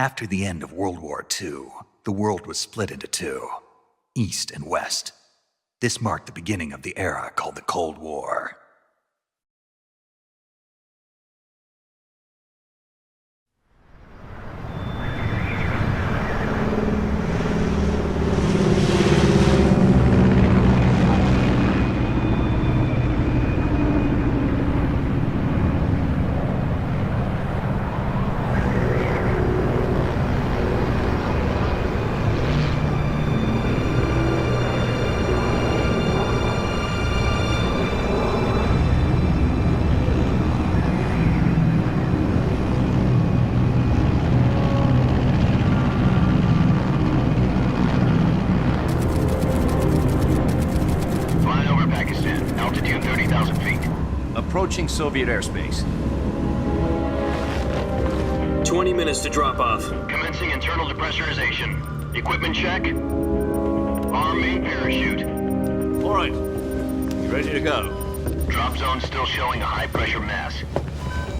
After the end of World War II, the world was split into two, East and West. This marked the beginning of the era called the Cold War. Approaching Soviet airspace. 20 minutes to drop off. Commencing internal depressurization. Equipment check. Arm main parachute. All right. You ready to go? Drop zone still showing a high pressure mass.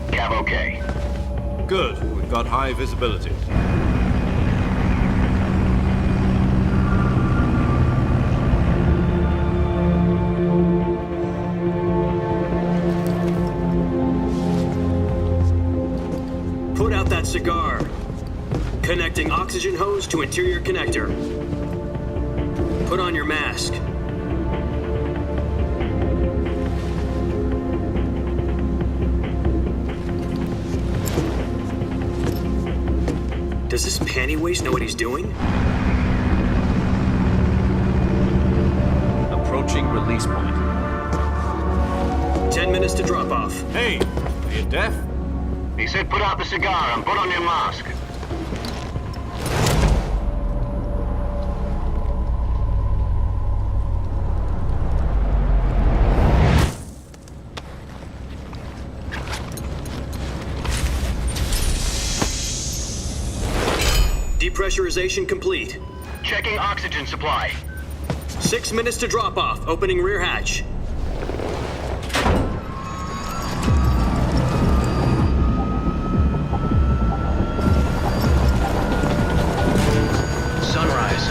Cav okay. Good. We've got high visibility. Put out that cigar. Connecting oxygen hose to interior connector. Put on your mask. Does this panty waste know what he's doing? Approaching release point. 10 minutes to drop off. Hey, are you deaf? He said put out the cigar and put on your mask. Depressurization complete. Checking oxygen supply. 6 minutes to drop off. Opening rear hatch. Sunrise.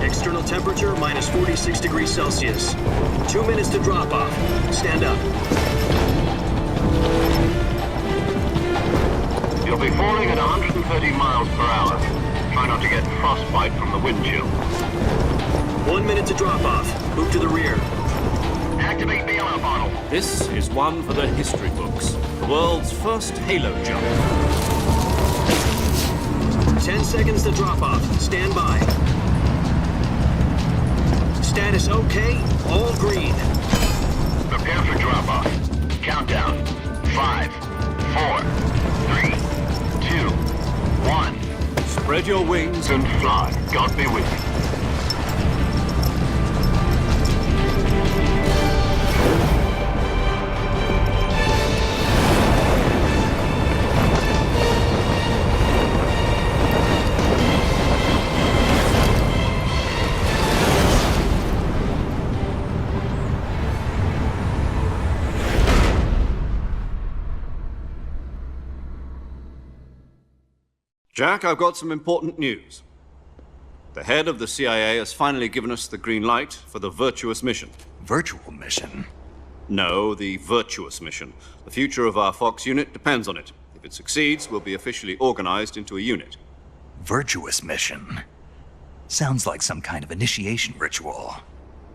External temperature minus 46 degrees Celsius. 2 minutes to drop off. Stand up. You'll be falling at 130 miles per hour. Try not to get frostbite from the wind chill. 1 minute to drop off. Move to the rear. Activate bailout bottle. This is one for the history books. The world's first halo jump. 10 seconds to drop off. Stand by. Status okay. All green. Prepare for drop off. Countdown. 5, 4, 3, 2, 1. Spread your wings And fly. God be with you. Jack, I've got some important news. The head of the CIA has finally given us the green light for the virtuous mission. Virtual mission? No, the virtuous mission. The future of our Fox unit depends on it. If it succeeds, we'll be officially organized into a unit. Virtuous mission? Sounds like some kind of initiation ritual.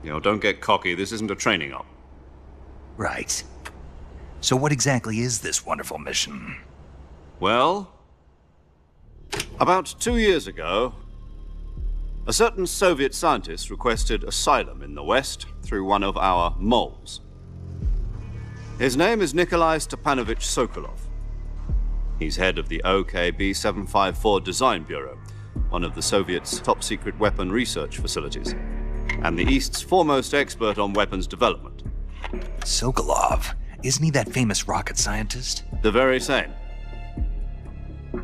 You know, don't get cocky. This isn't a training op. Right. So what exactly is this wonderful mission? Well, about 2 years ago, a certain Soviet scientist requested asylum in the West through one of our moles. His name is Nikolai Stepanovich Sokolov. He's head of the OKB 754 Design Bureau, one of the Soviets' top-secret weapon research facilities, and the East's foremost expert on weapons development. Sokolov? Isn't he that famous rocket scientist? The very same.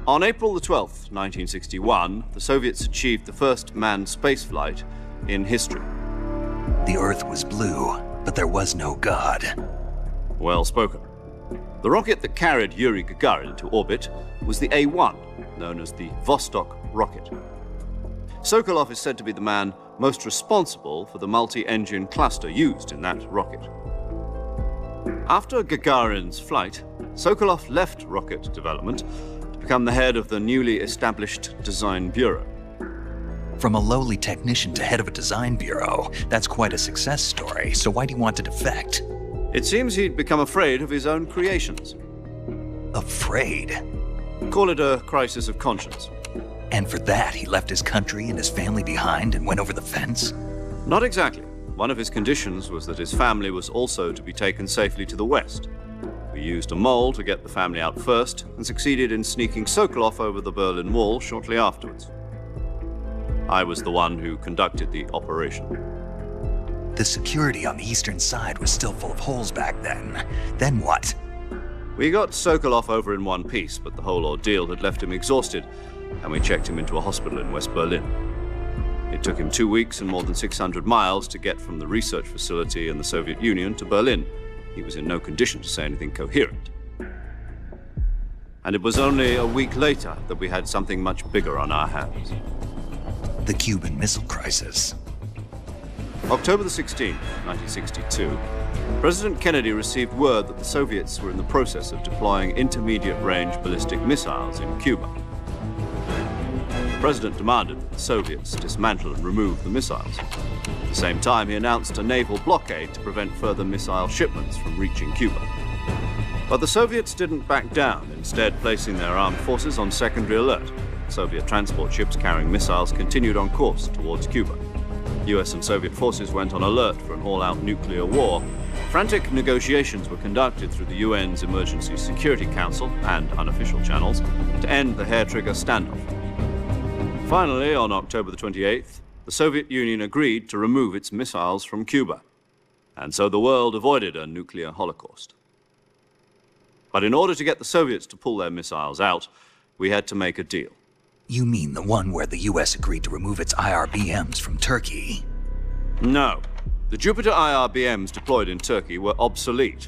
On April the 12th, 1961, the Soviets achieved the first manned spaceflight in history. The Earth was blue, but there was no God. Well spoken. The rocket that carried Yuri Gagarin to orbit was the A-1, known as the Vostok rocket. Sokolov is said to be the man most responsible for the multi-engine cluster used in that rocket. After Gagarin's flight, Sokolov left rocket development to become the head of the newly established design bureau. From a lowly technician to head of a design bureau, that's quite a success story, so why do you want to defect? It seems he'd become afraid of his own creations. Afraid? Call it a crisis of conscience. And for that, he left his country and his family behind and went over the fence? Not exactly. One of his conditions was that his family was also to be taken safely to the west. We used a mole to get the family out first and succeeded in sneaking Sokolov over the Berlin Wall shortly afterwards. I was the one who conducted the operation. The security on the eastern side was still full of holes back then. Then what? We got Sokolov over in one piece, but the whole ordeal had left him exhausted, and we checked him into a hospital in West Berlin. It took him 2 weeks and more than 600 miles to get from the research facility in the Soviet Union to Berlin. He was in no condition to say anything coherent. And it was only a week later that we had something much bigger on our hands. The Cuban Missile Crisis. October the 16th, 1962, President Kennedy received word that the Soviets were in the process of deploying intermediate-range ballistic missiles in Cuba. The President demanded that the Soviets dismantle and remove the missiles. At the same time, he announced a naval blockade to prevent further missile shipments from reaching Cuba. But the Soviets didn't back down, instead placing their armed forces on secondary alert. Soviet transport ships carrying missiles continued on course towards Cuba. US and Soviet forces went on alert for an all-out nuclear war. Frantic negotiations were conducted through the UN's Emergency Security Council and unofficial channels to end the hair-trigger standoff. Finally, on October the 28th, the Soviet Union agreed to remove its missiles from Cuba. And so the world avoided a nuclear holocaust. But in order to get the Soviets to pull their missiles out, we had to make a deal. You mean the one where the US agreed to remove its IRBMs from Turkey? No. The Jupiter IRBMs deployed in Turkey were obsolete,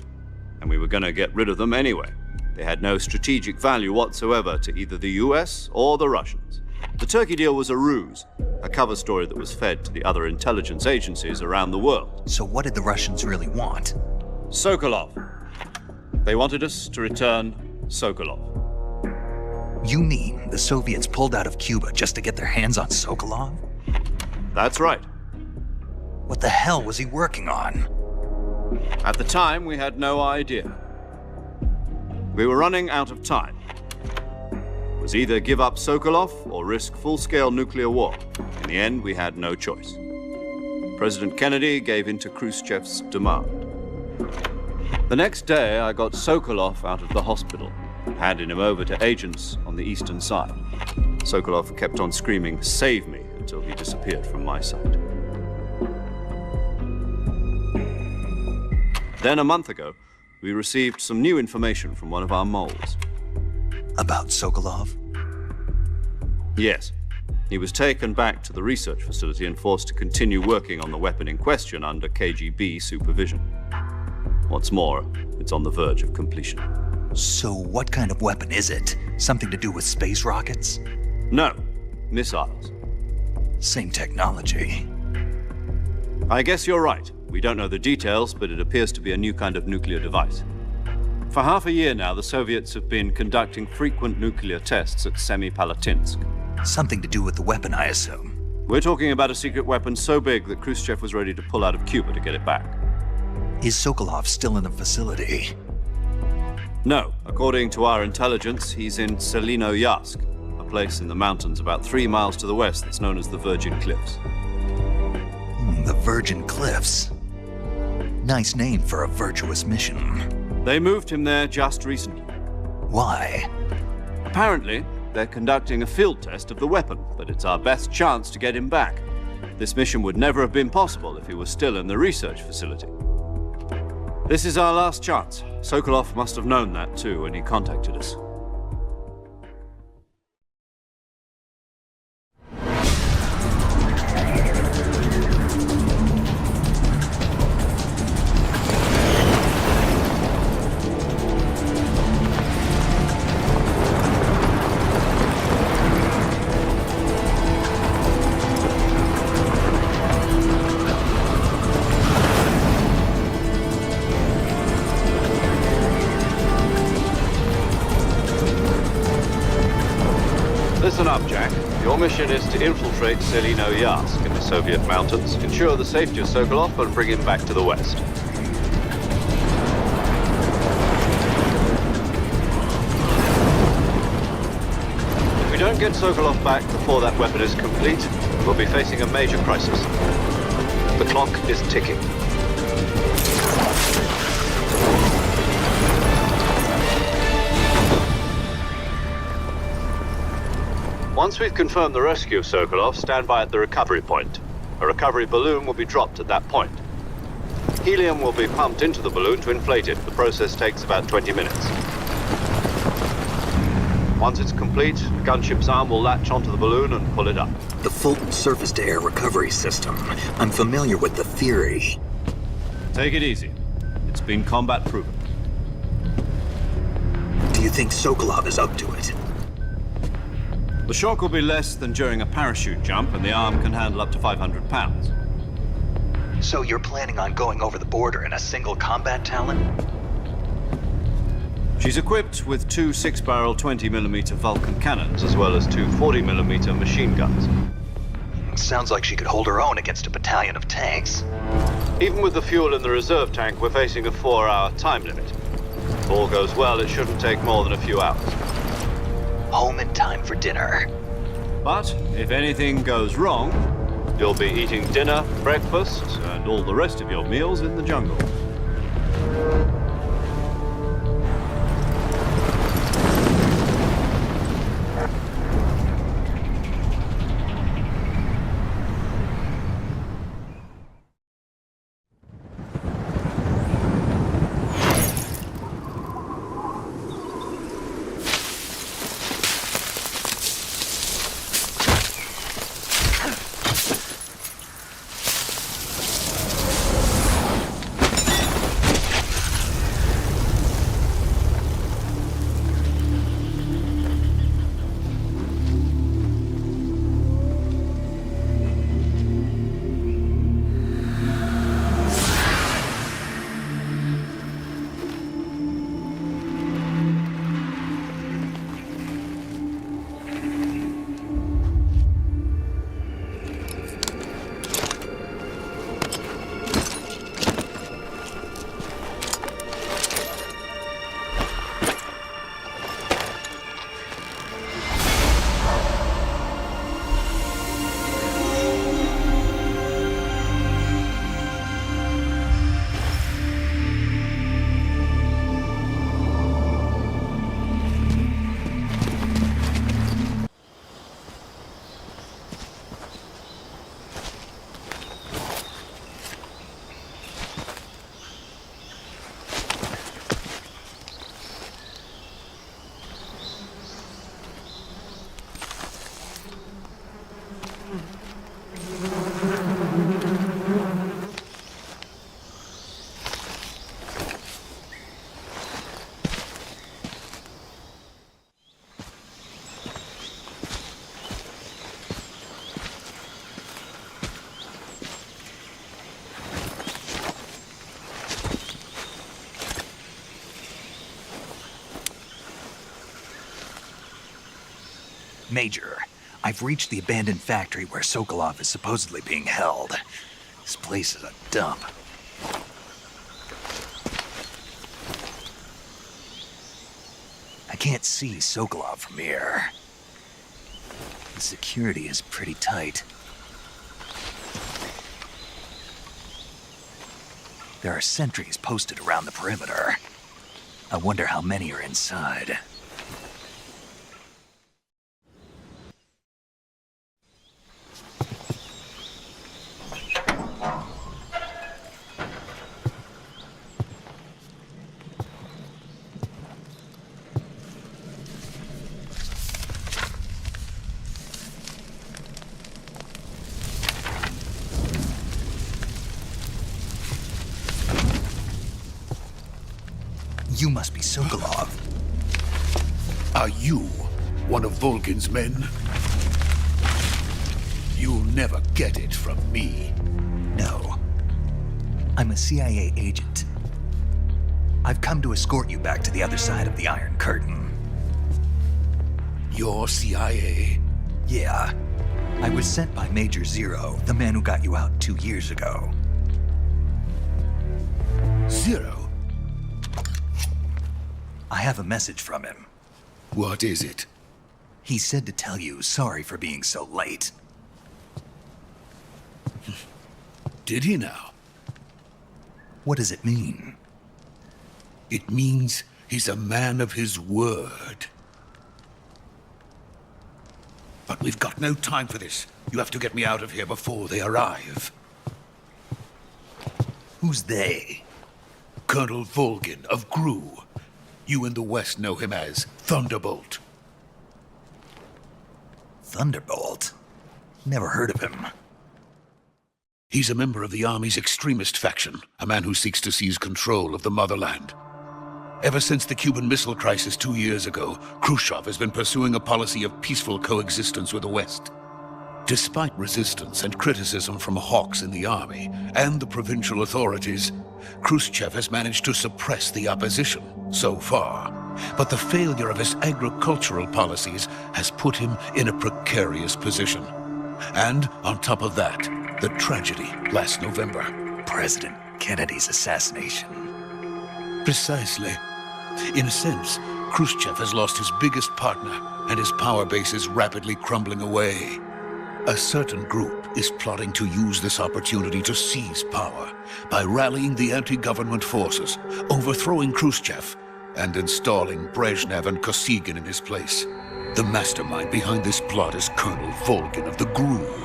and we were going to get rid of them anyway. They had no strategic value whatsoever to either the US or the Russians. The Turkey deal was a ruse, a cover story that was fed to the other intelligence agencies around the world. So what did the Russians really want? Sokolov. They wanted us to return Sokolov. You mean the Soviets pulled out of Cuba just to get their hands on Sokolov? That's right. What the hell was he working on? At the time, we had no idea. We were running out of time. It was either give up Sokolov or risk full-scale nuclear war. In the end, we had no choice. President Kennedy gave in to Khrushchev's demand. The next day, I got Sokolov out of the hospital, handing him over to agents on the eastern side. Sokolov kept on screaming, "Save me," until he disappeared from my sight. Then a month ago, we received some new information from one of our moles. About Sokolov? Yes. He was taken back to the research facility and forced to continue working on the weapon in question under KGB supervision. What's more, it's on the verge of completion. So what kind of weapon is it? Something to do with space rockets? No, missiles. Same technology. I guess you're right. We don't know the details, but it appears to be a new kind of nuclear device. For half a year now, the Soviets have been conducting frequent nuclear tests at Semipalatinsk. Something to do with the weapon, I assume. We're talking about a secret weapon so big that Khrushchev was ready to pull out of Cuba to get it back. Is Sokolov still in the facility? No. According to our intelligence, he's in Selinoyarsk, a place in the mountains about 3 miles to the west that's known as the Virgin Cliffs. The Virgin Cliffs. Nice name for a virtuous mission. They moved him there just recently. Why? Apparently, they're conducting a field test of the weapon, but it's our best chance to get him back. This mission would never have been possible if he was still in the research facility. This is our last chance. Sokolov must have known that too when he contacted us. mission is to infiltrate Selino-Yarsk in the Soviet mountains, ensure the safety of Sokolov, and bring him back to the West. If we don't get Sokolov back before that weapon is complete, we'll be facing a major crisis. The clock is ticking. Once we've confirmed the rescue of Sokolov, stand by at the recovery point. A recovery balloon will be dropped at that point. Helium will be pumped into the balloon to inflate it. The process takes about 20 minutes. Once it's complete, the gunship's arm will latch onto the balloon and pull it up. The Fulton surface-to-air recovery system. I'm familiar with the theory. Take it easy. It's been combat-proven. Do you think Sokolov is up to it? The shock will be less than during a parachute jump, and the arm can handle up to 500 pounds. So you're planning on going over the border in a single combat Talon? She's equipped with two 6-barrel 20mm Vulcan cannons, as well as two 40mm machine guns. Sounds like she could hold her own against a battalion of tanks. Even with the fuel in the reserve tank, we're facing a 4-hour time limit. If all goes well, it shouldn't take more than a few hours. Home in time for dinner. But if anything goes wrong, you'll be eating dinner, breakfast, and all the rest of your meals in the jungle. Major, I've reached the abandoned factory where Sokolov is supposedly being held. This place is a dump. I can't see Sokolov from here. The security is pretty tight. There are sentries posted around the perimeter. I wonder how many are inside. You must be Sokolov. Are you one of Volgin's men? You'll never get it from me. No. I'm a CIA agent. I've come to escort you back to the other side of the Iron Curtain. You're CIA? Yeah. I was sent by Major Zero, the man who got you out 2 years ago. Zero? I have a message from him. What is it? He said to tell you sorry for being so late. Did he now? What does it mean? It means he's a man of his word. But we've got no time for this. You have to get me out of here before they arrive. Who's they? Colonel Volgin of GRU. You in the West know him as Thunderbolt. Thunderbolt? Never heard of him. He's a member of the Army's extremist faction, a man who seeks to seize control of the motherland. Ever since the Cuban Missile Crisis 2 years ago, Khrushchev has been pursuing a policy of peaceful coexistence with the West. Despite resistance and criticism from hawks in the army and the provincial authorities, Khrushchev has managed to suppress the opposition so far. But the failure of his agricultural policies has put him in a precarious position. And on top of that, the tragedy last November. President Kennedy's assassination. Precisely. In a sense, Khrushchev has lost his biggest partner, and his power base is rapidly crumbling away. A certain group is plotting to use this opportunity to seize power by rallying the anti-government forces, overthrowing Khrushchev, and installing Brezhnev and Kosygin in his place. The mastermind behind this plot is Colonel Volgin of the GRU.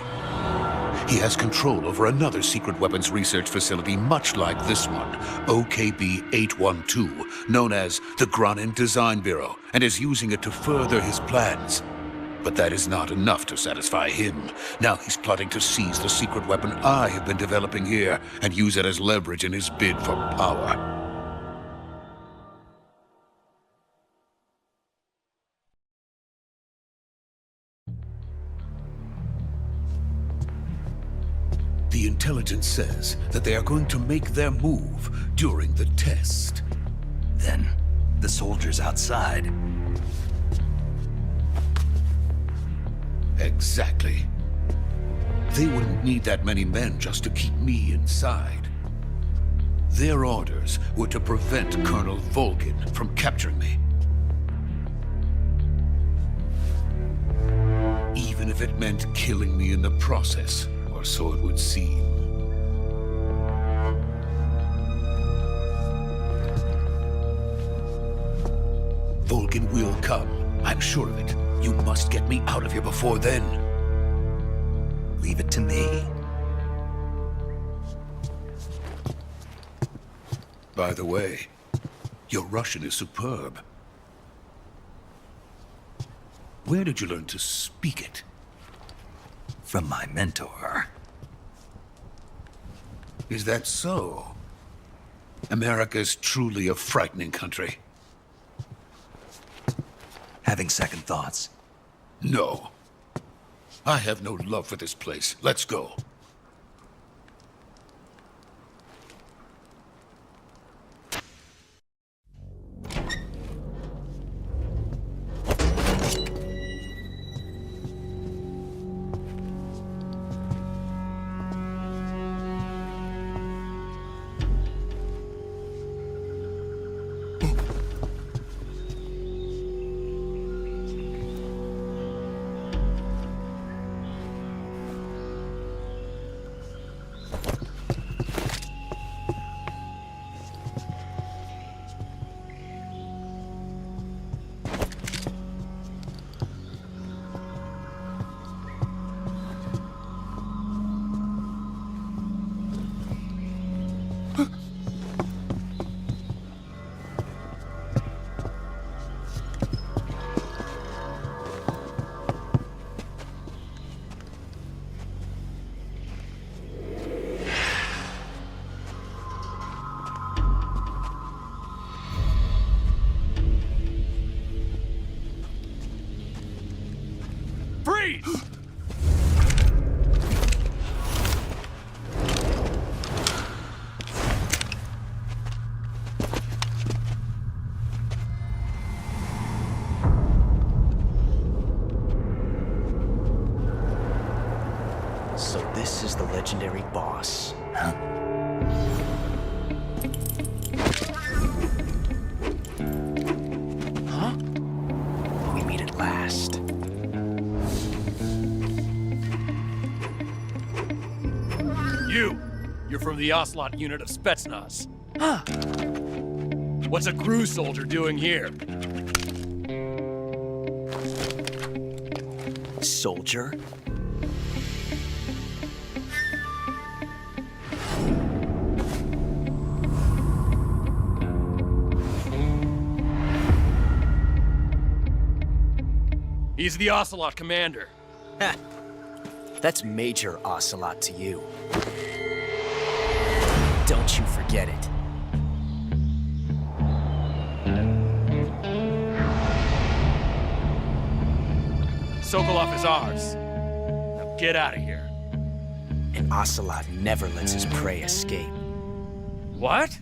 He has control over another secret weapons research facility much like this one, OKB-812, known as the Granin Design Bureau, and is using it to further his plans. But that is not enough to satisfy him. Now he's plotting to seize the secret weapon I have been developing here and use it as leverage in his bid for power. The intelligence says that they are going to make their move during the test. Then, the soldiers outside. Exactly. They wouldn't need that many men just to keep me inside. Their orders were to prevent Colonel Volgin from capturing me. Even if it meant killing me in the process. Or so it would seem. Volgin will come. I'm sure of it. You must get me out of here before then. Leave it to me. By the way, your Russian is superb. Where did you learn to speak it? From my mentor. Is that so? America's truly a frightening country. Having second thoughts? No. I have no love for this place. Let's go. the legendary boss. Huh? Huh? We meet at last. You're from the Ocelot unit of Spetsnaz. Huh. What's a crew soldier doing here? Soldier? He's the Ocelot commander. Ha! That's Major Ocelot to you. Don't you forget it. Sokolov is ours. Now get out of here. And Ocelot never lets his prey escape. What?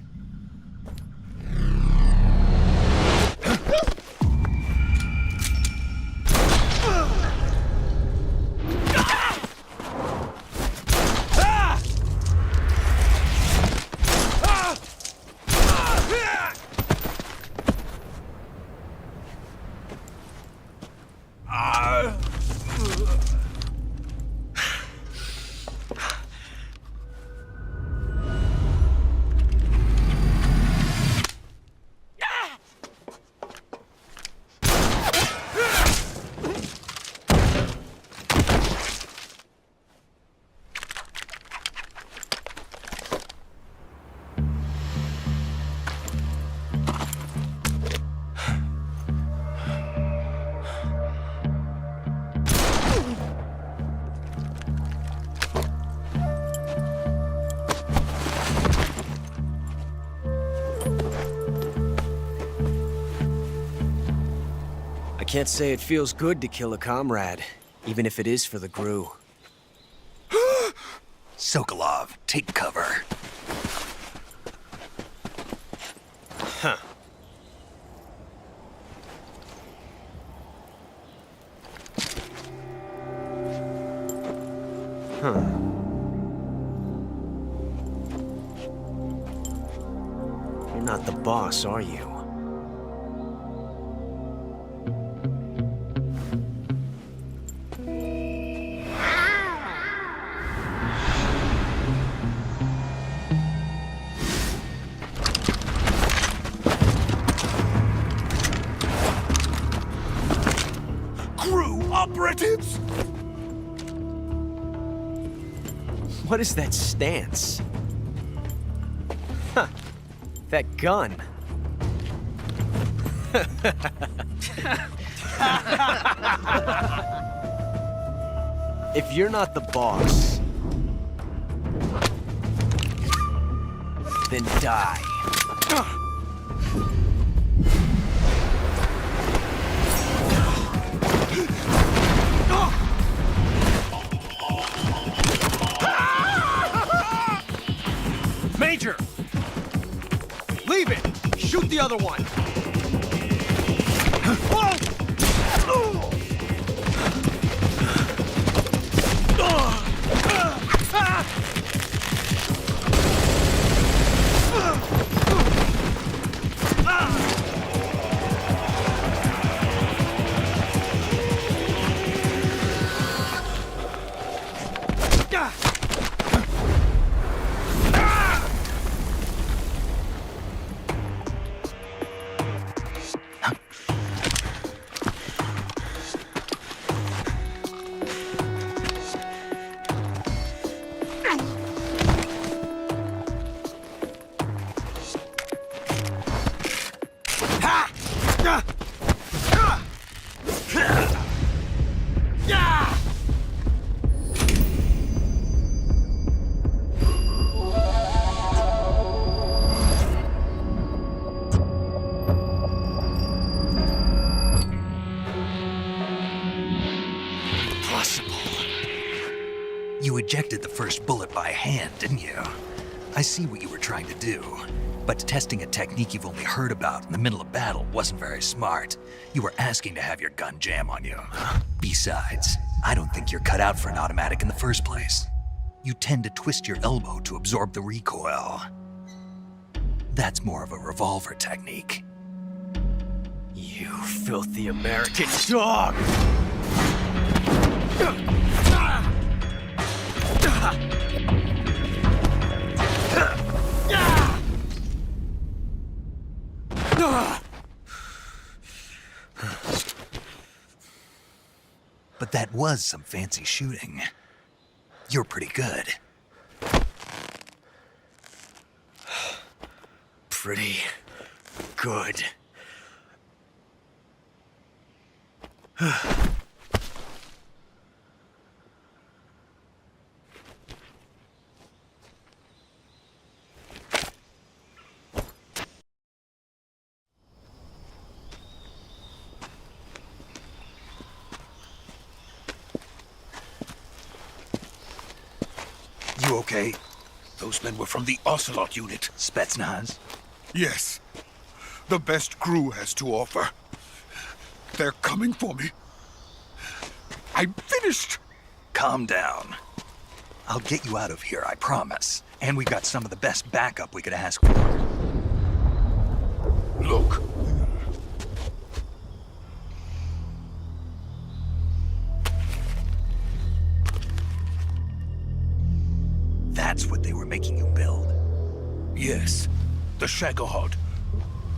I can't say it feels good to kill a comrade, even if it is for the GRU. Sokolov, take cover. Huh. Huh. You're not the boss, are you? Operatives! What is that stance? Huh. That gun. If you're not the boss, then die. Major! Leave it! Shoot the other one! You ejected the first bullet by hand, didn't you? I see what you were trying to do. But testing a technique you've only heard about in the middle of battle wasn't very smart. You were asking to have your gun jam on you. Besides, I don't think you're cut out for an automatic in the first place. you tend to twist your elbow to absorb the recoil. That's more of a revolver technique. You filthy American dog! But that was some fancy shooting. You're pretty good. Pretty good. You okay? Those men were from the Ocelot unit. Spetsnaz? Yes. The best crew has to offer. They're coming for me. I'm finished. Calm down. I'll get you out of here, I promise. And we've got some of the best backup we could ask for. Look. That's what they were making you build? Yes. The Shagohod.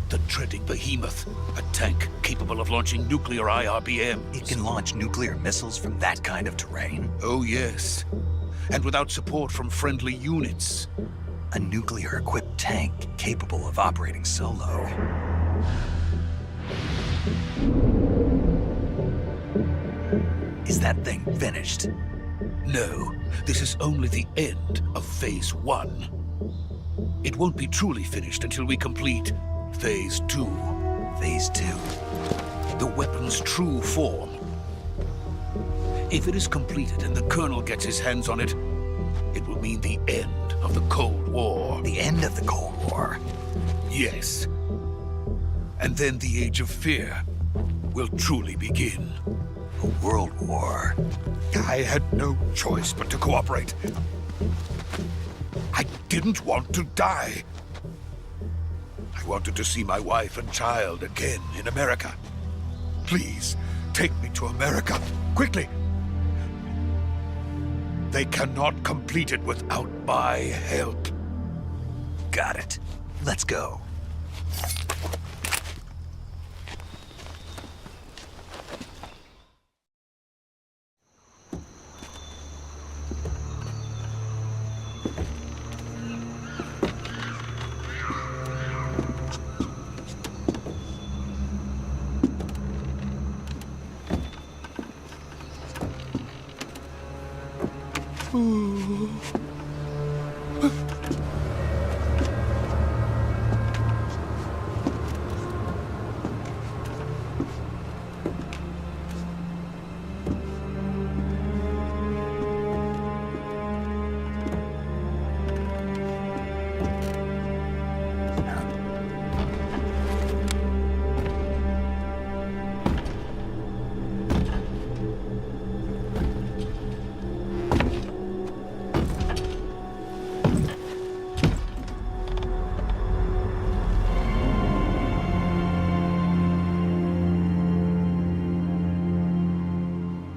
The treading behemoth. A tank capable of launching nuclear IRBM. It can launch nuclear missiles from that kind of terrain? Oh, yes. And without support from friendly units. A nuclear-equipped tank capable of operating solo. Is that thing finished? No, this is only the end of Phase 1. It won't be truly finished until we complete Phase 2. Phase 2? The weapon's true form. If it is completed and the Colonel gets his hands on it, it will mean the end of the Cold War. The end of the Cold War? Yes. And then the Age of Fear will truly begin. A world war. I had no choice but to cooperate. I didn't want to die. I wanted to see my wife and child again in America. Please, take me to America, quickly. They cannot complete it without my help. Got it. Let's go.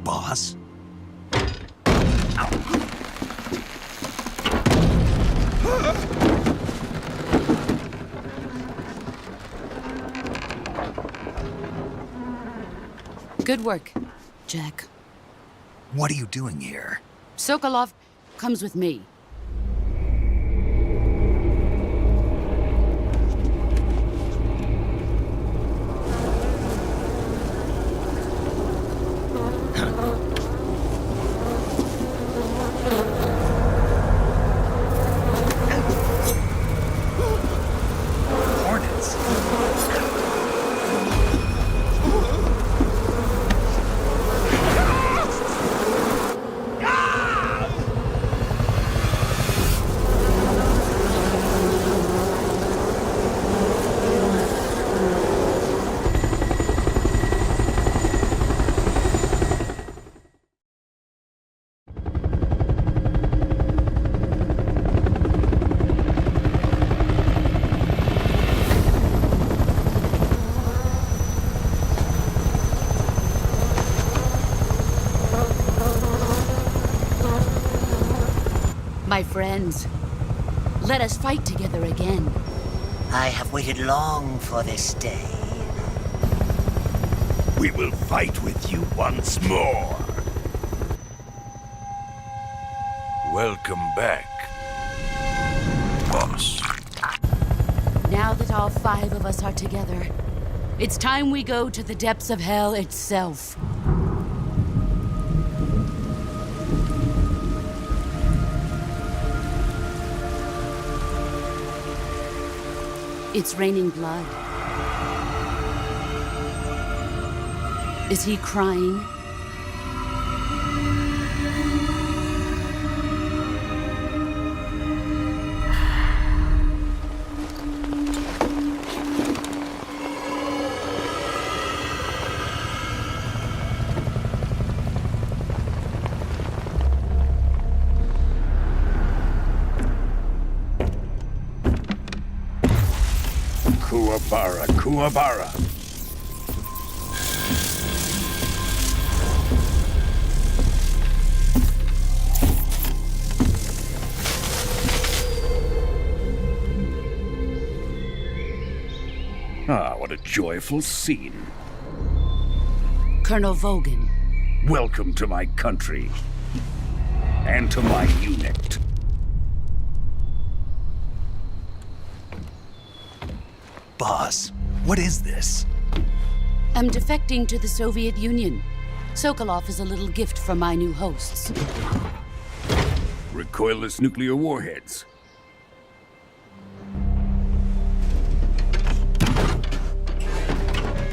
Boss? Good work, Jack. What are you doing here? Sokolov comes with me. Hornets? ends. Let us fight together again. I have waited long for this day. We will fight with you once more. Welcome back, boss. Now that all 5 of us are together, it's time we go to the depths of hell itself. It's raining blood. Is he crying? Kuwabara, Kuwabara. Ah, what a joyful scene. Colonel Vogan. Welcome to my country. And to my unit. Boss, what is this? I'm defecting to the Soviet Union. Sokolov is a little gift from my new hosts. Recoilless nuclear warheads.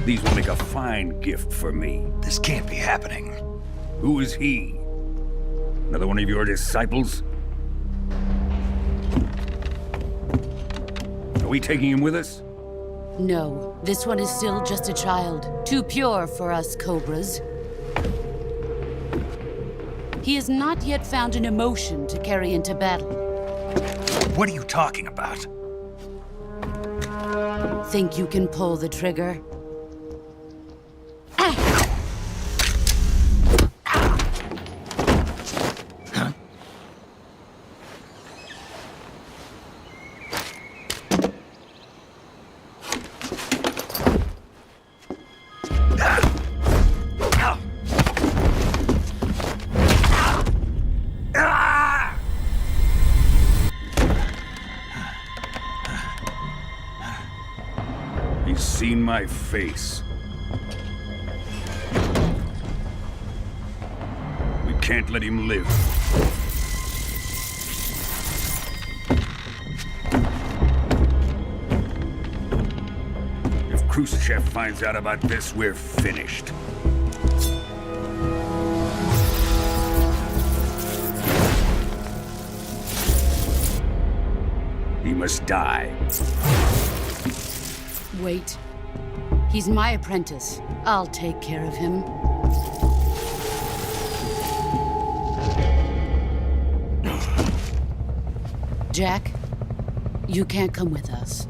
These will make a fine gift for me. This can't be happening. Who is he? Another one of your disciples? Are we taking him with us? No, this one is still just a child. Too pure for us Cobras. He has not yet found an emotion to carry into battle. What are you talking about? Think you can pull the trigger? He's seen my face. We can't let him live. If Khrushchev finds out about this, we're finished. He must die. Wait. He's my apprentice. I'll take care of him. Jack, you can't come with us.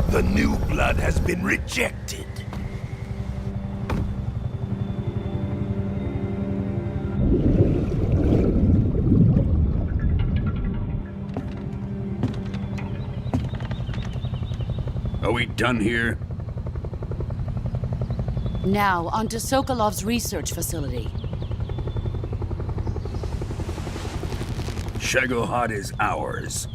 The new blood has been rejected. Are we done here? Now, onto Sokolov's research facility. Shagohod is ours.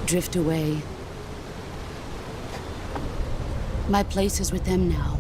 Drift away. My place is with them now.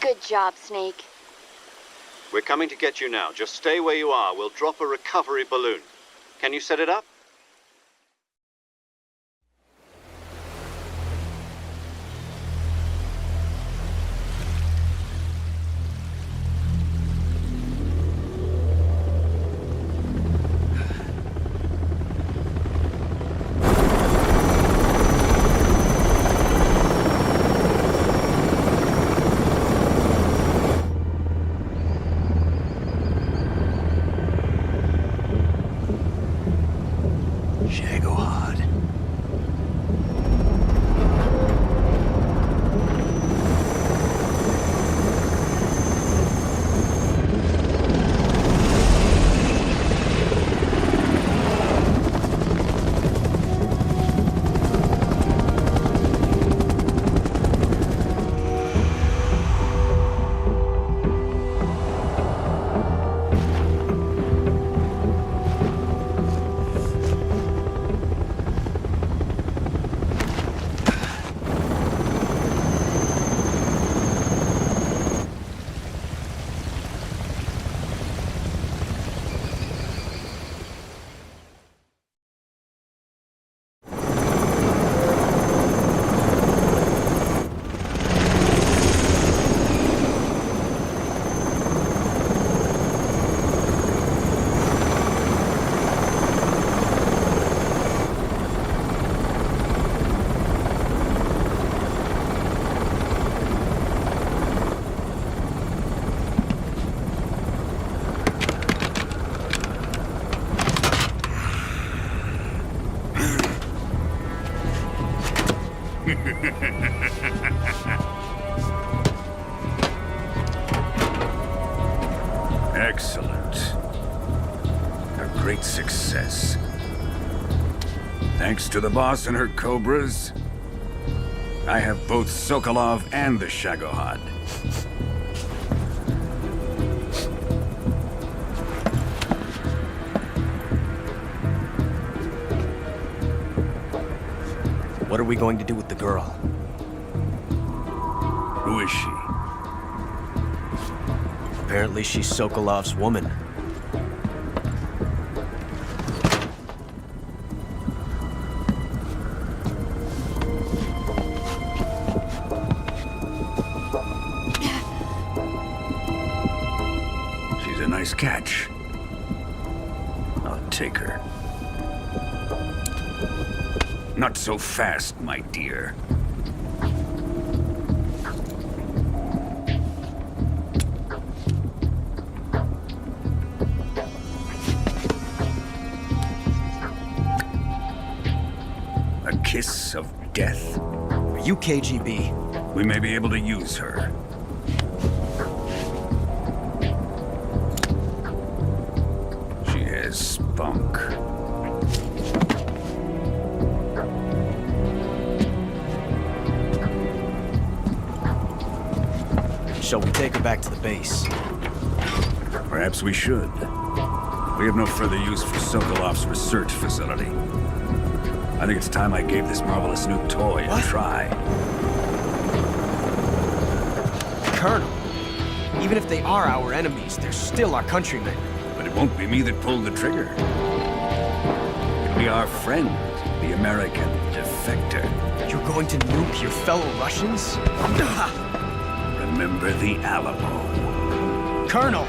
Good job, Snake. We're coming to get you now. Just stay where you are. We'll drop a recovery balloon. Can you set it up? Excellent. A great success. Thanks to the boss and her cobras, I have both Sokolov and the Shagohod. What are we going to do with the girl? Who is she? Apparently she's Sokolov's woman. She's a nice catch. I'll take her. Not so fast, my dear. A kiss of death? Are you KGB? We may be able to use her. head back to the base. Perhaps we should. We have no further use for Sokolov's research facility. I think it's time I gave this marvelous new toy a try. Colonel, even if they are our enemies, they're still our countrymen. But it won't be me that pulled the trigger. It'll be our friend, the American defector. You're going to nuke your fellow Russians? Remember the Alamo. Colonel!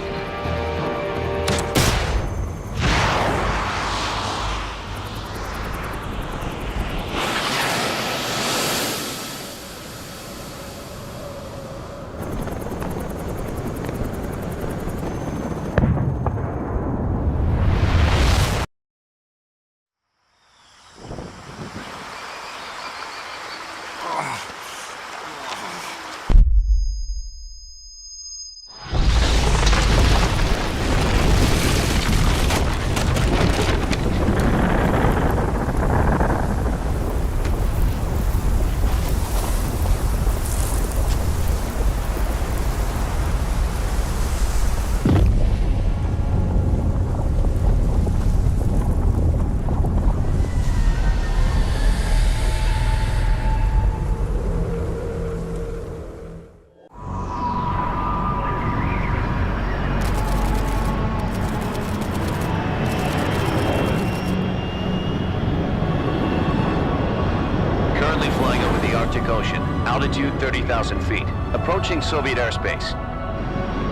Altitude 30,000 feet. Approaching Soviet airspace.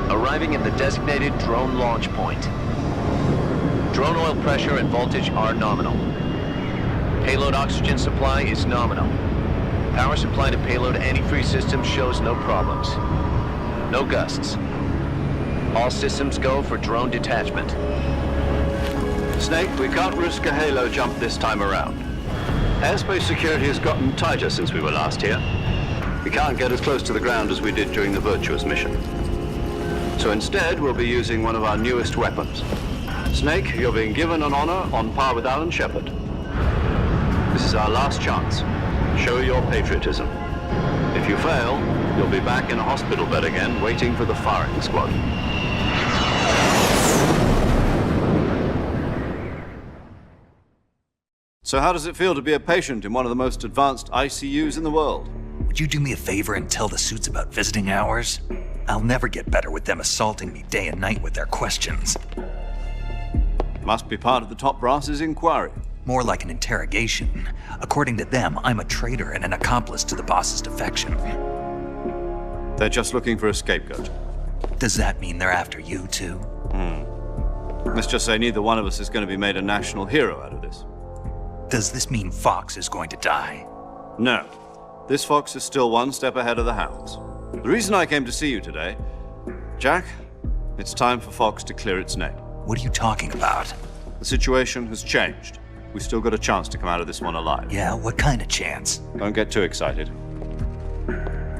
Arriving at the designated drone launch point. Drone oil pressure and voltage are nominal. Payload oxygen supply is nominal. Power supply to payload antifreeze system shows no problems. No gusts. All systems go for drone detachment. Snake, we can't risk a halo jump this time around. Airspace security has gotten tighter since we were last here. We can't get as close to the ground as we did during the Virtuous mission. So instead, we'll be using one of our newest weapons. Snake, you're being given an honor on par with Alan Shepard. This is our last chance. Show your patriotism. If you fail, you'll be back in a hospital bed again, waiting for the firing squad. So how does it feel to be a patient in one of the most advanced ICUs in the world? Would you do me a favor and tell the suits about visiting hours? I'll never get better with them assaulting me day and night with their questions. Must be part of the top brass's inquiry. More like an interrogation. According to them, I'm a traitor and an accomplice to the boss's defection. They're just looking for a scapegoat. Does that mean they're after you, too? Let's just say neither one of us is going to be made a national hero out of this. Does this mean Fox is going to die? No. This fox is still one step ahead of the hounds. The reason I came to see you today, Jack, it's time for Fox to clear its name. What are you talking about? The situation has changed. We've still got a chance to come out of this one alive. Yeah, what kind of chance? Don't get too excited.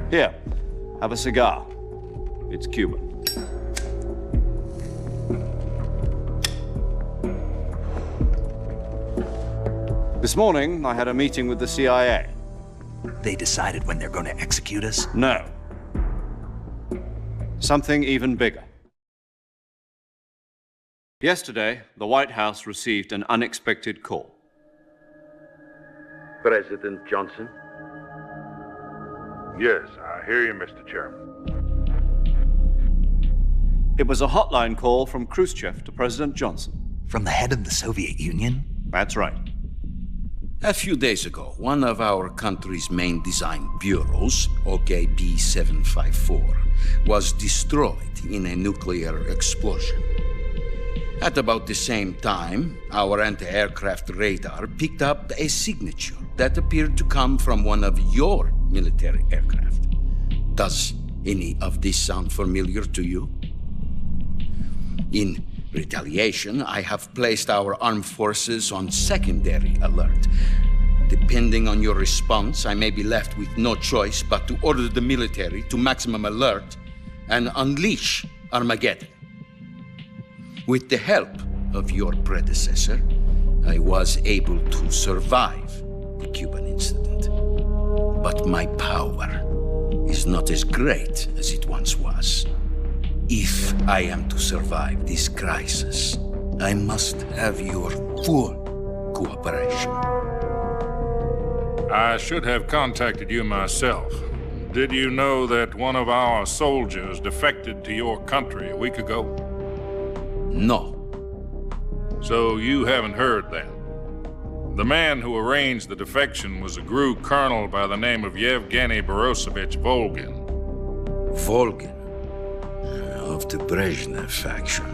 Here, have a cigar. It's Cuban. This morning, I had a meeting with the CIA. They decided when they're going to execute us? No. Something even bigger. Yesterday, the White House received an unexpected call. President Johnson? Yes, I hear you, Mr. Chairman. It was a hotline call from Khrushchev to President Johnson. From the head of the Soviet Union? That's right. A few days ago, one of our country's main design bureaus, OKB 754, was destroyed in a nuclear explosion. At about the same time, our anti-aircraft radar picked up a signature that appeared to come from one of your military aircraft. Does any of this sound familiar to you? In retaliation, I have placed our armed forces on secondary alert. Depending on your response, I may be left with no choice but to order the military to maximum alert and unleash Armageddon. With the help of your predecessor, I was able to survive the Cuban incident. But my power is not as great as it once was. If I am to survive this crisis, I must have your full cooperation. I should have contacted you myself. Did you know that one of our soldiers defected to your country a week ago? No. So you haven't heard then. The man who arranged the defection was a GRU colonel by the name of Yevgeny Borosovich Volgin. Volgin? Of the Brezhnev faction.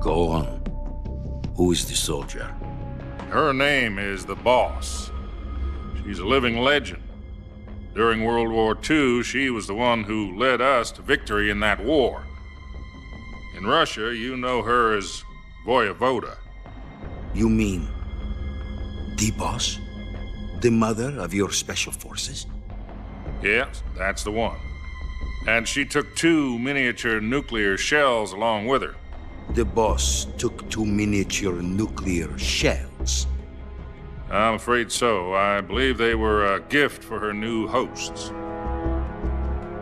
Go on. Who is the soldier? Her name is the Boss. She's a living legend. During World War II, she was the one who led us to victory in that war. In Russia, you know her as Voyevoda. You mean the Boss? The mother of your special forces? Yes, that's the one. And she took 2 miniature nuclear shells along with her. The Boss took 2 miniature nuclear shells? I'm afraid so. I believe they were a gift for her new hosts.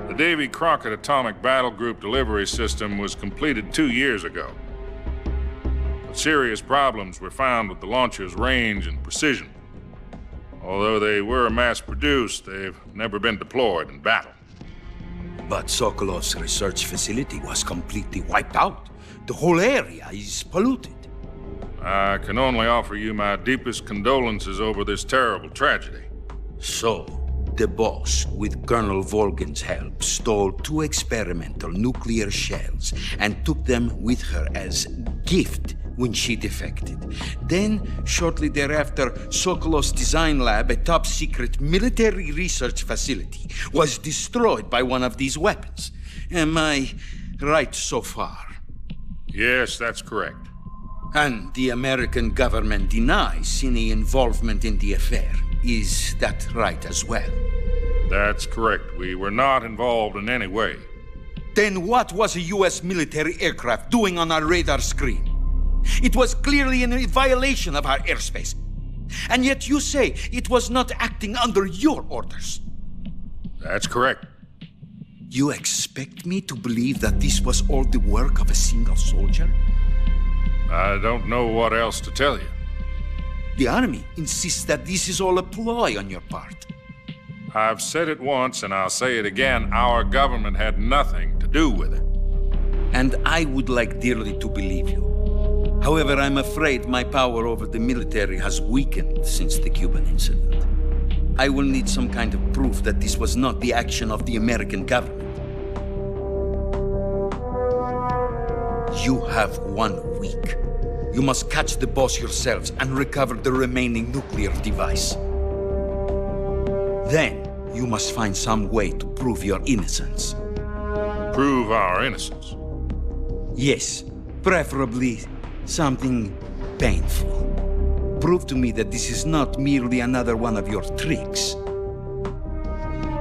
The Davy Crockett Atomic Battle Group delivery system was completed 2 years ago. But serious problems were found with the launcher's range and precision. Although they were mass-produced, they've never been deployed in battle. But Sokolov's research facility was completely wiped out. The whole area is polluted. I can only offer you my deepest condolences over this terrible tragedy. So, the Boss, with Colonel Volgin's help, stole 2 experimental nuclear shells and took them with her as gift when she defected. Then, shortly thereafter, Sokolov's design lab, a top-secret military research facility, was destroyed by one of these weapons. Am I right so far? Yes, that's correct. And the American government denies any involvement in the affair. Is that right as well? That's correct. We were not involved in any way. Then what was a U.S. military aircraft doing on our radar screen? It was clearly in violation of our airspace. And yet you say it was not acting under your orders. That's correct. You expect me to believe that this was all the work of a single soldier? I don't know what else to tell you. The Army insists that this is all a ploy on your part. I've said it once and I'll say it again. Our government had nothing to do with it. And I would like dearly to believe you. However, I'm afraid my power over the military has weakened since the Cuban incident. I will need some kind of proof that this was not the action of the American government. You have 1 week. You must catch the Boss yourselves and recover the remaining nuclear device. Then, you must find some way to prove your innocence. Prove our innocence? Yes, preferably something painful. Prove to me that this is not merely another one of your tricks.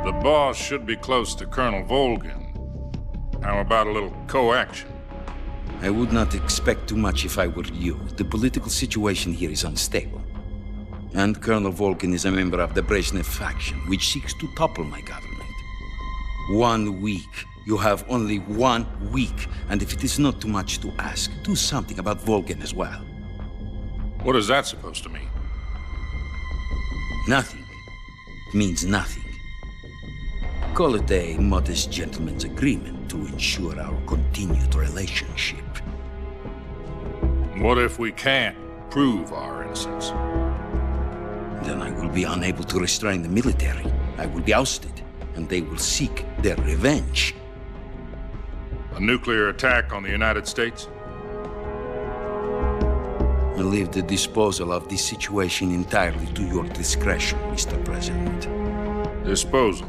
The Boss should be close to Colonel Volgin. How about a little co-action? I would not expect too much if I were you. The political situation here is unstable. And Colonel Volgin is a member of the Brezhnev faction, which seeks to topple my government. 1 week. You have only 1 week. And if it is not too much to ask, do something about Volgin as well. What is that supposed to mean? Nothing. It means nothing. Call it a modest gentleman's agreement to ensure our continued relationship. What if we can't prove our innocence? Then I will be unable to restrain the military. I will be ousted, and they will seek their revenge. A nuclear attack on the United States? I leave the disposal of this situation entirely to your discretion, Mr. President. Disposal?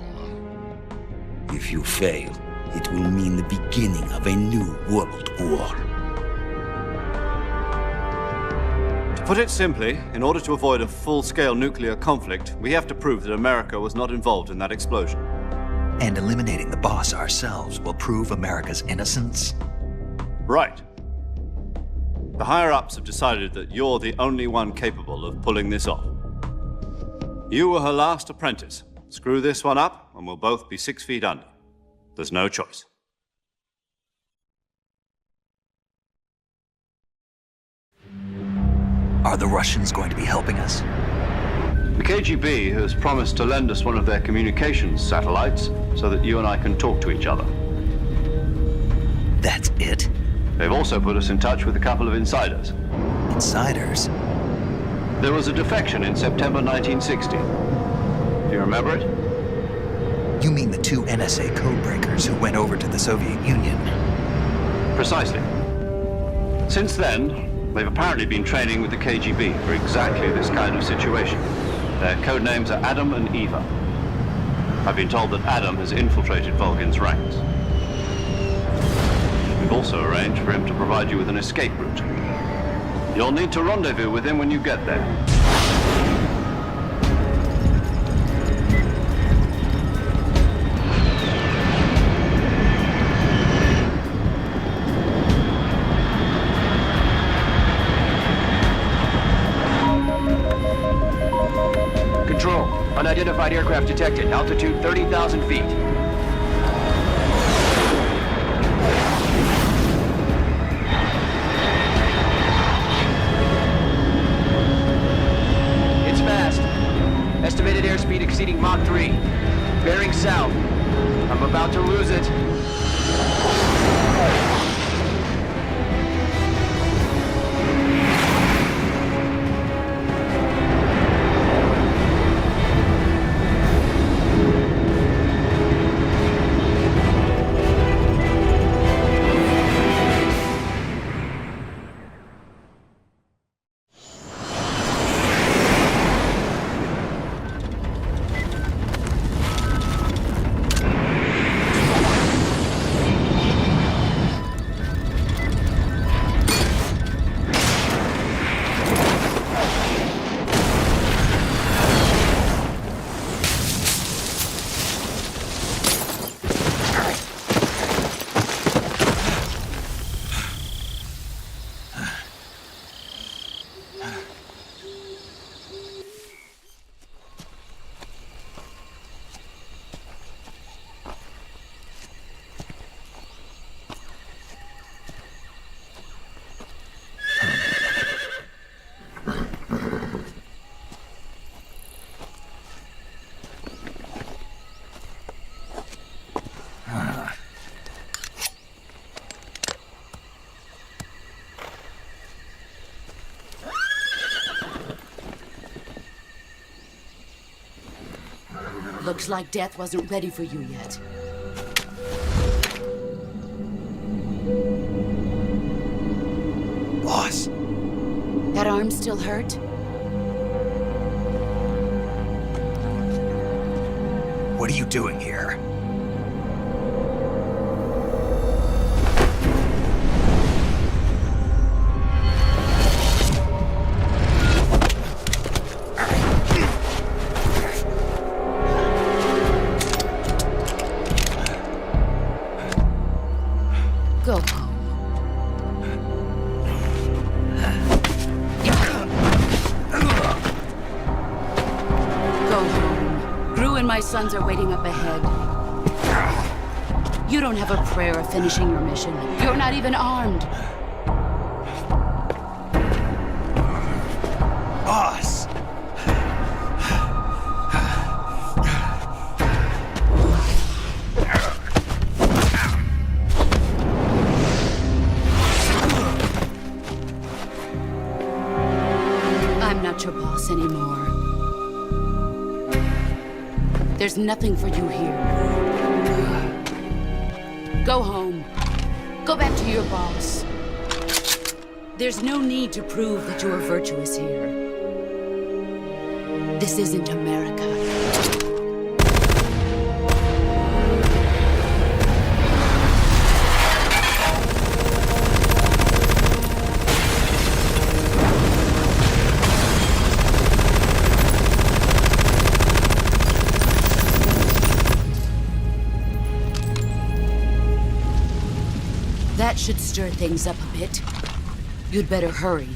If you fail, it will mean the beginning of a new world war. To put it simply, in order to avoid a full-scale nuclear conflict, we have to prove that America was not involved in that explosion. And eliminating the Boss ourselves will prove America's innocence? Right. The higher-ups have decided that you're the only one capable of pulling this off. You were her last apprentice. Screw this one up, and we'll both be 6 feet under. There's no choice. Are the Russians going to be helping us? The KGB has promised to lend us one of their communications satellites so that you and I can talk to each other. That's it? They've also put us in touch with a couple of insiders. Insiders? There was a defection in September 1960. Do you remember it? You mean the two NSA codebreakers who went over to the Soviet Union? Precisely. Since then, they've apparently been training with the KGB for exactly this kind of situation. Their code names are Adam and Eva. I've been told that Adam has infiltrated Volgin's ranks. We've also arranged for him to provide you with an escape route. You'll need to rendezvous with him when you get there. Control. Unidentified aircraft detected. Altitude 30,000 feet. It's fast. Estimated airspeed exceeding Mach 3. Bearing south. I'm about to lose it. Looks like death wasn't ready for you yet. Boss. That arm still hurt? What are you doing here? Go. Go home. Gru and my sons are waiting up ahead. You don't have a prayer of finishing your mission. You're not even armed. Boss! I'm not your boss anymore. There's nothing for you here. Go home. Go back to your boss. There's no need to prove that you are virtuous here. This isn't America. That should stir things up a bit. You'd better hurry.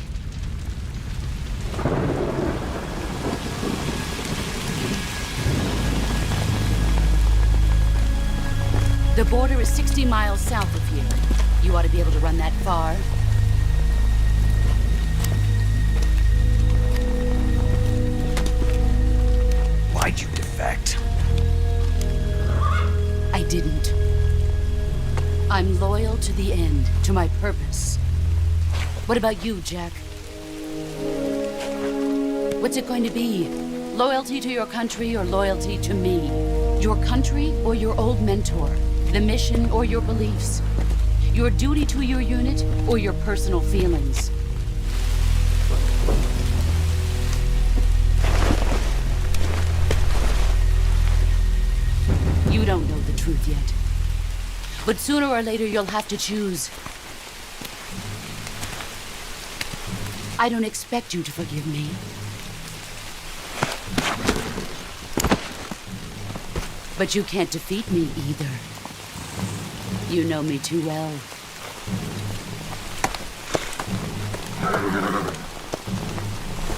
The border is 60 miles south of here. You ought to be able to run that far. Why'd you defect? I didn't. I'm loyal to the end, to my purpose. What about you, Jack? What's it going to be? Loyalty to your country or loyalty to me? Your country or your old mentor? The mission or your beliefs? Your duty to your unit or your personal feelings? You don't know the truth yet. But sooner or later you'll have to choose. I don't expect you to forgive me. But you can't defeat me either. You know me too well.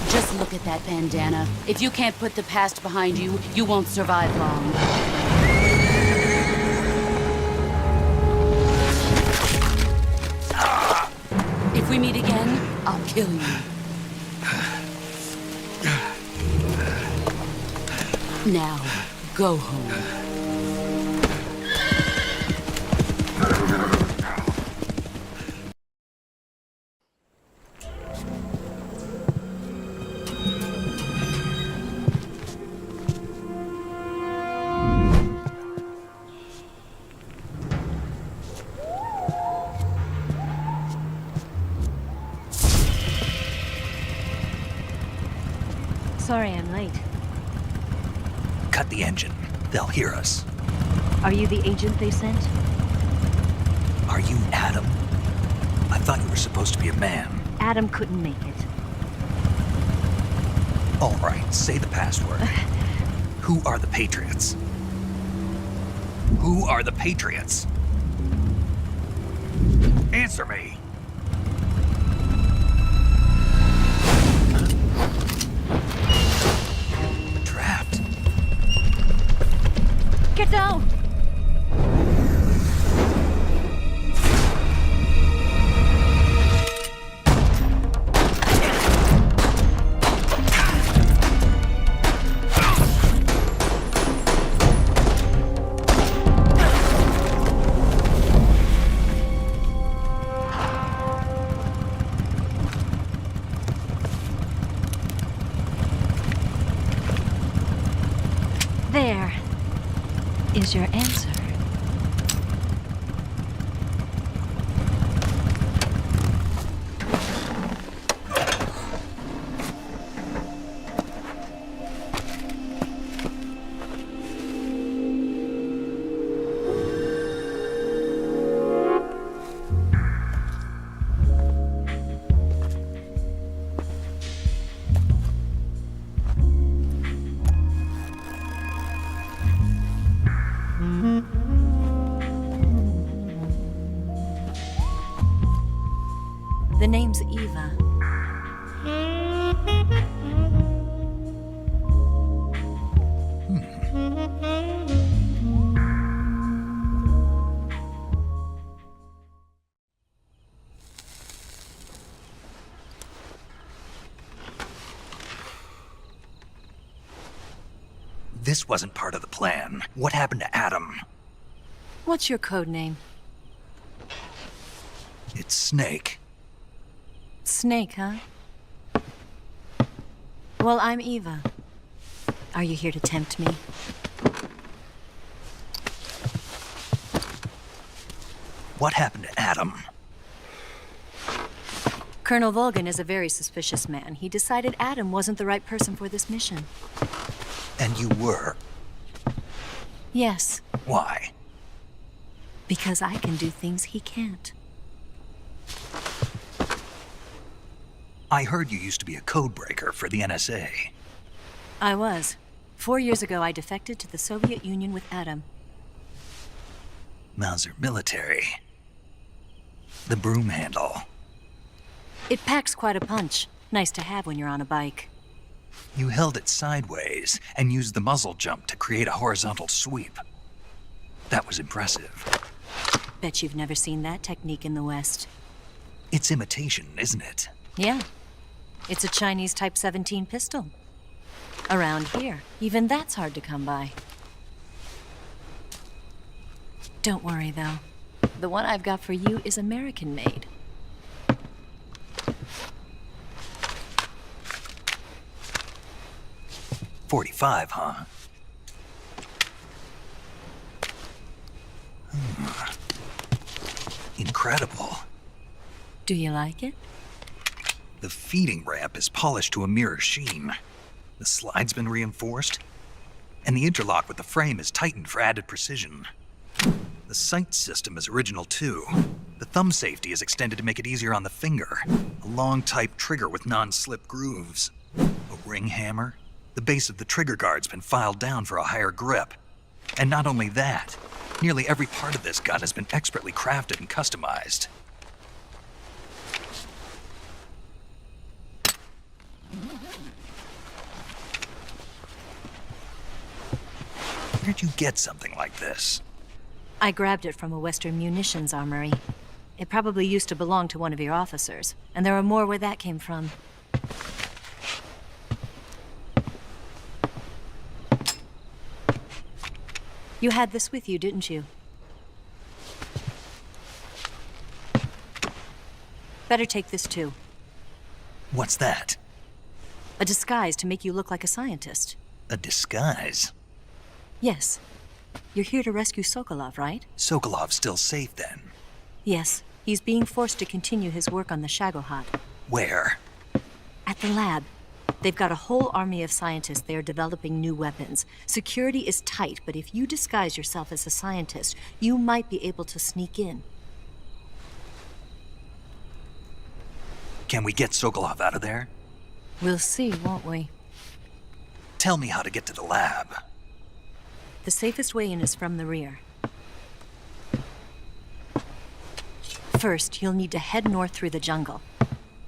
Just look at that bandana. If you can't put the past behind you, you won't survive long. If we meet again, I'll kill you. Now, go home. Sorry I'm late. Cut the engine. They'll hear us. Are you the agent they sent? Are you Adam? I thought you were supposed to be a man. Adam couldn't make it. All right, say the password. Who are the Patriots? Who are the Patriots? Answer me. Trapped. Get down! There is your answer. The name's Eva. This wasn't part of the plan. What happened to Adam? What's your code name? It's Snake. Snake, huh? Well, I'm Eva. Are you here to tempt me? What happened to Adam? Colonel Volgan is a very suspicious man. He decided Adam wasn't the right person for this mission. And you were? Yes. Why? Because I can do things he can't. I heard you used to be a codebreaker for the NSA. I was. 4 years ago, I defected to the Soviet Union with Adam. Mauser military. The broom handle. It packs quite a punch. Nice to have when you're on a bike. You held it sideways and used the muzzle jump to create a horizontal sweep. That was impressive. Bet you've never seen that technique in the West. It's imitation, isn't it? Yeah. It's a Chinese Type 17 pistol. Around here, even that's hard to come by. Don't worry, though. The one I've got for you is American-made. .45, huh? Incredible. Do you like it? The feeding ramp is polished to a mirror sheen. The slide's been reinforced, and the interlock with the frame is tightened for added precision. The sight system is original too. The thumb safety is extended to make it easier on the finger. A long type trigger with non-slip grooves. A ring hammer. The base of the trigger guard's been filed down for a higher grip. And not only that, nearly every part of this gun has been expertly crafted and customized. Where'd you get something like this? I grabbed it from a Western munitions armory. It probably used to belong to one of your officers, and there are more where that came from. You had this with you, didn't you? Better take this too. What's that? A disguise to make you look like a scientist. A disguise? Yes. You're here to rescue Sokolov, right? Sokolov's still safe then? Yes. He's being forced to continue his work on the Shagohod. Where? At the lab. They've got a whole army of scientists there developing new weapons. Security is tight, but if you disguise yourself as a scientist, you might be able to sneak in. Can we get Sokolov out of there? We'll see, won't we? Tell me how to get to the lab. The safest way in is from the rear. First, you'll need to head north through the jungle.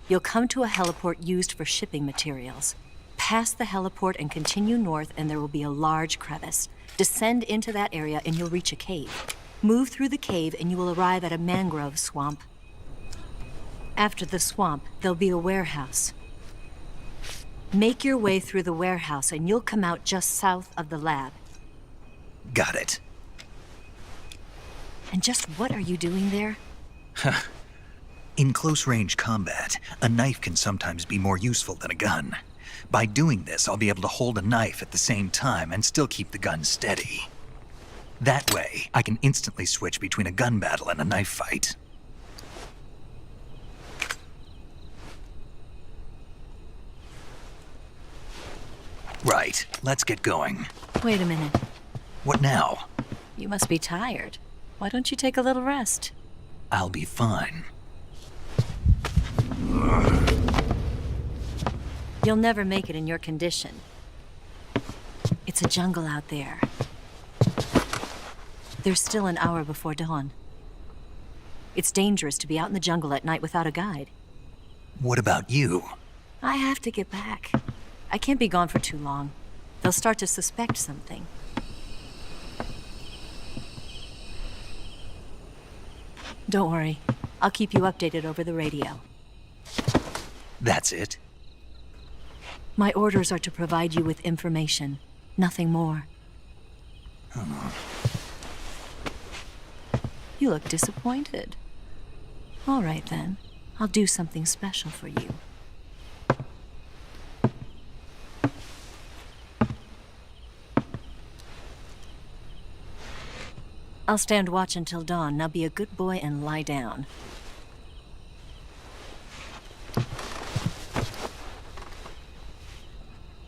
You'll come to a heliport used for shipping materials. Pass the heliport and continue north, and there will be a large crevice. Descend into that area and you'll reach a cave. Move through the cave and you will arrive at a mangrove swamp. After the swamp, there'll be a warehouse. Make your way through the warehouse and you'll come out just south of the lab. Got it. And just what are you doing there? In close-range combat, a knife can sometimes be more useful than a gun. By doing this, I'll be able to hold a knife at the same time and still keep the gun steady. That way, I can instantly switch between a gun battle and a knife fight. Right, let's get going. Wait a minute. What now? You must be tired. Why don't you take a little rest? I'll be fine. You'll never make it in your condition. It's a jungle out there. There's still an hour before dawn. It's dangerous to be out in the jungle at night without a guide. What about you? I have to get back. I can't be gone for too long. They'll start to suspect something. Don't worry. I'll keep you updated over the radio. That's it? My orders are to provide you with information. Nothing more. You look disappointed. All right, then. I'll do something special for you. I'll stand watch until dawn. Now be a good boy and lie down.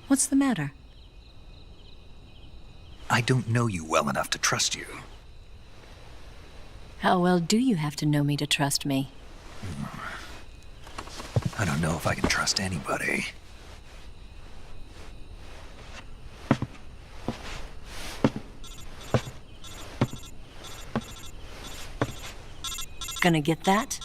What's the matter? I don't know you well enough to trust you. How well do you have to know me to trust me? I don't know if I can trust anybody. Gonna get that?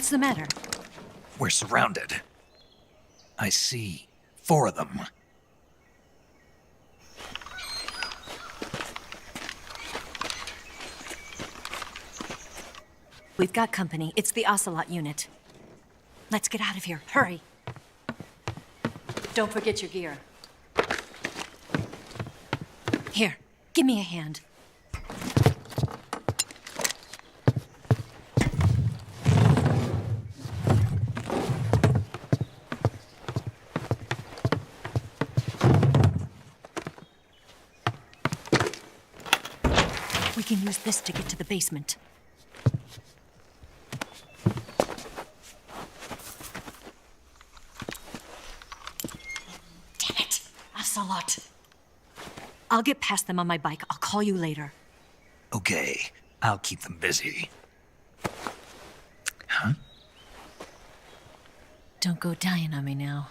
What's the matter? We're surrounded. I see 4 of them. We've got company. It's the Ocelot unit. Let's get out of here. Hurry. Don't forget your gear. Here, give me a hand. We can use this to get to the basement. Damn it! Ocelot. I'll get past them on my bike. I'll call you later. Okay, I'll keep them busy. Huh? Don't go dying on me now.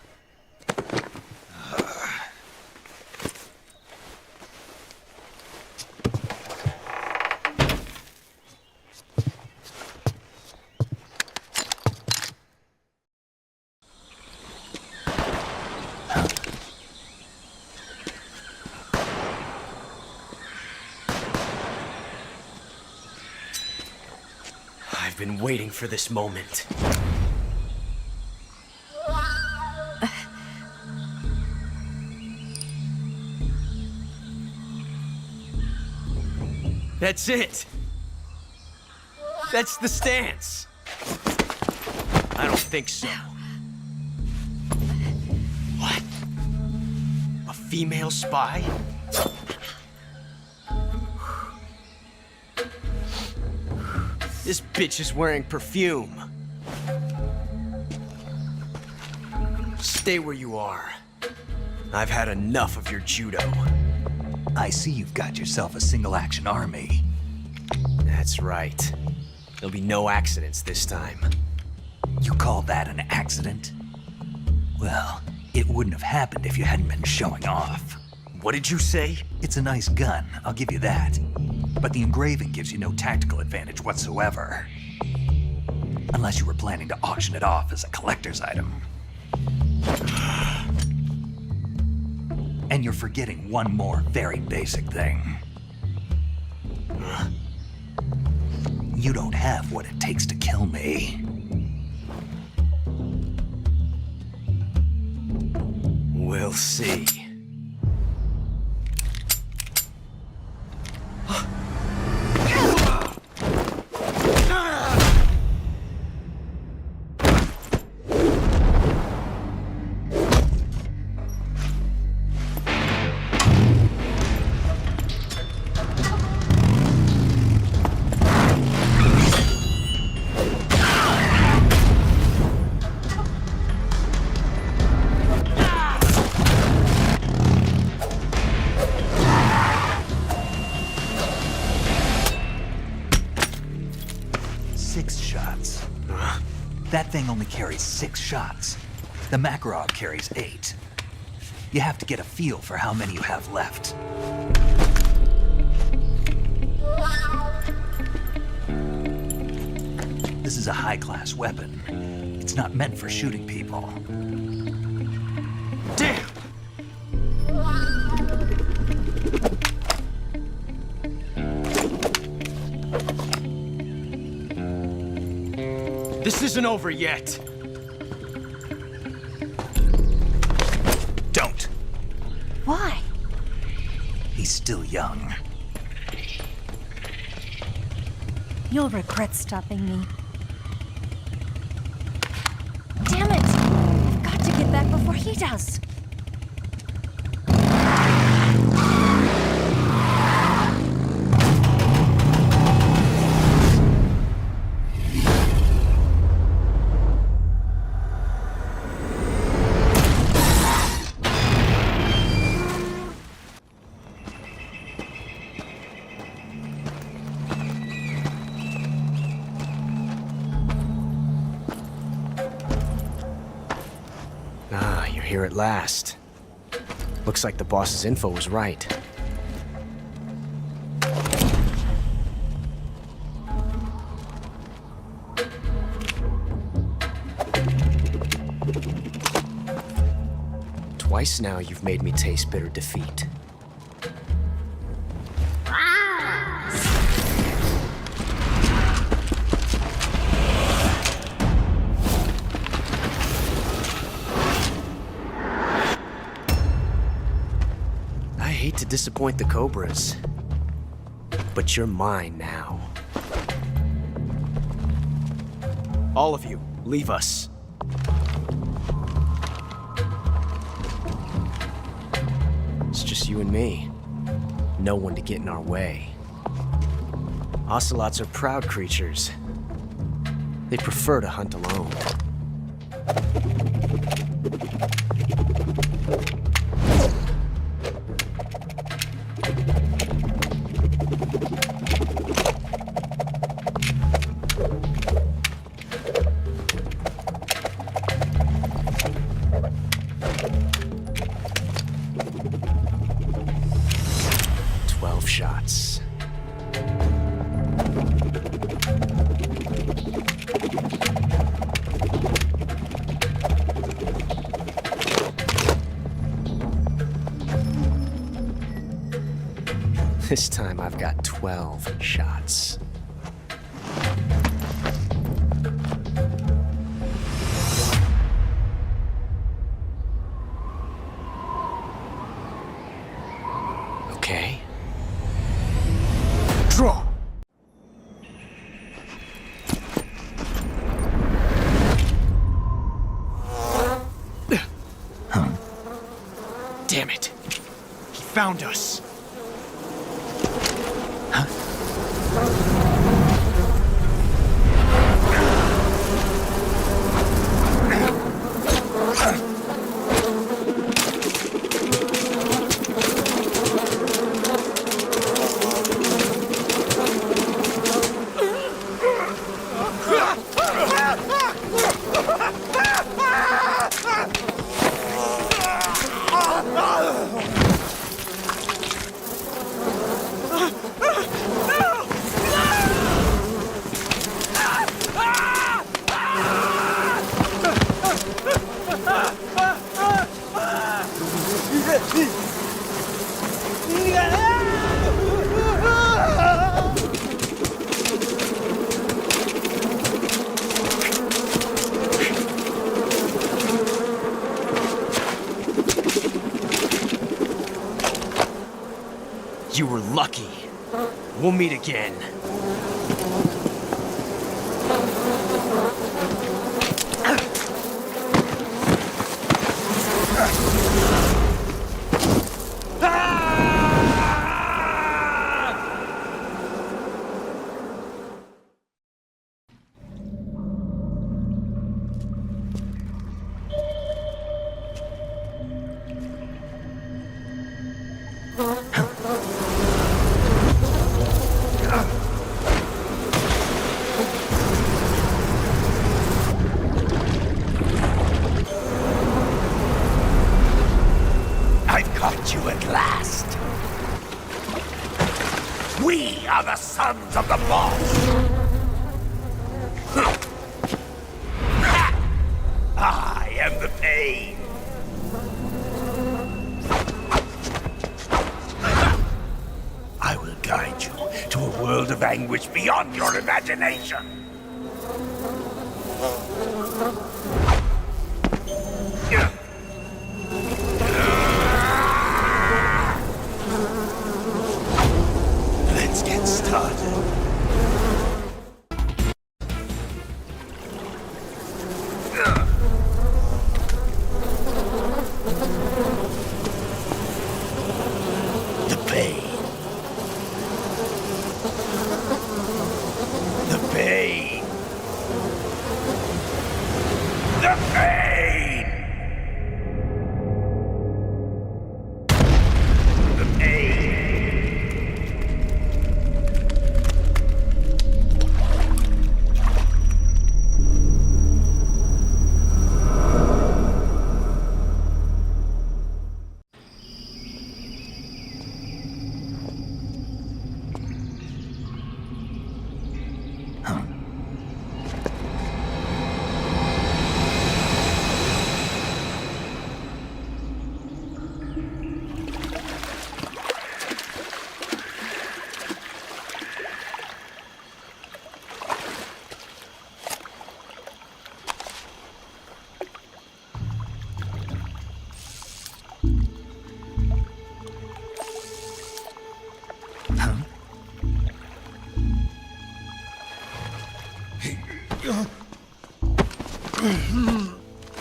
I've been waiting for this moment. That's it. That's the stance. I don't think so. What? A female spy? This bitch is wearing perfume. Stay where you are. I've had enough of your judo. I see you've got yourself a single-action army. That's right. There'll be no accidents this time. You call that an accident? Well, it wouldn't have happened if you hadn't been showing off. What did you say? It's a nice gun, I'll give you that. But the engraving gives you no tactical advantage whatsoever. Unless you were planning to auction it off as a collector's item. And you're forgetting one more very basic thing. You don't have what it takes to kill me. We'll see. That thing only carries 6 shots. The Makarov carries 8. You have to get a feel for how many you have left. This is a high-class weapon. It's not meant for shooting people. Damn! This isn't over yet. Don't. Why? He's still young. You'll regret stopping me. Damn it! I've got to get back before he does. Here at last. Looks like the boss's info was right. Twice now you've made me taste bitter defeat. I hate to disappoint the Cobras, but you're mine now. All of you, leave us. It's just you and me. No one to get in our way. Ocelots are proud creatures. They prefer to hunt alone. Shots. This time I've got 12 shots. Okay. Draw! Damn it. He found us. You were lucky. We'll meet again. You at last. We are the sons of the boss. I am the pain. I will guide you to a world of anguish beyond your imagination. Let's get started. The pain. The pain. The pain. The pain.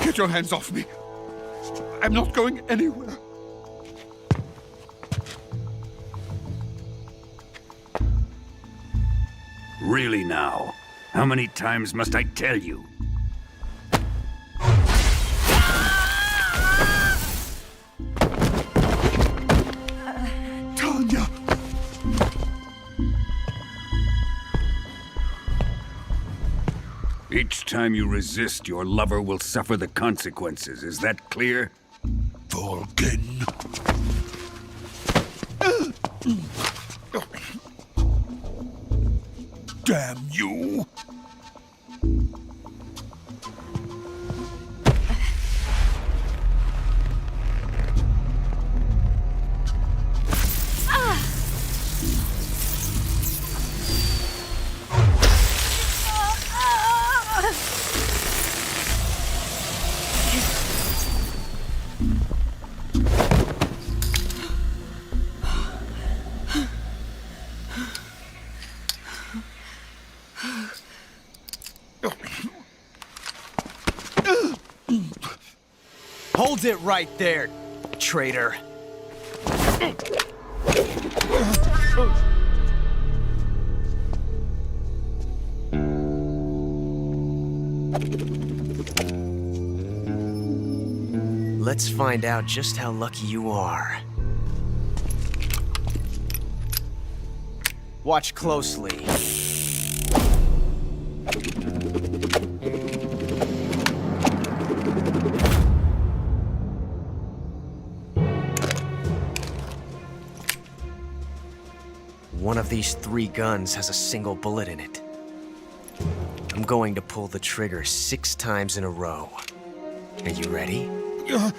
Get your hands off me. I'm not going anywhere. Really now? How many times must I tell you? Tanya! Each time you resist, your lover will suffer the consequences. Is that clear? Vulcan. Damn you! Hold it right there, traitor. Let's find out just how lucky you are. Watch closely. One of these 3 guns has a single bullet in it. I'm going to pull the trigger 6 times in a row. Are you ready? Huh.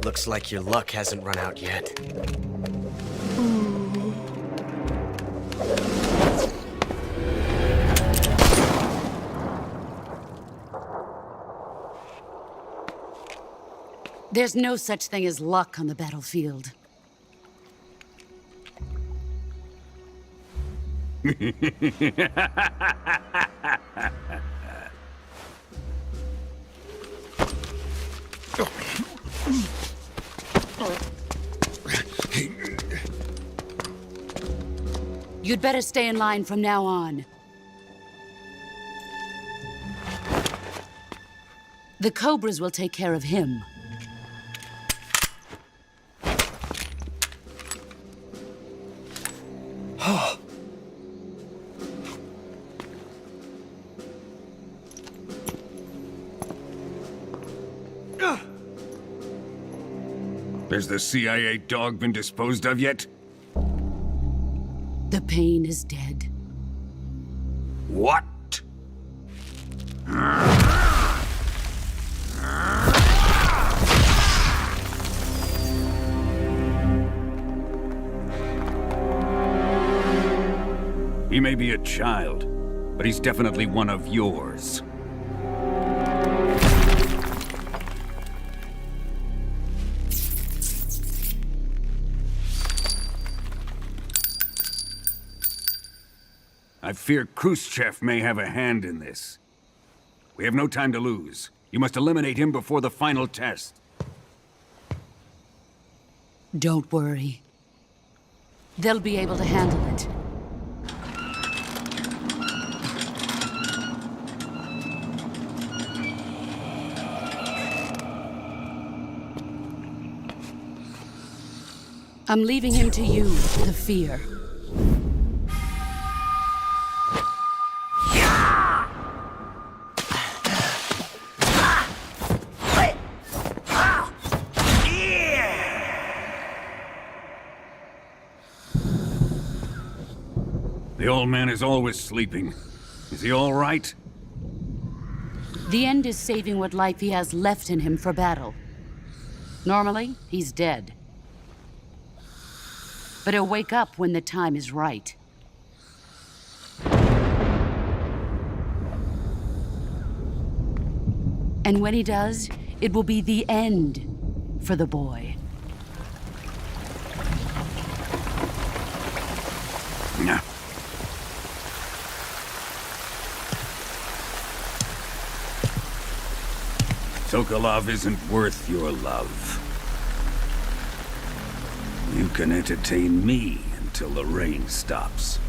Looks like your luck hasn't run out yet. There's no such thing as luck on the battlefield. You'd better stay in line from now on. The Cobras will take care of him. Has the CIA dog been disposed of yet? The pain is dead. What? He may be a child, but he's definitely one of yours. I fear Khrushchev may have a hand in this. We have no time to lose. You must eliminate him before the final test. Don't worry. They'll be able to handle it. I'm leaving him to you, the fear. The old man is always sleeping. Is he all right? The end is saving what life he has left in him for battle. Normally, he's dead. But he'll wake up when the time is right. And when he does, it will be the end for the boy. No. Sokolov isn't worth your love. You can entertain me until the rain stops.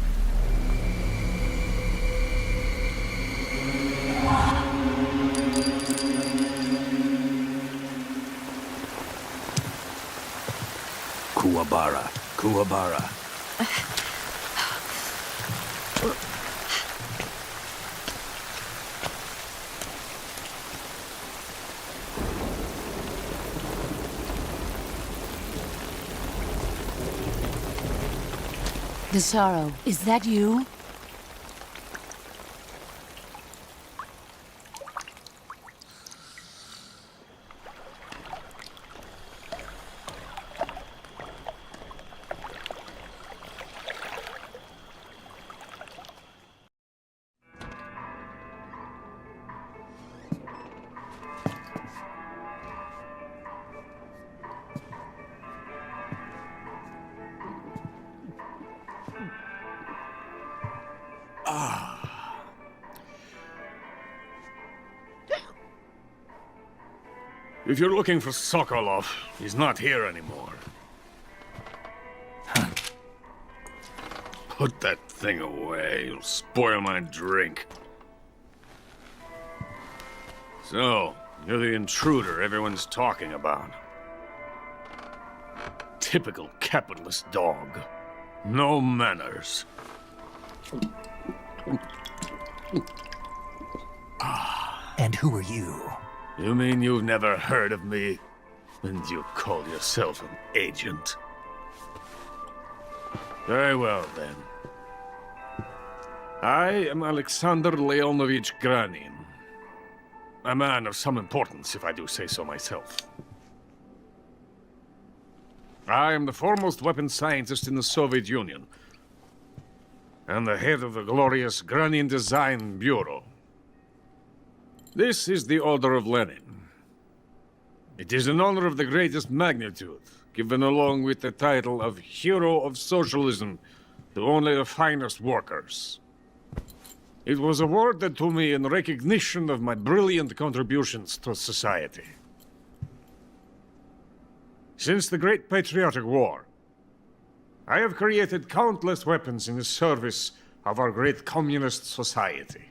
Kuwabara, Kuwabara. The sorrow, is that you? If you're looking for Sokolov, he's not here anymore. Put that thing away. You'll spoil my drink. So, you're the intruder everyone's talking about. Typical capitalist dog. No manners. And who are you? You mean you've never heard of me? And you call yourself an agent? Very well, then. I am Alexander Leonovich Granin. A man of some importance, if I do say so myself. I am the foremost weapons scientist in the Soviet Union, and the head of the glorious Granin Design Bureau. This is the Order of Lenin. It is an honor of the greatest magnitude, given along with the title of Hero of Socialism to only the finest workers. It was awarded to me in recognition of my brilliant contributions to society. Since the Great Patriotic War, I have created countless weapons in the service of our great communist society.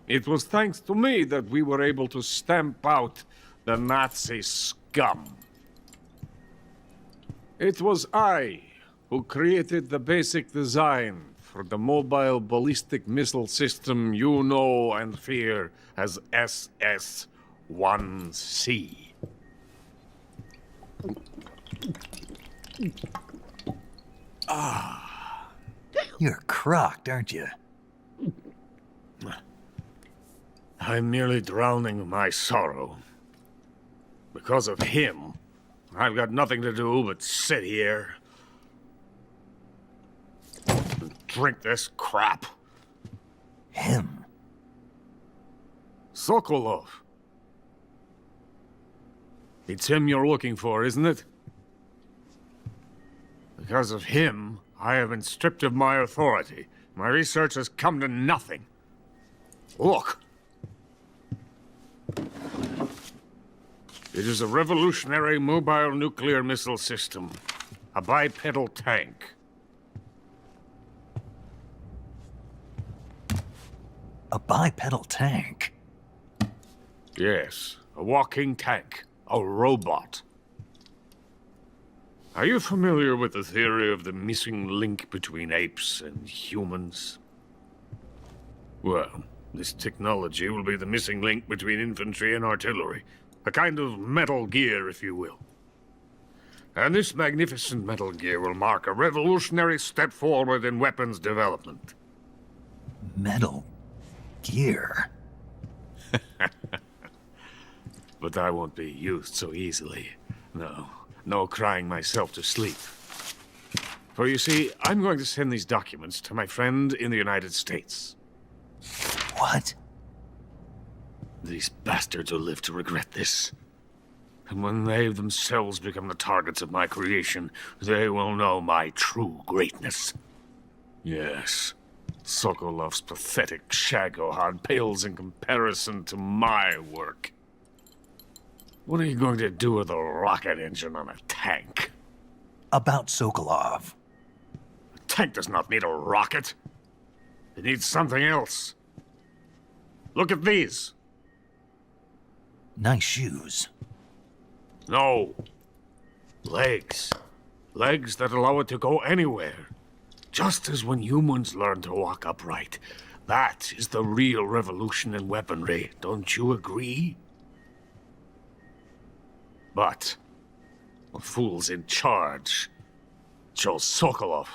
It was thanks to me that we were able to stamp out the Nazi scum. It was I who created the basic design for the mobile ballistic missile system you know and fear as SS-1C. You're crocked, aren't you? I'm merely drowning my sorrow. Because of him, I've got nothing to do but sit here and drink this crap. Him? Sokolov. It's him you're looking for, isn't it? Because of him, I have been stripped of my authority. My research has come to nothing. Look. It is a revolutionary mobile nuclear missile system. A bipedal tank. A bipedal tank? Yes, a walking tank. A robot. Are you familiar with the theory of the missing link between apes and humans? Well, this technology will be the missing link between infantry and artillery. A kind of Metal Gear, if you will. And this magnificent Metal Gear will mark a revolutionary step forward in weapons development. Metal Gear? But I won't be used so easily. No crying myself to sleep. For you see, I'm going to send these documents to my friend in the United States. What? These bastards will live to regret this. And when they themselves become the targets of my creation, they will know my true greatness. Yes, Sokolov's pathetic Shagohod pales in comparison to my work. What are you going to do with a rocket engine on a tank? About Sokolov. A tank does not need a rocket. It needs something else. Look at these. Nice shoes. No. Legs. Legs that allow it to go anywhere. Just as when humans learn to walk upright. That is the real revolution in weaponry. Don't you agree? But the fool's in charge. Chose Sokolov.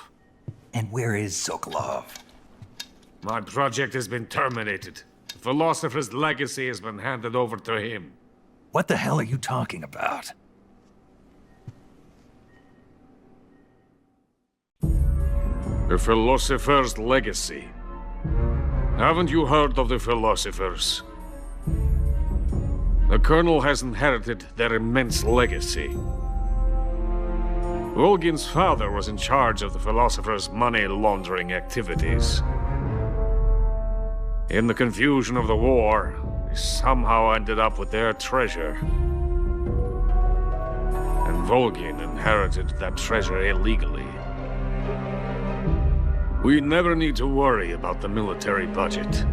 And where is Sokolov? My project has been terminated. The philosopher's legacy has been handed over to him. What the hell are you talking about? The philosopher's legacy. Haven't you heard of the philosophers? The Colonel has inherited their immense legacy. Volgin's father was in charge of the philosophers' money laundering activities. In the confusion of the war, they somehow ended up with their treasure. And Volgin inherited that treasure illegally. We never need to worry about the military budget.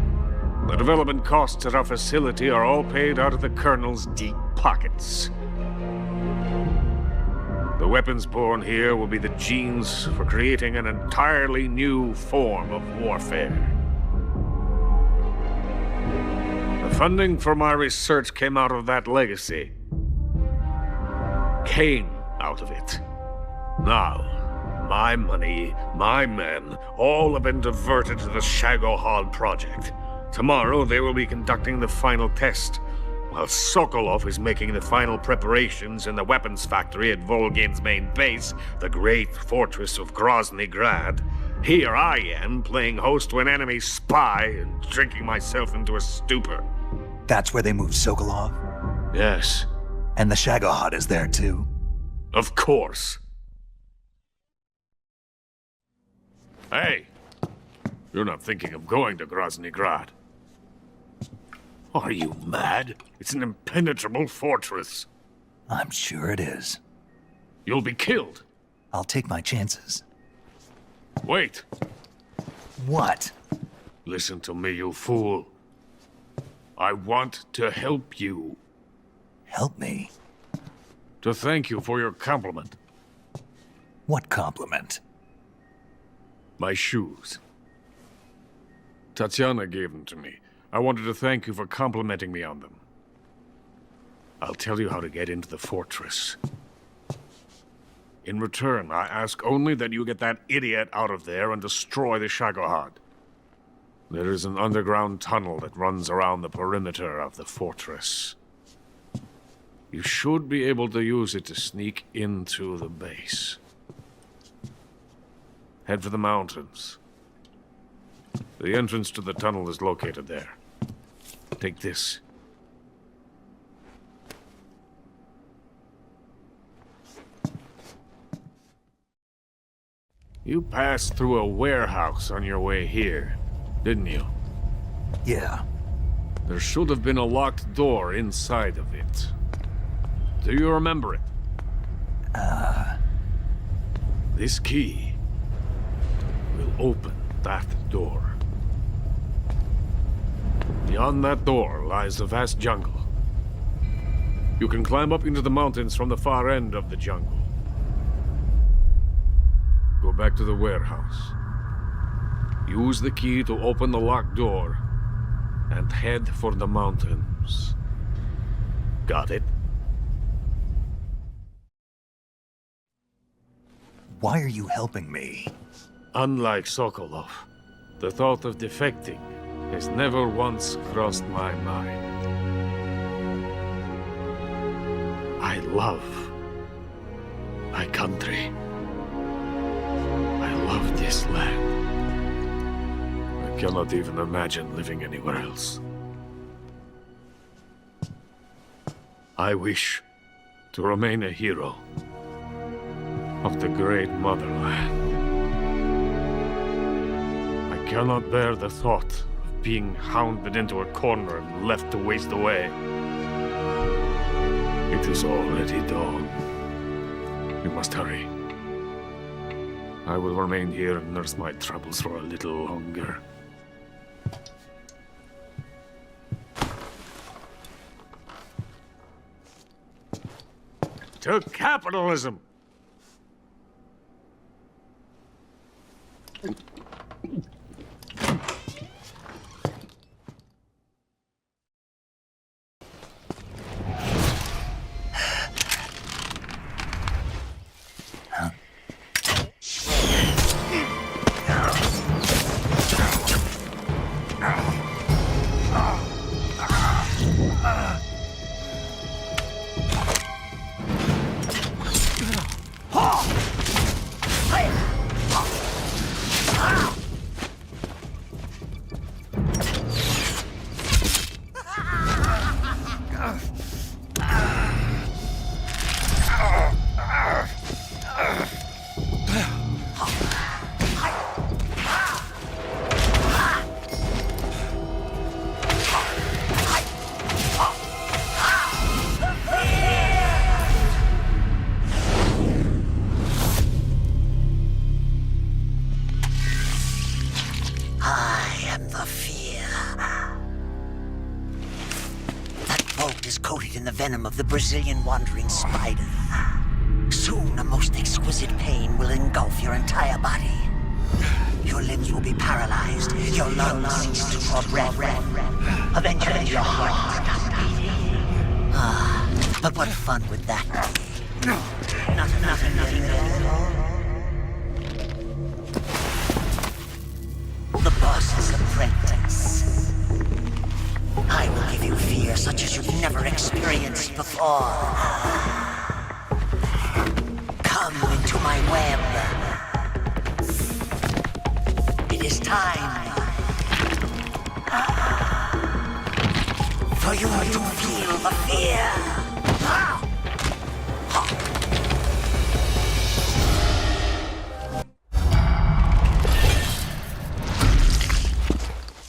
The development costs at our facility are all paid out of the Colonel's deep pockets. The weapons born here will be the genes for creating an entirely new form of warfare. The funding for my research came out of that legacy. Came out of it. Now, my money, my men, all have been diverted to the Shagohod project. Tomorrow they will be conducting the final test, while Sokolov is making the final preparations in the weapons factory at Volgin's main base, the great fortress of Grozny Grad. Here I am, playing host to an enemy spy and drinking myself into a stupor. That's where they moved Sokolov? Yes. And the Shagohod is there too? Of course. Hey, you're not thinking of going to Grozny Grad. Are you mad? It's an impenetrable fortress. I'm sure it is. You'll be killed. I'll take my chances. Wait. What? Listen to me, you fool. I want to help you. Help me? To thank you for your compliment. What compliment? My shoes. Tatiana gave them to me. I wanted to thank you for complimenting me on them. I'll tell you how to get into the fortress. In return, I ask only that you get that idiot out of there and destroy the Shagohod. There is an underground tunnel that runs around the perimeter of the fortress. You should be able to use it to sneak into the base. Head for the mountains. The entrance to the tunnel is located there. Take this. You passed through a warehouse on your way here, didn't you? Yeah. There should have been a locked door inside of it. Do you remember it? This key will open that door. Beyond that door lies a vast jungle. You can climb up into the mountains from the far end of the jungle. Go back to the warehouse. Use the key to open the locked door and head for the mountains. Got it? Why are you helping me? Unlike Sokolov, the thought of defecting has never once crossed my mind. love my country. I love this land. I cannot even imagine living anywhere else. I wish to remain a hero of the great motherland. I cannot bear the thought of being hounded into a corner and left to waste away. It is already dawn. You must hurry. I will remain here and nurse my troubles for a little longer. To capitalism! Venom of the Brazilian wandering spider. Soon a most exquisite pain will engulf your entire body. Your limbs will be paralyzed, your lungs cease to draw breath. Eventually your heart will stop beating. But what fun would that be? Nothing at all. The boss's apprentice. I will give you fear such as you've never experienced before. Come into my web. It is time for you to feel the fear.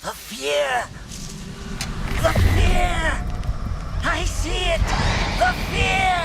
The fear. The fear! I see it! The fear!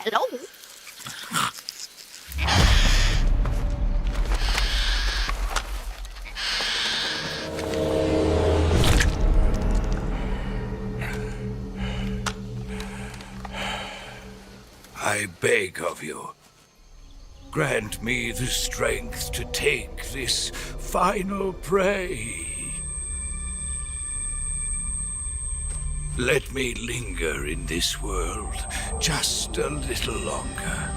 Hello? I beg of you, grant me the strength to take this final prey. Let me linger in this world just a little longer.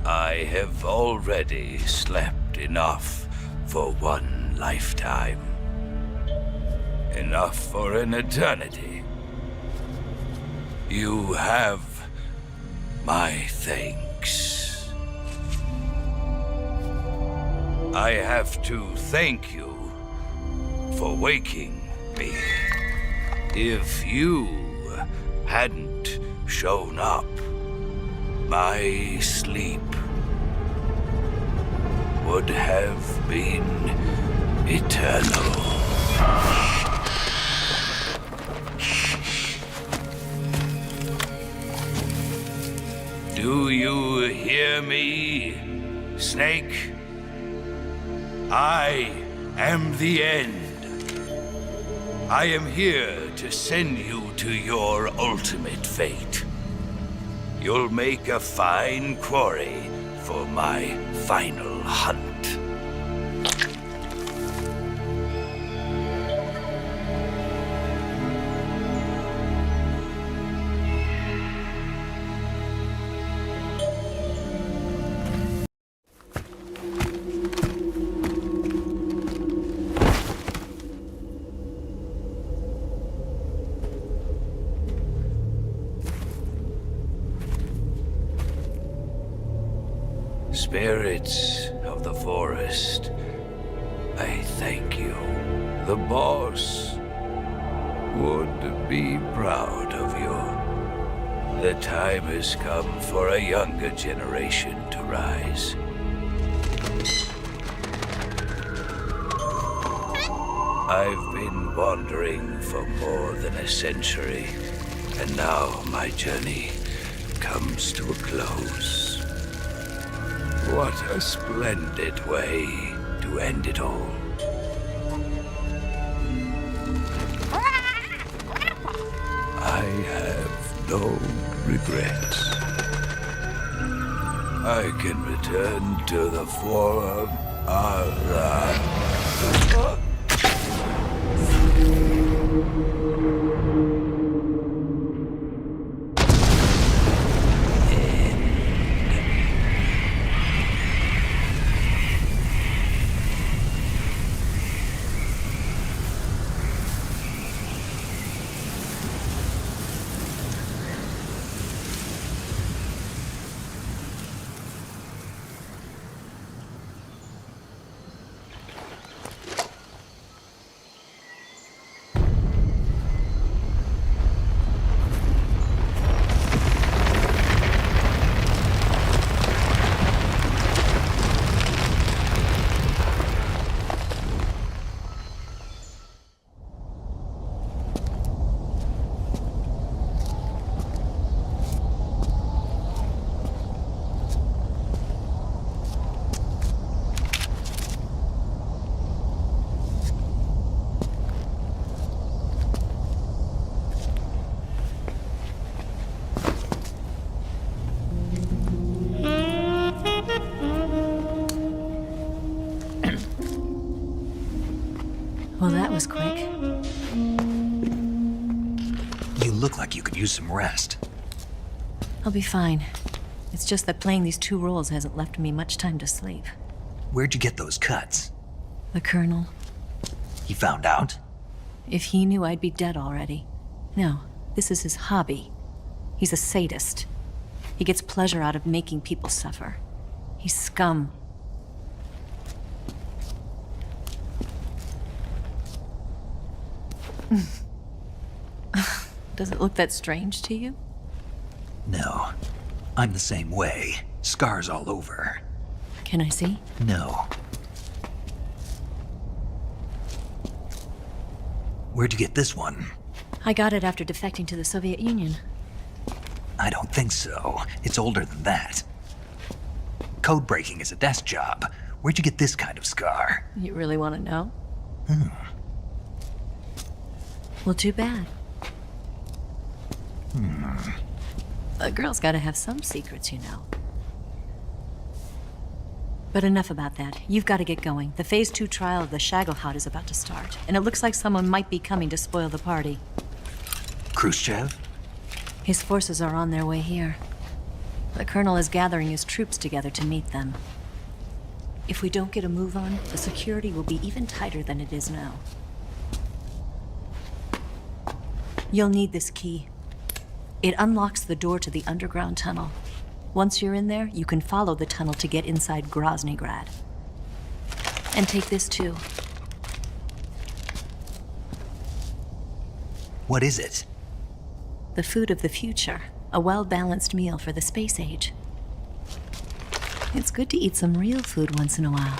I have already slept enough for one lifetime. Enough for an eternity. You have my thanks. I have to thank you for waking me. If you hadn't shown up, my sleep would have been eternal. Do you hear me, Snake? I am the end. I am here to send you to your ultimate fate. You'll make a fine quarry for my final hunt. Spirits of the forest, I thank you. The boss would be proud of you. The time has come for a younger generation to rise. I've been wandering for more than a century, and now my journey comes to a close. What a splendid way to end it all. I have no regrets. I can return to the form of Well, that was quick. You look like you could use some rest. I'll be fine. It's just that playing these two roles hasn't left me much time to sleep. Where'd you get those cuts? The Colonel. He found out? If he knew, I'd be dead already. No, this is his hobby. He's a sadist. He gets pleasure out of making people suffer. He's scum. Does it look that strange to you? No. I'm the same way. Scars all over. Can I see? No. Where'd you get this one? I got it after defecting to the Soviet Union. I don't think so. It's older than that. Code breaking is a desk job. Where'd you get this kind of scar? You really want to know? Well, too bad. A girl's gotta have some secrets, you know. But enough about that. You've got to get going. The Phase 2 trial of the Shagelhot is about to start, and it looks like someone might be coming to spoil the party. Khrushchev? His forces are on their way here. The Colonel is gathering his troops together to meet them. If we don't get a move on, the security will be even tighter than it is now. You'll need this key. It unlocks the door to the underground tunnel. Once you're in there, you can follow the tunnel to get inside Groznygrad. And take this too. What is it? The food of the future. A well-balanced meal for the space age. It's good to eat some real food once in a while.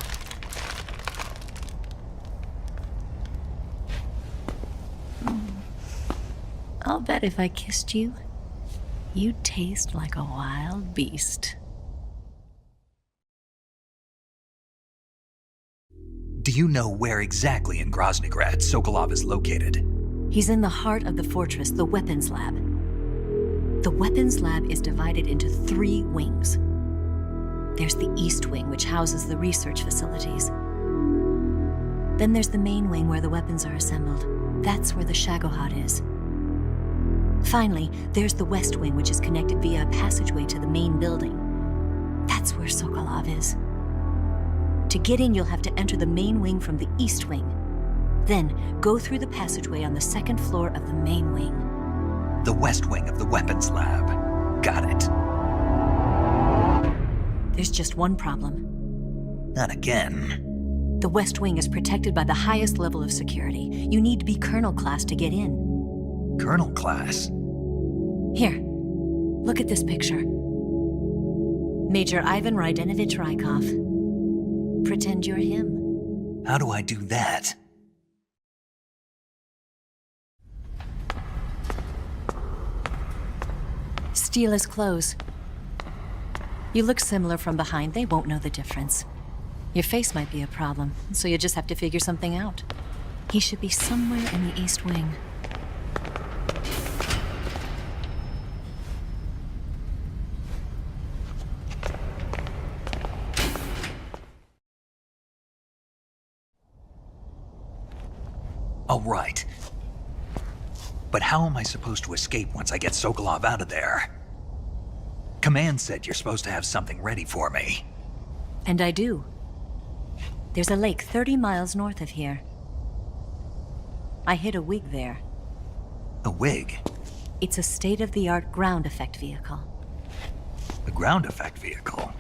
I'll bet if I kissed you, you'd taste like a wild beast. Do you know where exactly in Groznygrad Sokolov is located? He's in the heart of the fortress, the weapons lab. The weapons lab is divided into 3 wings. There's the East Wing, which houses the research facilities. Then there's the main wing where the weapons are assembled. That's where the Shagohod is. Finally, there's the West Wing, which is connected via a passageway to the main building. That's where Sokolov is. To get in, you'll have to enter the main wing from the East Wing. Then, go through the passageway on the 2nd floor of the main wing. The West Wing of the weapons lab. Got it. There's just one problem. Not again. The West Wing is protected by the highest level of security. You need to be Colonel class to get in. Colonel class? Here, look at this picture. Major Ivan Rydenovich Rykov. Pretend you're him. How do I do that? Steal his clothes. You look similar from behind. They won't know the difference. Your face might be a problem, so you just have to figure something out. He should be somewhere in the East Wing. All right. But how am I supposed to escape once I get Sokolov out of there? Command said you're supposed to have something ready for me. And I do. There's a lake 30 miles north of here. I hid a wig there. A wig? It's a state-of-the-art ground effect vehicle. A ground effect vehicle?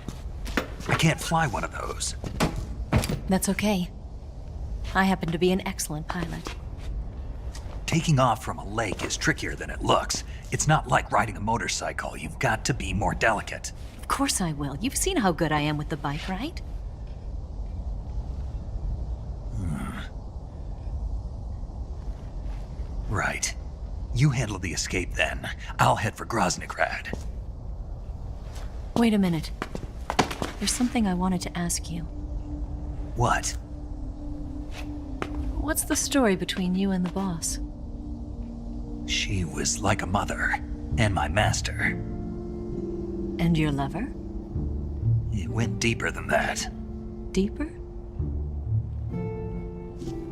I can't fly one of those. That's okay. I happen to be an excellent pilot. Taking off from a lake is trickier than it looks. It's not like riding a motorcycle. You've got to be more delicate. Of course I will. You've seen how good I am with the bike, right? Right. You handle the escape then. I'll head for Groznygrad. Wait a minute. There's something I wanted to ask you. What? What's the story between you and the boss? She was like a mother, and my master. And your lover? It went deeper than that. Deeper?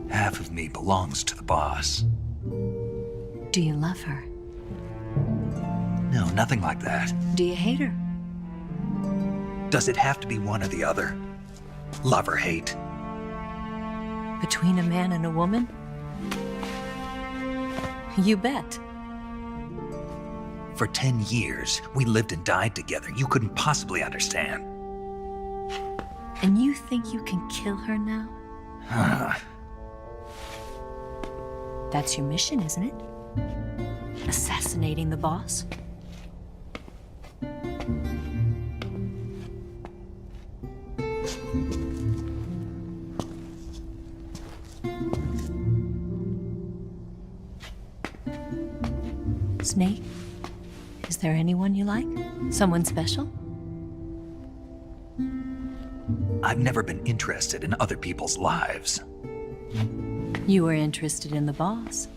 Half of me belongs to the boss. Do you love her? No, nothing like that. Do you hate her? Does it have to be one or the other? Love or hate? Between a man and a woman? You bet. For 10 years, we lived and died together. You couldn't possibly understand. And you think you can kill her now? That's your mission, isn't it? Assassinating the boss? Snake, is there anyone you like? Someone special? I've never been interested in other people's lives. You were interested in the boss.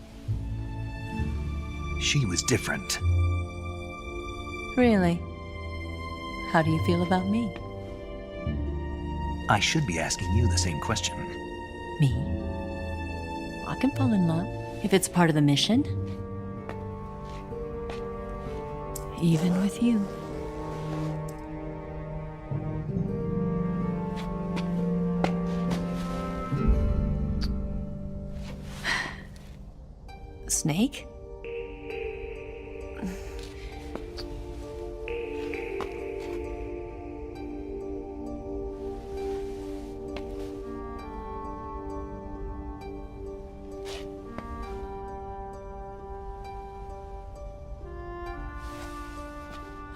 She was different. Really? How do you feel about me? I should be asking you the same question. Me? I can fall in love if it's part of the mission. Even with you. Snake?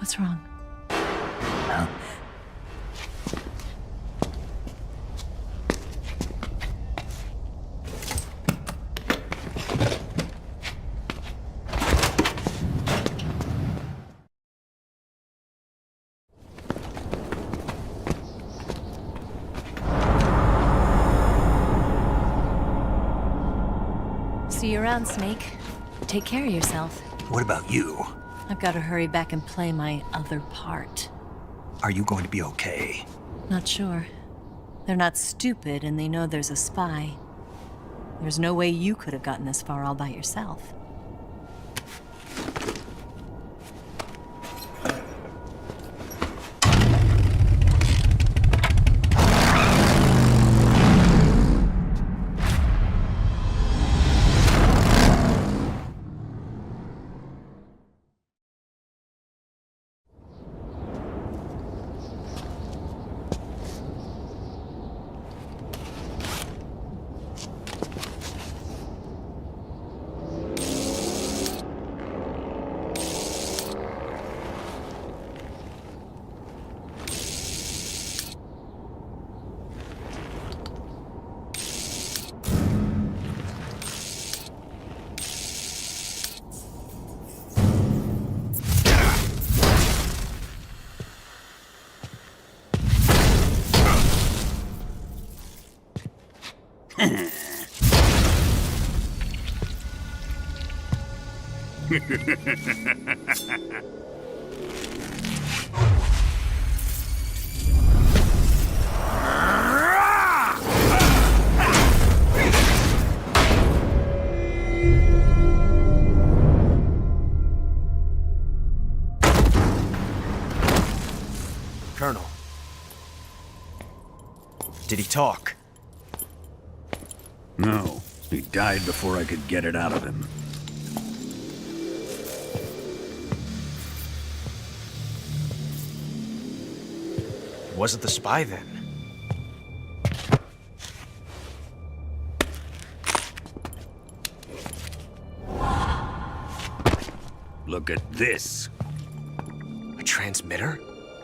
What's wrong? Huh? See you around, Snake. Take care of yourself. What about you? I've got to hurry back and play my other part. Are you going to be okay? Not sure. They're not stupid, and they know there's a spy. There's no way you could have gotten this far all by yourself. Colonel. Did he talk? No. He died before I could get it out of him. Was it the spy then? Look at this. A transmitter?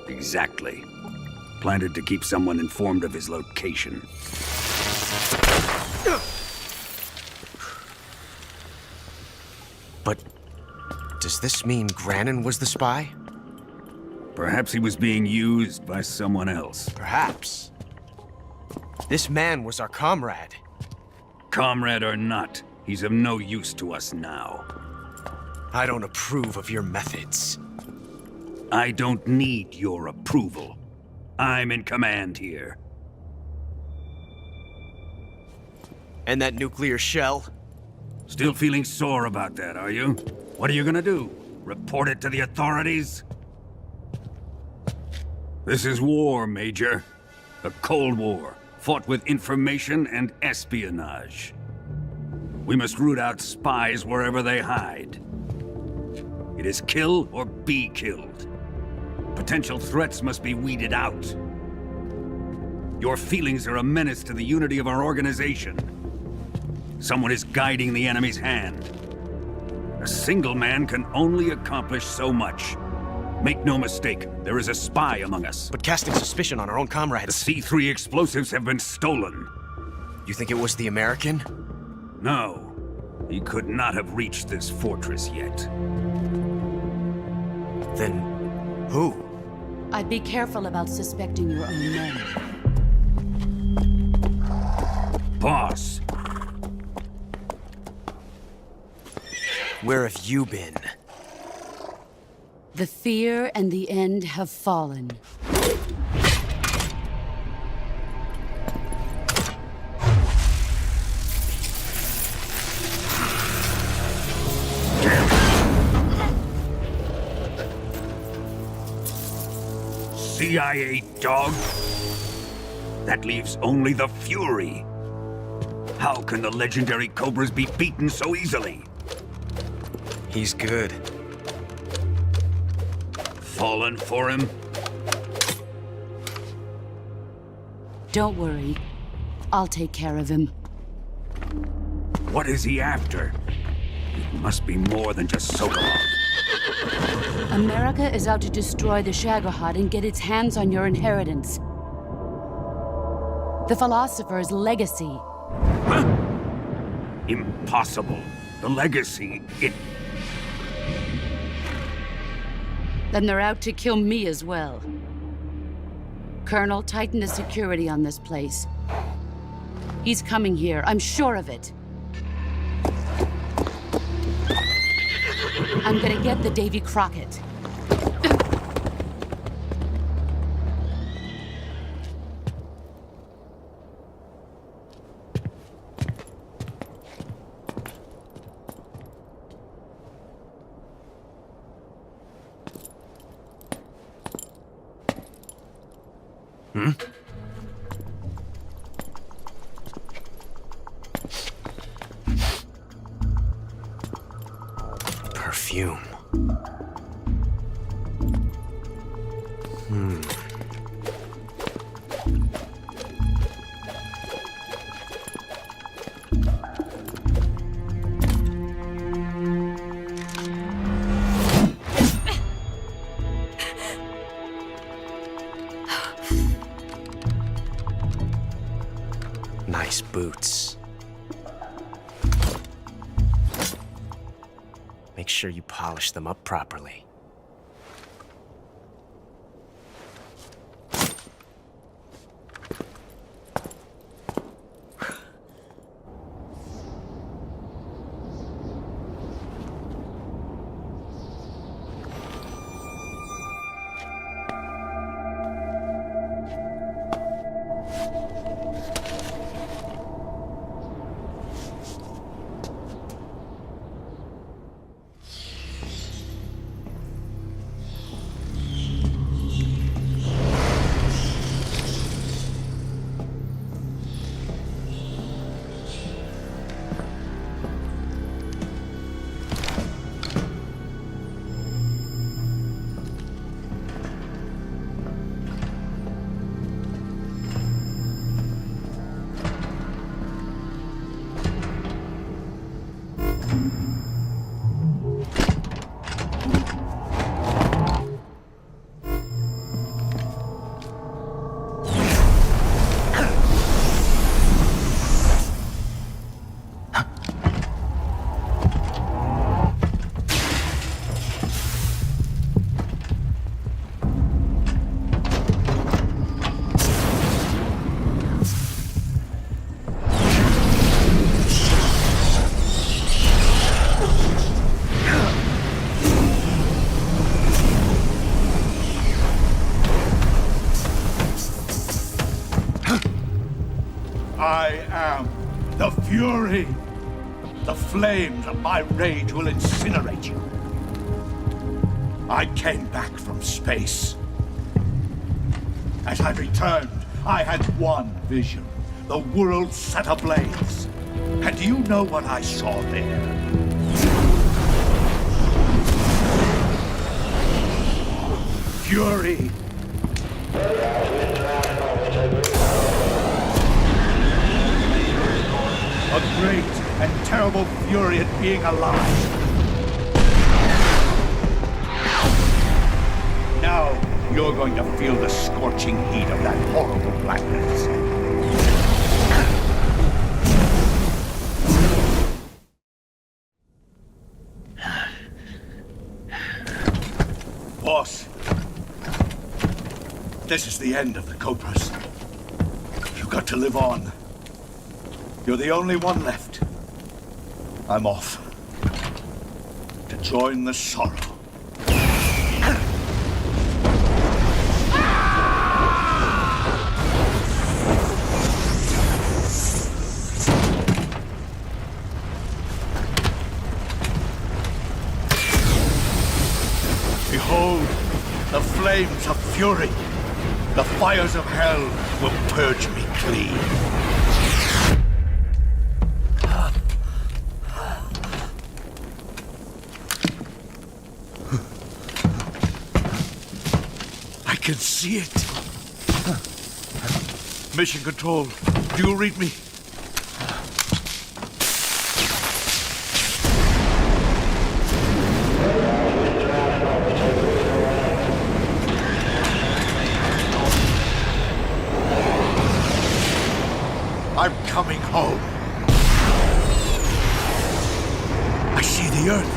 Exactly. Planted to keep someone informed of his location. But does this mean Grannon was the spy? Perhaps he was being used by someone else. Perhaps. This man was our comrade. Comrade or not, he's of no use to us now. I don't approve of your methods. I don't need your approval. I'm in command here. And that nuclear shell? Still feeling sore about that, are you? What are you gonna do? Report it to the authorities? This is war, Major. A Cold War, fought with information and espionage. We must root out spies wherever they hide. It is kill or be killed. Potential threats must be weeded out. Your feelings are a menace to the unity of our organization. Someone is guiding the enemy's hand. A single man can only accomplish so much. Make no mistake, there is a spy among us. But casting suspicion on our own comrades... The C3 explosives have been stolen. You think it was the American? No. He could not have reached this fortress yet. Then... who? I'd be careful about suspecting your own men. Boss! Where have you been? The fear and the end have fallen. CIA dog? That leaves only the Fury. How can the legendary Cobras be beaten so easily? He's good. Fallen for him? Don't worry. I'll take care of him. What is he after? It must be more than just Sokolov. America is out to destroy the Shagohod and get its hands on your inheritance. The philosopher's legacy. Huh? Impossible. The legacy, Then they're out to kill me as well. Colonel, tighten the security on this place. He's coming here, I'm sure of it. I'm gonna get the Davy Crockett. Perfume. Nice boots. Make sure you polish them up properly. I am the Fury. The flames of my rage will incinerate you. I came back from space. As I returned, I had one vision. The world set ablaze. And do you know what I saw there? Fury. A great and terrible fury at being alive. Now you're going to feel the scorching heat of that horrible blackness. Boss, this is the end of the Cobras. You've got to live on. You're the only one left. I'm off to join the sorrow. Behold, the flames of fury. The fires of hell will purge me clean. I can see it. Mission Control, do you read me? coming home. I see the Earth.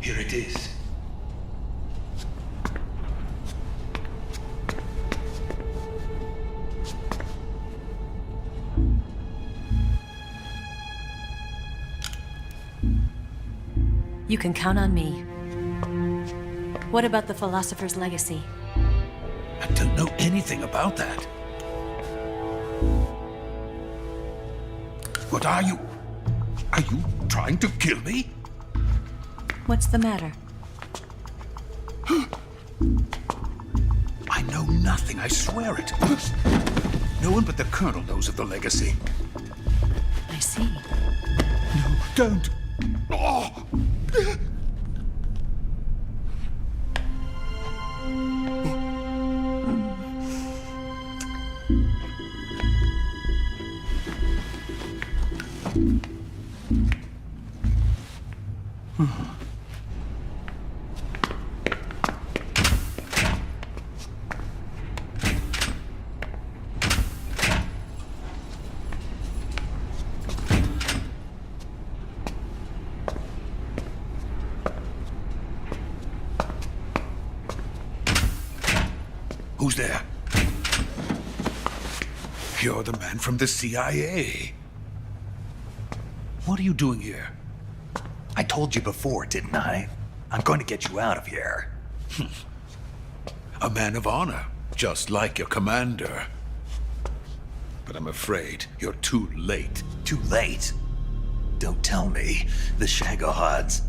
Here it is. You can count on me. What about the philosopher's legacy? I don't know anything about that. What are you? Are you trying to kill me? What's the matter? I know nothing, I swear it. No one but the Colonel knows of the legacy. I see. No, don't. Oh. Who's there? You're the man from the CIA. What are you doing here? I told you before, didn't I? I'm going to get you out of here. A man of honor, just like your commander. But I'm afraid you're too late. Too late? Don't tell me. The Shagohods.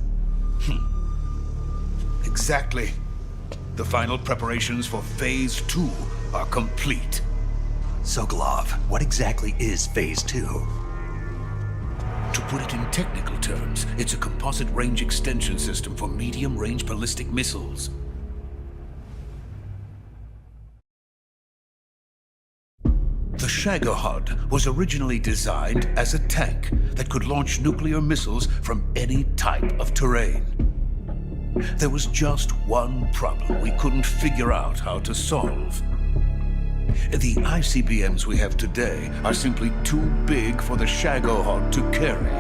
Exactly. The final preparations for Phase 2 are complete. Sokolov, what exactly is Phase 2? To put it in technical terms, it's a composite range extension system for medium-range ballistic missiles. The Shagohod was originally designed as a tank that could launch nuclear missiles from any type of terrain. There was just one problem we couldn't figure out how to solve. The ICBMs we have today are simply too big for the Shagohod to carry.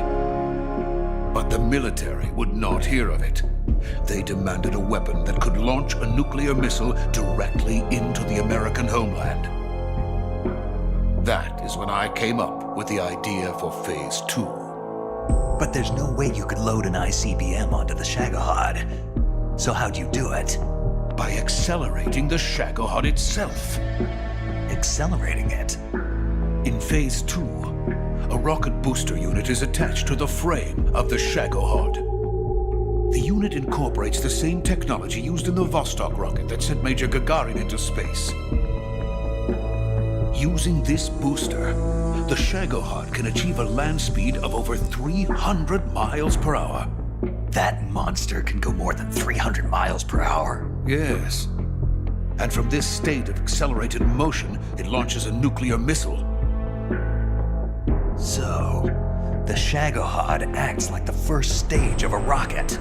But the military would not hear of it. They demanded a weapon that could launch a nuclear missile directly into the American homeland. That is when I came up with the idea for Phase 2. But there's no way you could load an ICBM onto the Shagohod. So how'd you do it? By accelerating the Shagohod itself. Accelerating it? In Phase 2, a rocket booster unit is attached to the frame of the Shagohod. The unit incorporates the same technology used in the Vostok rocket that sent Major Gagarin into space. Using this booster, the Shagohod can achieve a land speed of over 300 miles per hour. That monster can go more than 300 miles per hour? Yes. And from this state of accelerated motion, it launches a nuclear missile. So, the Shagohod acts like the first stage of a rocket.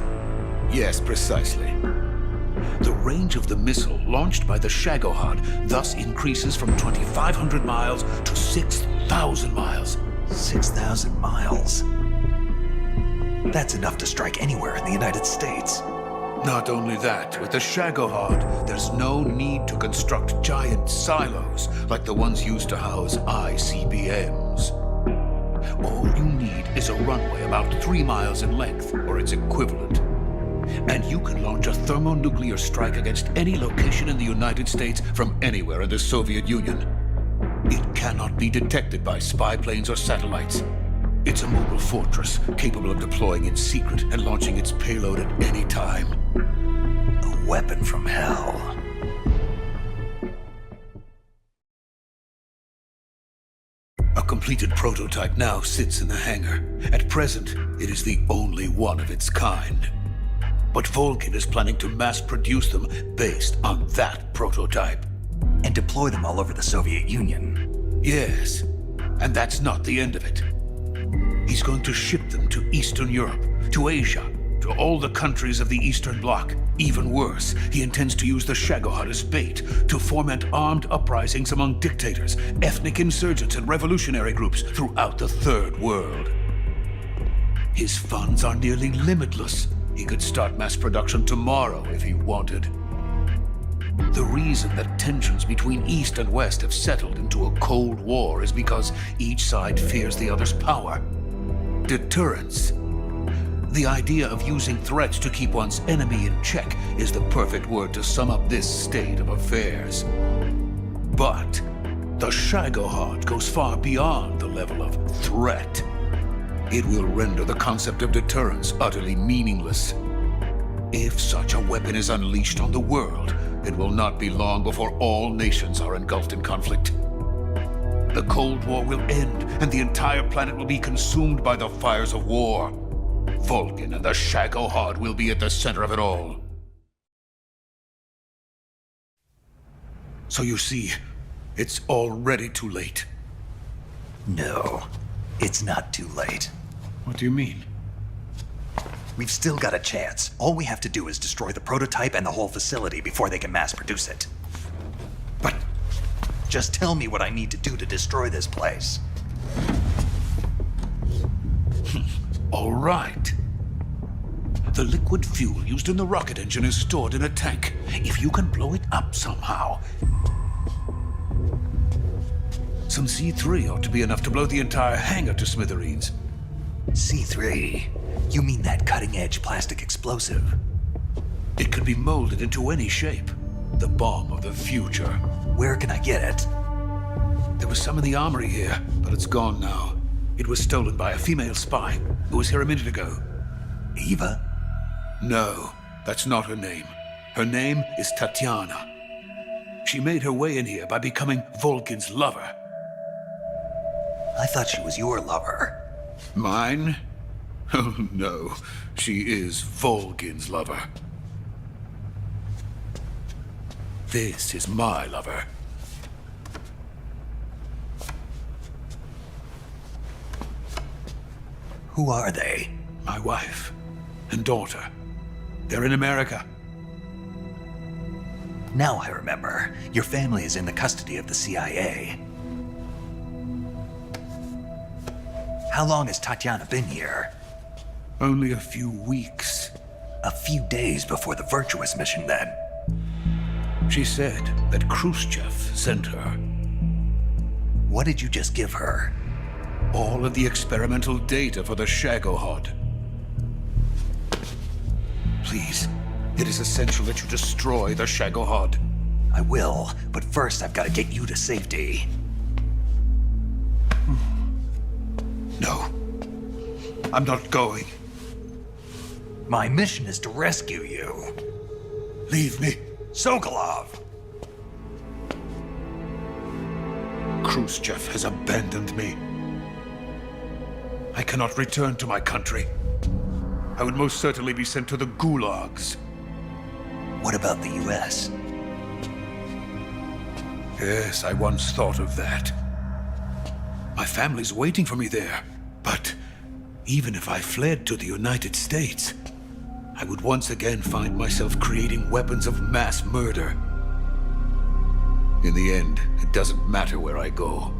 Yes, precisely. The range of the missile launched by the Shagohod thus increases from 2,500 miles to 6,000 miles. 6,000 miles? That's enough to strike anywhere in the United States. Not only that, with the Shagohod, there's no need to construct giant silos like the ones used to house ICBMs. All you need is a runway about 3 miles in length, or its equivalent. And you can launch a thermonuclear strike against any location in the United States from anywhere in the Soviet Union. It cannot be detected by spy planes or satellites. It's a mobile fortress, capable of deploying in secret and launching its payload at any time. A weapon from hell. A completed prototype now sits in the hangar. At present, it is the only one of its kind. But Volgin is planning to mass-produce them based on that prototype. And deploy them all over the Soviet Union. Yes, and that's not the end of it. He's going to ship them to Eastern Europe, to Asia, to all the countries of the Eastern Bloc. Even worse, he intends to use the Shagohod as bait to foment armed uprisings among dictators, ethnic insurgents, and revolutionary groups throughout the Third World. His funds are nearly limitless. He could start mass production tomorrow if he wanted. The reason that tensions between East and West have settled into a Cold War is because each side fears the other's power. Deterrence. The idea of using threats to keep one's enemy in check is the perfect word to sum up this state of affairs. But the Shagohod goes far beyond the level of threat. It will render the concept of deterrence utterly meaningless. If such a weapon is unleashed on the world, it will not be long before all nations are engulfed in conflict. The Cold War will end, and the entire planet will be consumed by the fires of war. Volgin and the Shagohod will be at the center of it all. So you see, it's already too late. No, it's not too late. What do you mean? We've still got a chance. All we have to do is destroy the prototype and the whole facility before they can mass produce it. But just tell me what I need to do to destroy this place. All right. The liquid fuel used in the rocket engine is stored in a tank. If you can blow it up somehow. Some C3 ought to be enough to blow the entire hangar to smithereens. C3? You mean that cutting-edge plastic explosive? It could be molded into any shape. The bomb of the future. Where can I get it? There was some in the armory here, but it's gone now. It was stolen by a female spy who was here a minute ago. Eva? No, that's not her name. Her name is Tatiana. She made her way in here by becoming Volgin's lover. I thought she was your lover. Mine? Oh, no. She is Volgin's lover. This is my lover. Who are they? My wife and daughter. They're in America. Now I remember. Your family is in the custody of the CIA. How long has Tatiana been here? Only a few weeks. A few days before the Virtuous mission, then. She said that Khrushchev sent her. What did you just give her? All of the experimental data for the Shagohod. Please, it is essential that you destroy the Shagohod. I will, but first I've got to get you to safety. No. I'm not going. My mission is to rescue you. Leave me. Sokolov! Khrushchev has abandoned me. I cannot return to my country. I would most certainly be sent to the gulags. What about the US? Yes, I once thought of that. My family's waiting for me there. But even if I fled to the United States, I would once again find myself creating weapons of mass murder. In the end, it doesn't matter where I go.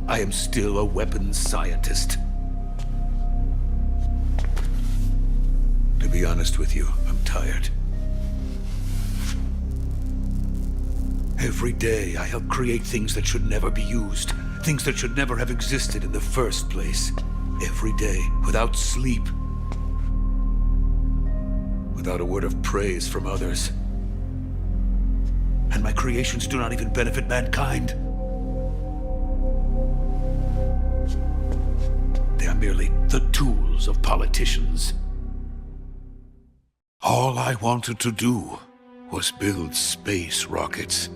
I am still a weapons scientist. To be honest with you, I'm tired. Every day, I help create things that should never be used. Things that should never have existed in the first place. Every day, without sleep. Without a word of praise from others. And my creations do not even benefit mankind. They are merely the tools of politicians. All I wanted to do was build space rockets.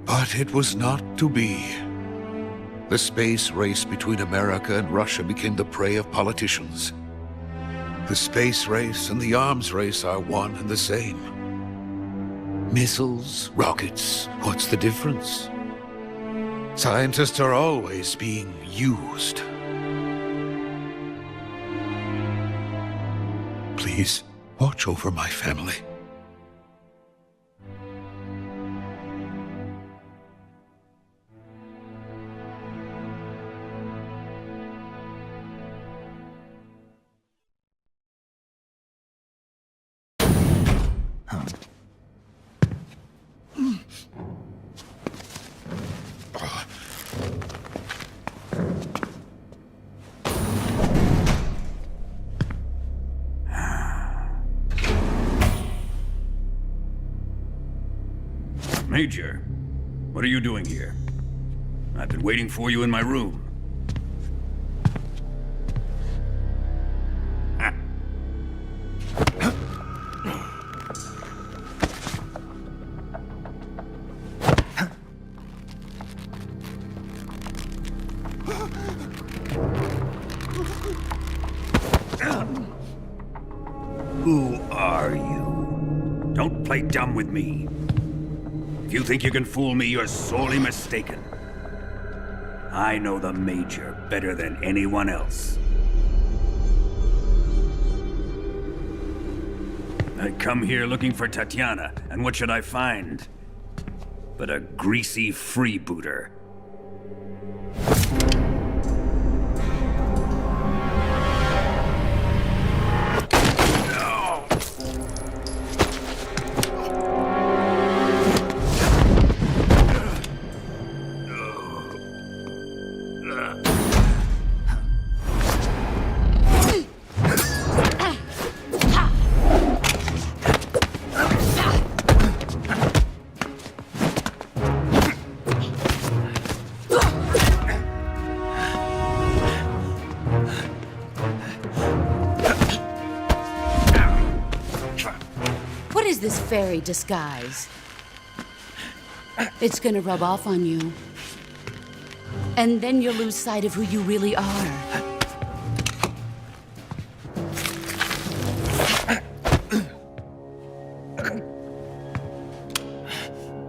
But it was not to be. The space race between America and Russia became the prey of politicians. The space race and the arms race are one and the same. Missiles, rockets, what's the difference? Scientists are always being used. Please, watch over my family. Major, what are you doing here? I've been waiting for you in my room. Who are you? Don't play dumb with me. If you think you can fool me, you're sorely mistaken. I know the Major better than anyone else. I come here looking for Tatiana, and what should I find? But a greasy freebooter. This fairy disguise. It's gonna rub off on you. And then you'll lose sight of who you really are.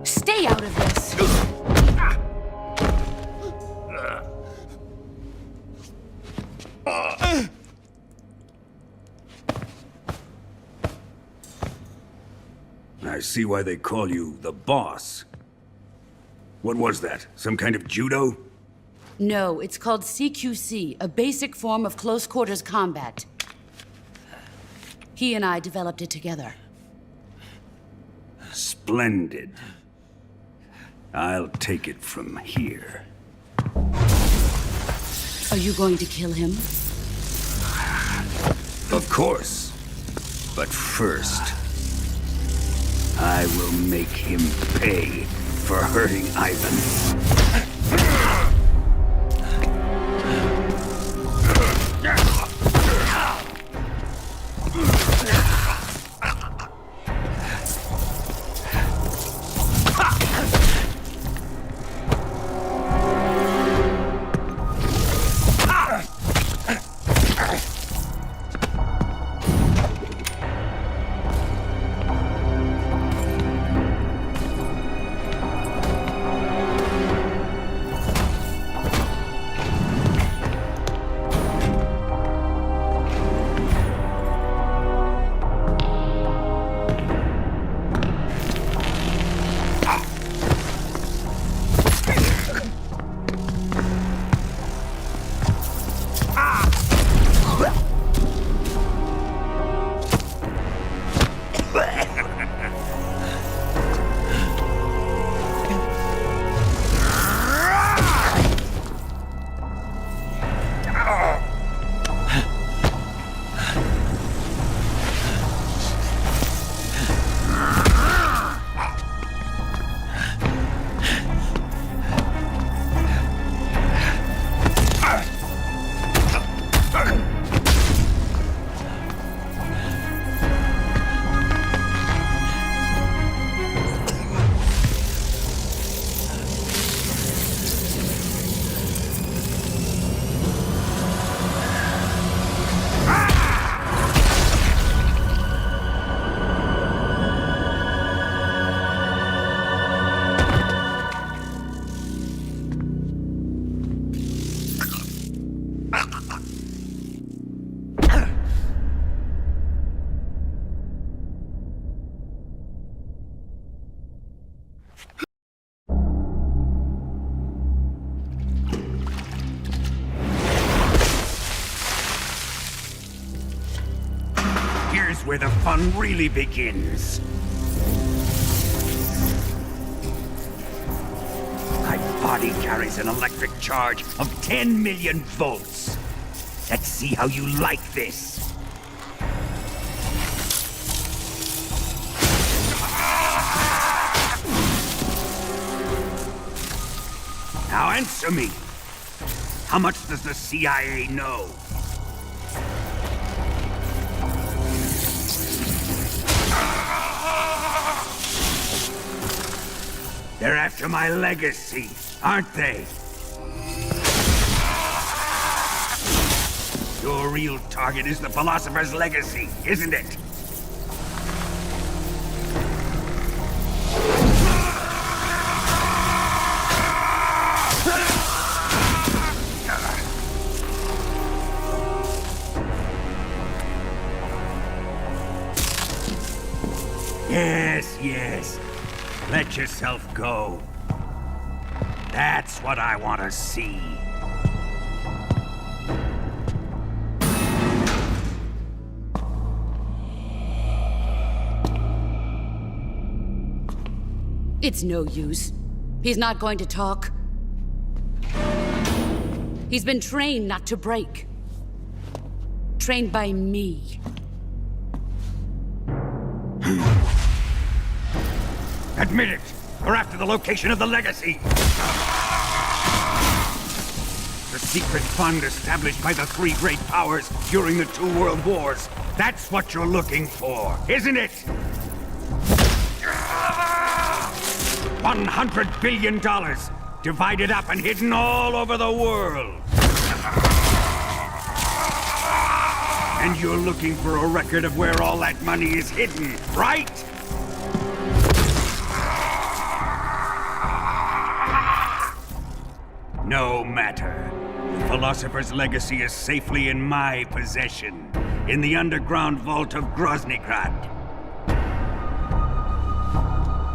Stay out of this! I see why they call you the boss. What was that? Some kind of judo? No, it's called CQC, a basic form of close quarters combat. He and I developed it together. Splendid. I'll take it from here. Are you going to kill him? Of course. But first, I will make him pay for hurting Ivan. Where the fun really begins. My body carries an electric charge of 10 million volts. Let's see how you like this. Now answer me. How much does the CIA know? They're after my legacy, aren't they? Your real target is the philosopher's legacy, isn't it? Yes, yes. Let yourself go. That's what I want to see. It's no use. He's not going to talk. He's been trained not to break. Trained by me. Admit it! We're after the location of the legacy! The secret fund established by the three great powers during the 2 world wars. That's what you're looking for, isn't it? $100 billion, divided up and hidden all over the world. And you're looking for a record of where all that money is hidden, right? No matter. The philosopher's legacy is safely in my possession, in the underground vault of Groznygrad.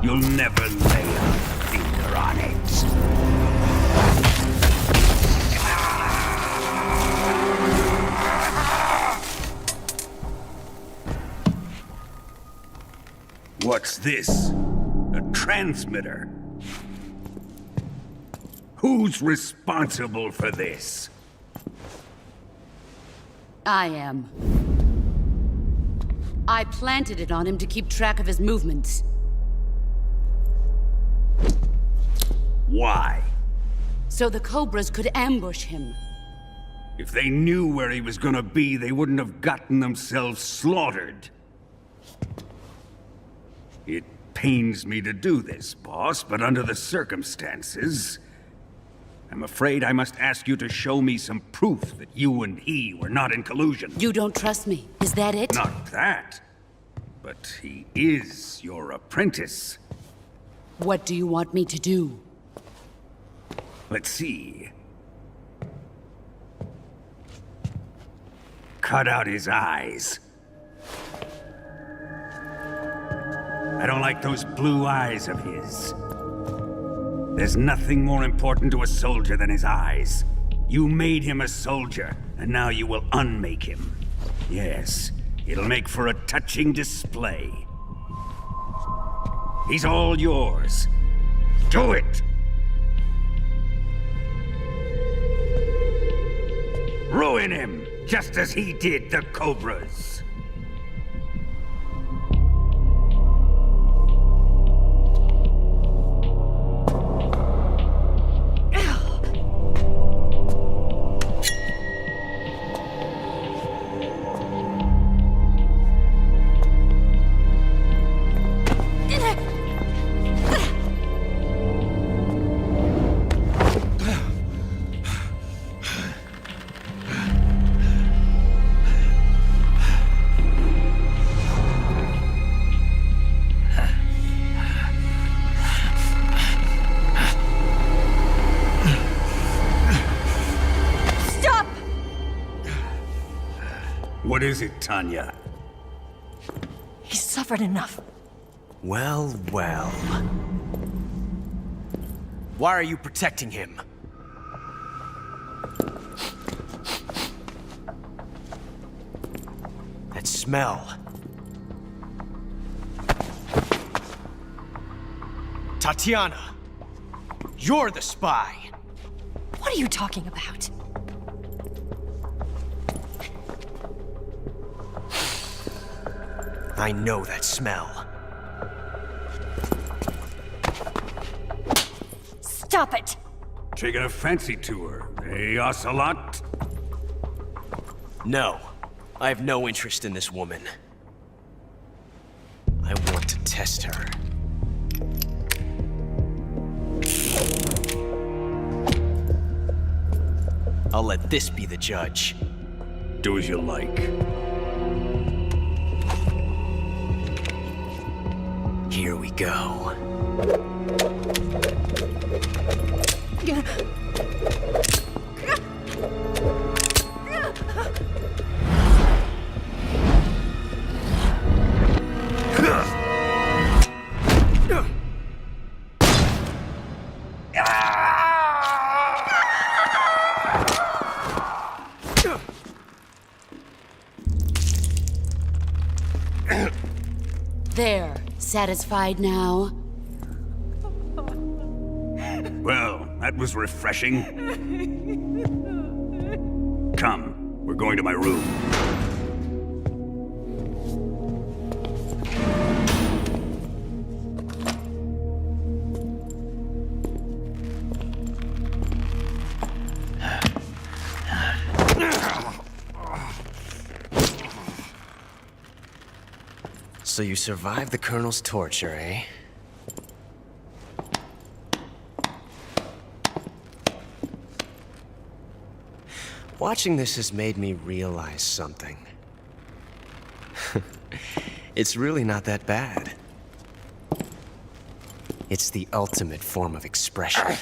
You'll never lay a finger on it. What's this? A transmitter? Who's responsible for this? I am. I planted it on him to keep track of his movements. Why? So the Cobras could ambush him. If they knew where he was gonna be, they wouldn't have gotten themselves slaughtered. It pains me to do this, boss, but under the circumstances, I'm afraid I must ask you to show me some proof that you and he were not in collusion. You don't trust me, is that it? Not that. But he is your apprentice. What do you want me to do? Let's see. Cut out his eyes. I don't like those blue eyes of his. There's nothing more important to a soldier than his eyes. You made him a soldier, and now you will unmake him. Yes, it'll make for a touching display. He's all yours. Do it! Ruin him, just as he did the Cobras. What is it, Tanya? He's suffered enough. Well, well. Why are you protecting him? That smell. Tatiana, you're the spy. What are you talking about? I know that smell. Stop it! Taking a fancy to her, eh, Ocelot? No, I have no interest in this woman. I want to test her. I'll let this be the judge. Do as you like. Here we go. There. Satisfied now? Well, that was refreshing. Come, we're going to my room. So you survived the Colonel's torture, eh? Watching this has made me realize something. It's really not that bad. It's the ultimate form of expression.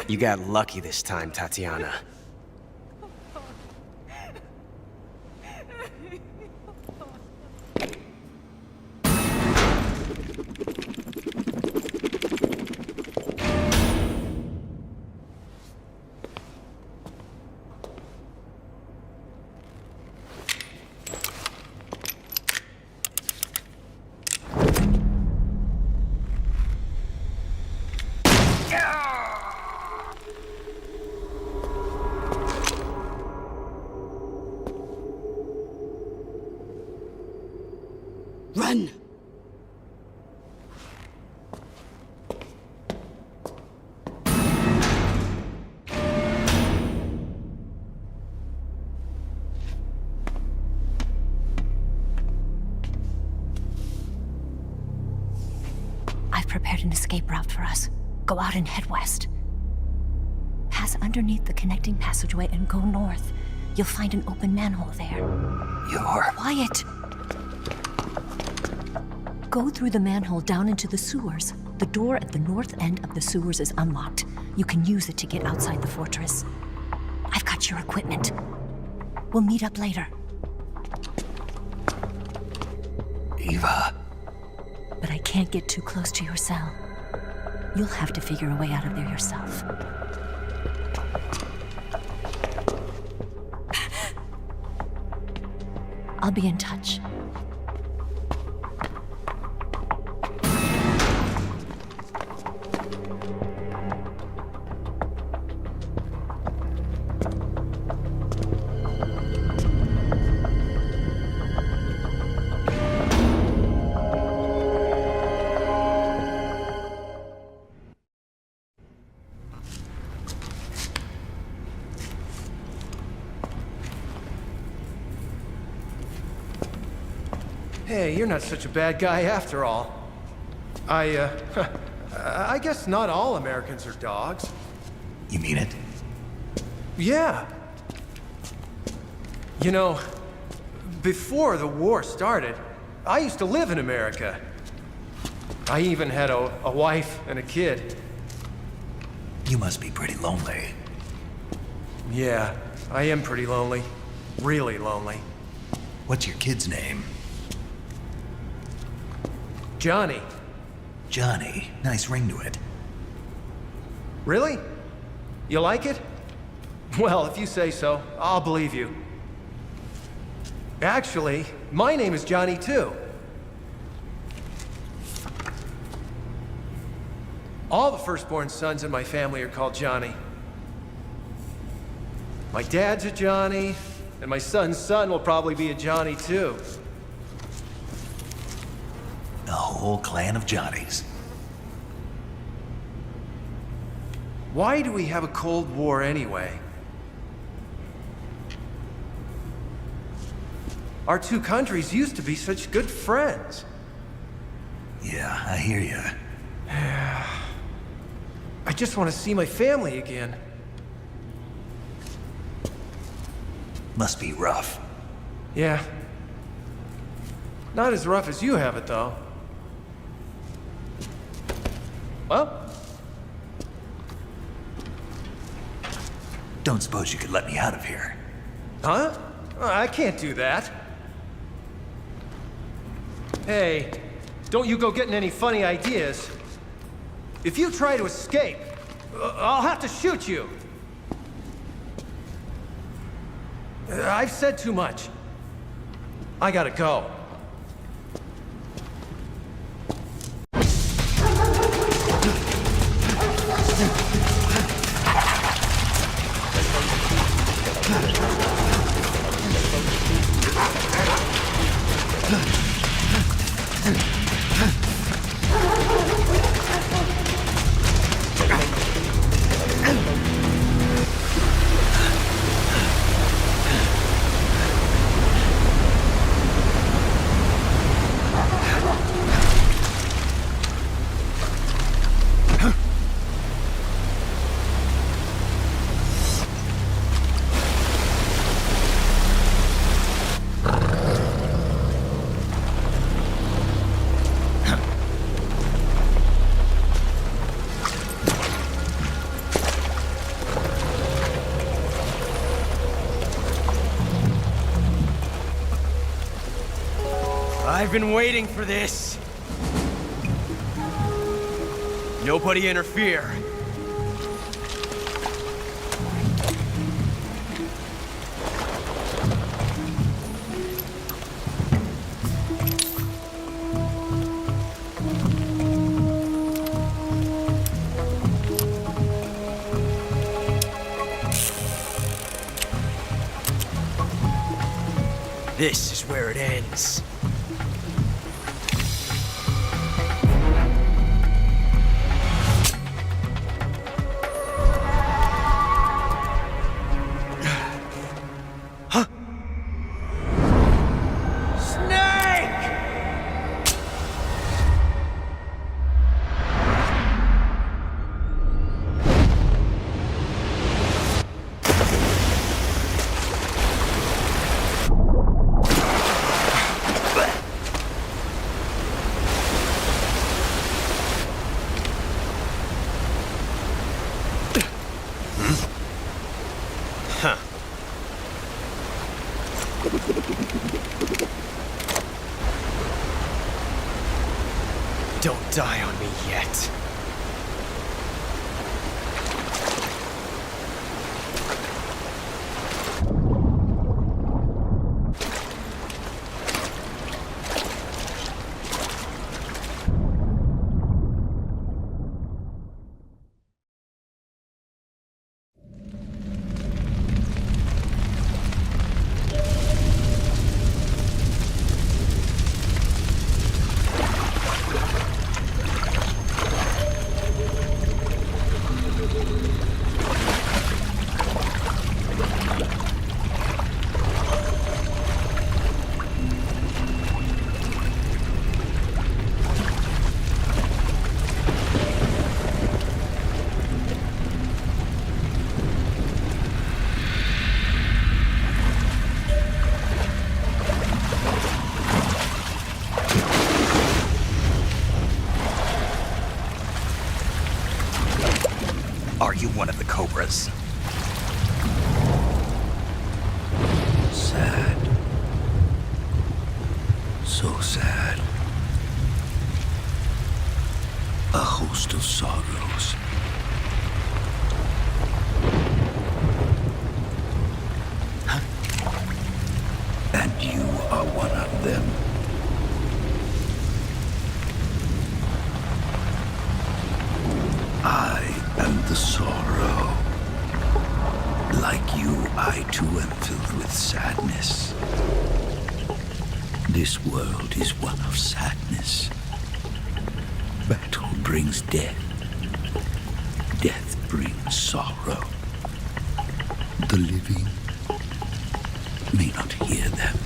You got lucky this time, Tatiana. Run! I've prepared an escape route for us. Go out and head west. Pass underneath the connecting passageway and go north. You'll find an open manhole there. You're... Quiet! Go through the manhole down into the sewers. The door at the north end of the sewers is unlocked. You can use it to get outside the fortress. I've got your equipment. We'll meet up later. Eva... But I can't get too close to your cell. You'll have to figure a way out of there yourself. I'll be in touch. Hey, you're not such a bad guy after all. I guess not all Americans are dogs. You mean it? Yeah. You know, before the war started, I used to live in America. I even had a wife and a kid. You must be pretty lonely. Yeah, I am pretty lonely. Really lonely. What's your kid's name? Johnny. Johnny. Nice ring to it. Really? You like it? Well, if you say so, I'll believe you. Actually, my name is Johnny too. All the firstborn sons in my family are called Johnny. My dad's a Johnny, and my son's son will probably be a Johnny too. A whole clan of Johnnies. Why do we have a Cold War anyway? Our two countries used to be such good friends. Yeah, I hear you. I just want to see my family again. Must be rough. Yeah. Not as rough as you have it, though. Well? Don't suppose you could let me out of here? Huh? I can't do that. Hey, don't you go getting any funny ideas. If you try to escape, I'll have to shoot you. I've said too much. I gotta go. I've been waiting for this. Nobody interfere. This is where it ends. the Cobras. Sad. So sad. A host of sorrows. And you are one of them. I am the sorrow. Like you, I too am filled with sadness. This world is one of sadness. Battle brings death. Death brings sorrow. The living may not hear them.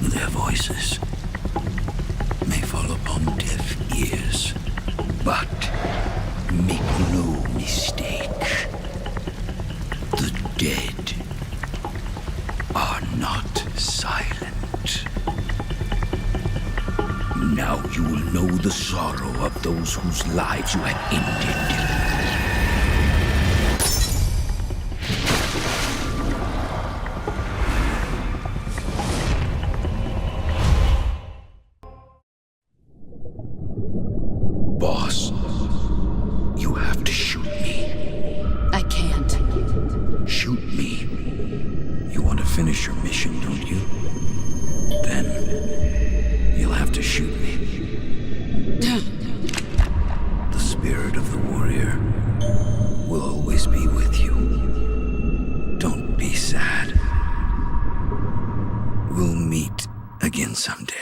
Their voices may fall upon deaf ears. But make no mistake, the dead are not silent. Now you will know the sorrow of those whose lives you have ended. Boss, you have to shoot me. I can't. Shoot me. You want to finish your mission, don't you? Then you'll have to shoot me. The spirit of the warrior will always be with you. Don't be sad. We'll meet again someday.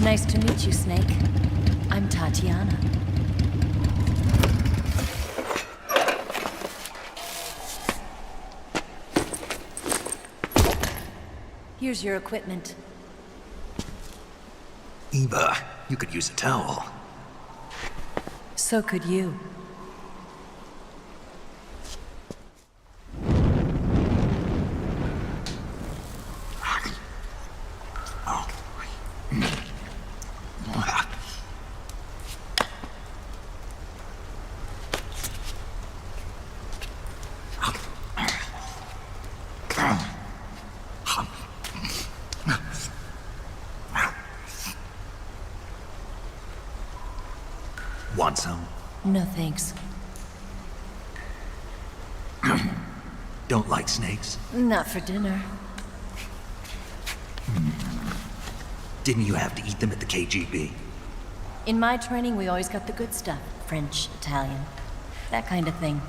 Nice to meet you, Snake. I'm Tatiana. Here's your equipment. Eva, you could use a towel. So could you. Want some? No, thanks. Don't like snakes? Not for dinner. Didn't you have to eat them at the KGB? In my training, we always got the good stuff. French, Italian, that kind of thing.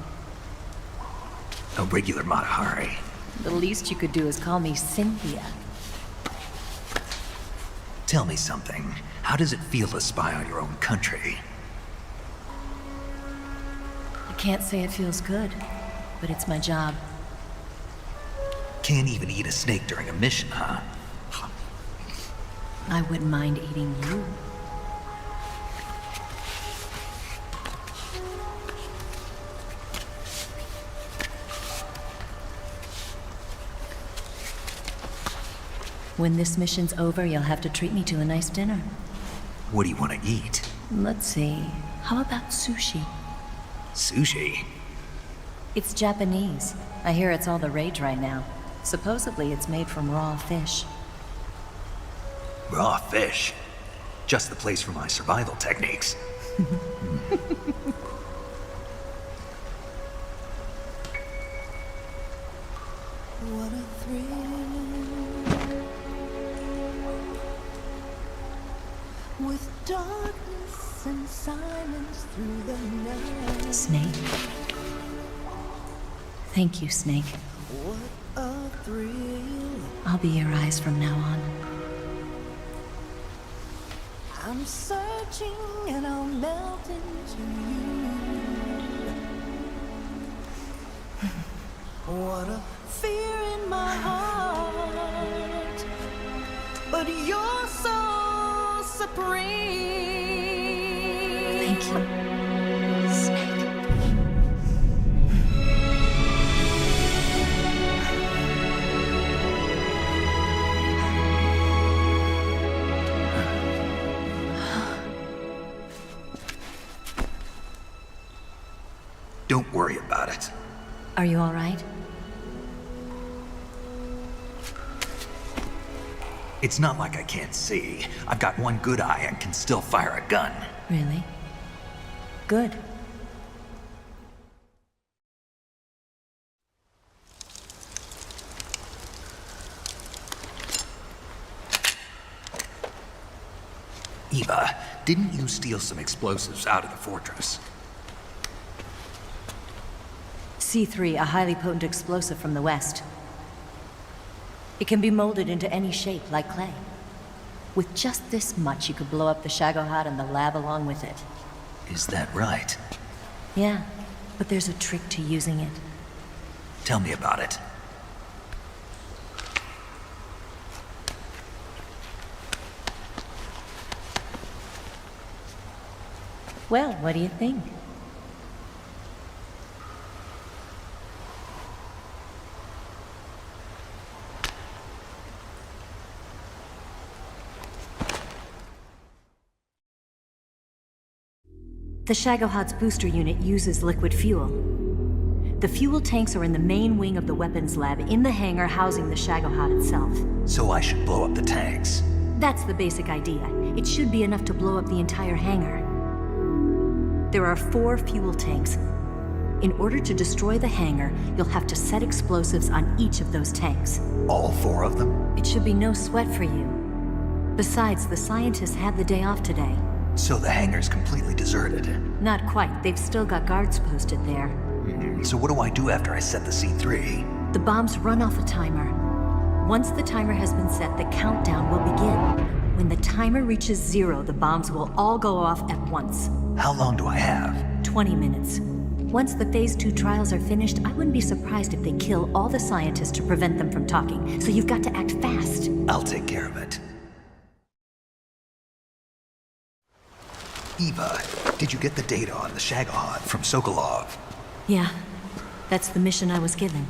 A regular Matahari. The least you could do is call me Cynthia. Tell me something. How does it feel to spy on your own country? I can't say it feels good, but it's my job. Can't even eat a snake during a mission, huh? I wouldn't mind eating you. When this mission's over, you'll have to treat me to a nice dinner. What do you want to eat? Let's see. How about sushi? Sushi? It's Japanese. I hear it's all the rage right now. Supposedly, it's made from raw fish. Raw fish? Just the place for my survival techniques. What a thrill. With darkness and silence through the night. Snake. Thank you, Snake. What a thrill. I'll be your eyes from now on. I'm searching and I'll melt into you. What a fear in my heart, but you're so supreme. Thank you, Snake. Don't worry about it. Are you all right? It's not like I can't see. I've got one good eye and can still fire a gun. Really? Good. Eva, didn't you steal some explosives out of the fortress? C3, a highly potent explosive from the west. It can be molded into any shape, like clay. With just this much, you could blow up the Shagohod and the lab along with it. Is that right? Yeah, but there's a trick to using it. Tell me about it. Well, what do you think? The Shagohod's booster unit uses liquid fuel. The fuel tanks are in the main wing of the weapons lab in the hangar housing the Shagohod itself. So I should blow up the tanks. That's the basic idea. It should be enough to blow up the entire hangar. There are 4 fuel tanks. In order to destroy the hangar, you'll have to set explosives on each of those tanks. All 4 of them? It should be no sweat for you. Besides, the scientists had the day off today. So the hangar's completely deserted. Not quite. They've still got guards posted there. So what do I do after I set the C3? The bombs run off a timer. Once the timer has been set, the countdown will begin. When the timer reaches 0, the bombs will all go off at once. How long do I have? 20 minutes. Once the Phase 2 trials are finished, I wouldn't be surprised if they kill all the scientists to prevent them from talking. So you've got to act fast. I'll take care of it. Eva, did you get the data on the Shagohod from Sokolov? Yeah, that's the mission I was given.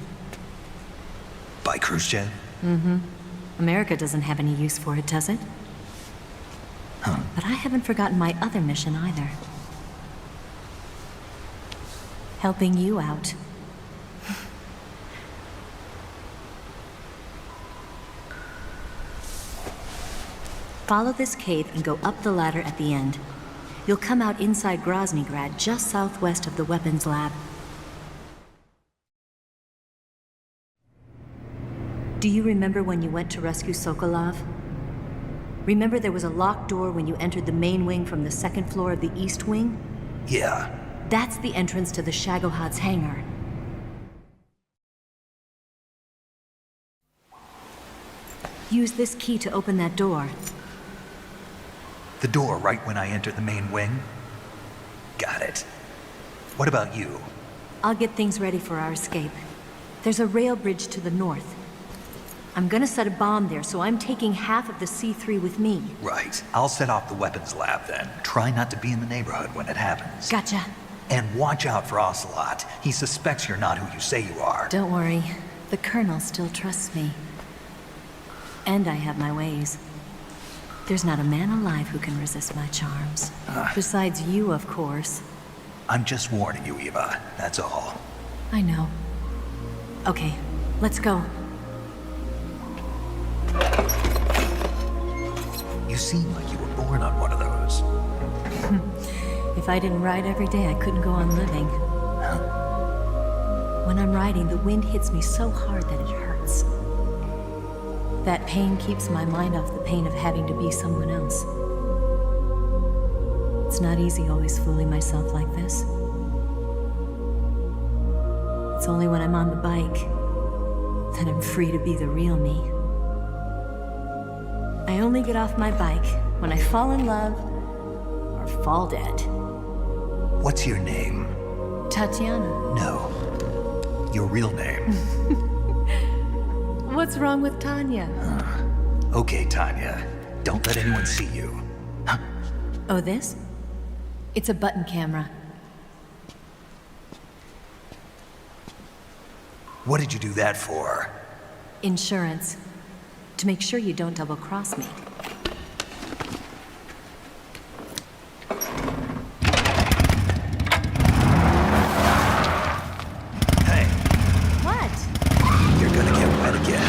By Khrushchev? Mm-hmm. America doesn't have any use for it, does it? Huh. But I haven't forgotten my other mission either. Helping you out. Follow this cave and go up the ladder at the end. You'll come out inside Groznygrad, just southwest of the weapons lab. Do you remember when you went to rescue Sokolov? Remember there was a locked door when you entered the main wing from the second floor of the east wing? Yeah. That's the entrance to the Shagohod's hangar. Use this key to open that door. The door right when I enter the main wing? Got it. What about you? I'll get things ready for our escape. There's a rail bridge to the north. I'm gonna set a bomb there, so I'm taking half of the C3 with me. Right. I'll set off the weapons lab then. Try not to be in the neighborhood when it happens. Gotcha. And watch out for Ocelot. He suspects you're not who you say you are. Don't worry. The Colonel still trusts me. And I have my ways. There's not a man alive who can resist my charms. Besides you, of course. I'm just warning you, Eva. That's all. I know. Okay, let's go. You seem like you were born on one of those. If I didn't ride every day, I couldn't go on living. When I'm riding, the wind hits me so hard that it hurts. That pain keeps my mind off the pain of having to be someone else. It's not easy always fooling myself like this. It's only when I'm on the bike that I'm free to be the real me. I only get off my bike when I fall in love or fall dead. What's your name? Tatiana. No. Your real name. What's wrong with Tanya? Okay, Tanya. Don't let anyone see you. Oh, this? It's a button camera. What did you do that for? Insurance. To make sure you don't double-cross me. Hey. What? You're gonna get wet again.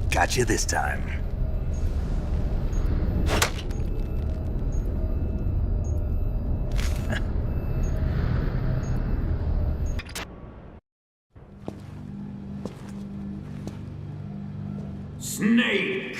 Got you this time. Snake!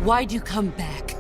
Why'd you come back?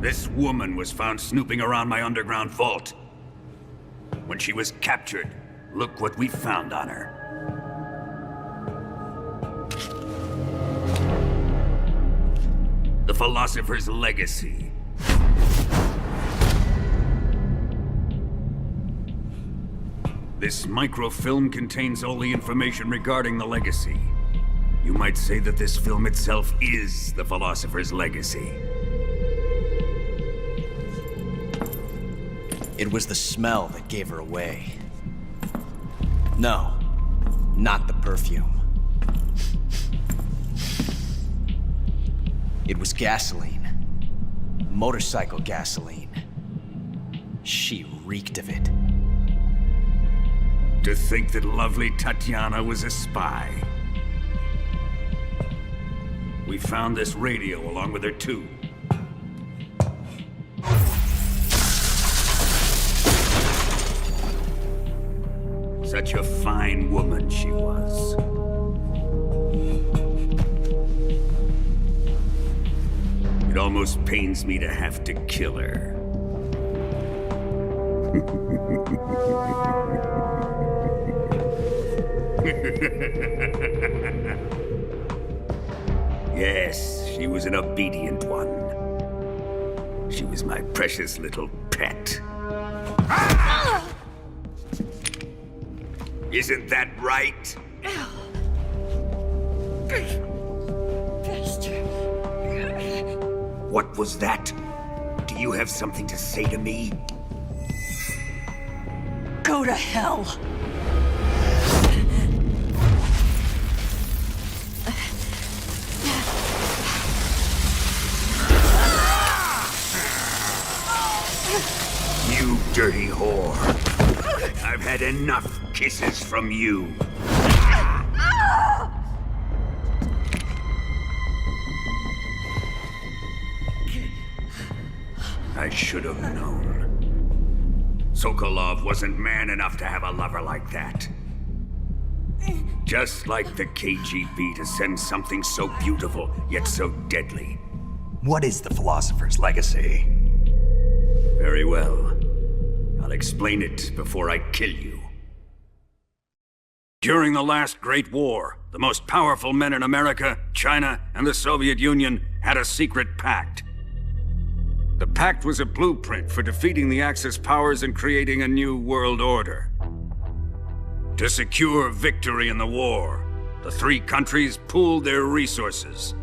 This woman was found snooping around my underground vault. When she was captured, look what we found on her. The philosopher's legacy. This microfilm contains all the information regarding the legacy. You might say that this film itself is the philosopher's legacy. It was the smell that gave her away. No, not the perfume. It was gasoline. Motorcycle gasoline. She reeked of it. To think that lovely Tatiana was a spy. We found this radio along with her too. Such a fine woman she was. It almost pains me to have to kill her. Yes, she was an obedient one. She was my precious little pet. Ah! Isn't that right? What was that? Do you have something to say to me? Go to hell. You dirty whore. I've had enough kisses from you. I should have known. Sokolov wasn't man enough to have a lover like that. Just like the KGB to send something so beautiful, yet so deadly. What is the philosopher's legacy? Very well. I'll explain it before I kill you. During the last Great War, the most powerful men in America, China, and the Soviet Union had a secret pact. The pact was a blueprint for defeating the Axis powers and creating a new world order. To secure victory in the war, the three countries pooled their resources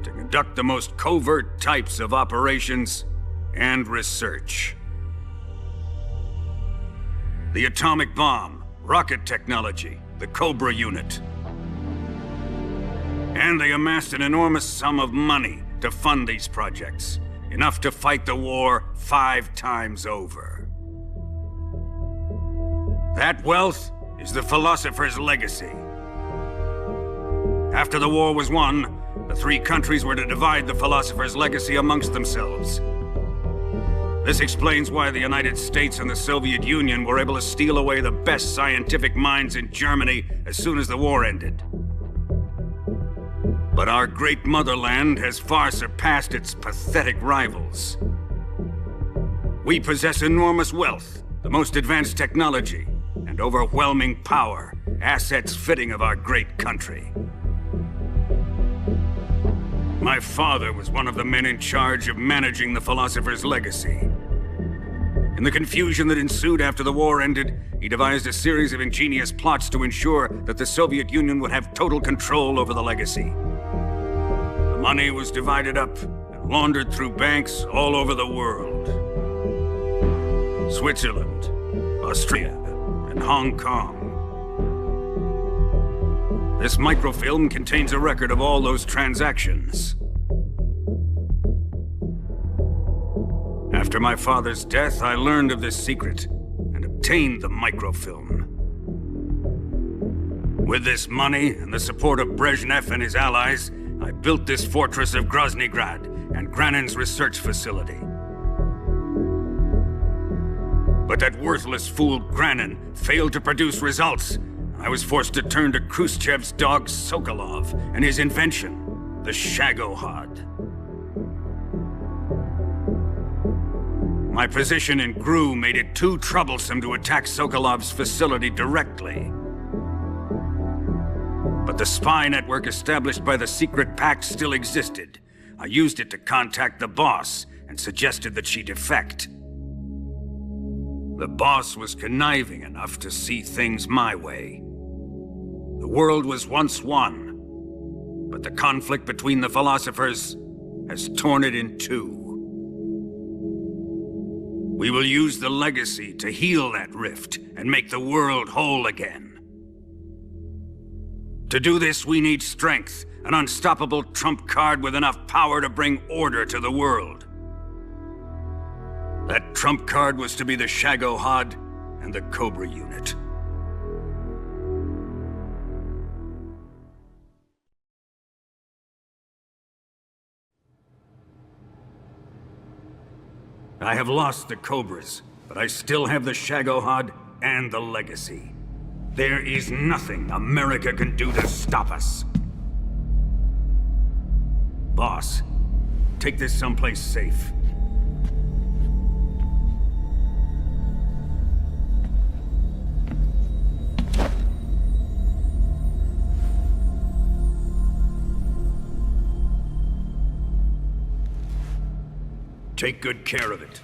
to conduct the most covert types of operations and research. The atomic bomb, rocket technology, the Cobra unit. And they amassed an enormous sum of money to fund these projects, enough to fight the war 5 times over. That wealth is the philosopher's legacy. After the war was won, the three countries were to divide the philosopher's legacy amongst themselves. This explains why the United States and the Soviet Union were able to steal away the best scientific minds in Germany as soon as the war ended. But our great motherland has far surpassed its pathetic rivals. We possess enormous wealth, the most advanced technology, and overwhelming power, assets fitting of our great country. My father was one of the men in charge of managing the philosopher's legacy. In the confusion that ensued after the war ended, he devised a series of ingenious plots to ensure that the Soviet Union would have total control over the legacy. The money was divided up and laundered through banks all over the world. Switzerland, Austria, and Hong Kong. This microfilm contains a record of all those transactions. After my father's death, I learned of this secret and obtained the microfilm. With this money and the support of Brezhnev and his allies, I built this fortress of Groznygrad and Granin's research facility. But that worthless fool Granin failed to produce results. I was forced to turn to Khrushchev's dog Sokolov and his invention, the Shagohod. My position in GRU made it too troublesome to attack Sokolov's facility directly. But the spy network established by the secret pact still existed. I used it to contact the boss and suggested that she defect. The boss was conniving enough to see things my way. The world was once one, but the conflict between the philosophers has torn it in two. We will use the legacy to heal that rift and make the world whole again. To do this, we need strength, an unstoppable trump card with enough power to bring order to the world. That trump card was to be the Shagohod and the Cobra unit. I have lost the Cobras, but I still have the Shagohod and the legacy. There is nothing America can do to stop us. Boss, take this someplace safe. Take good care of it.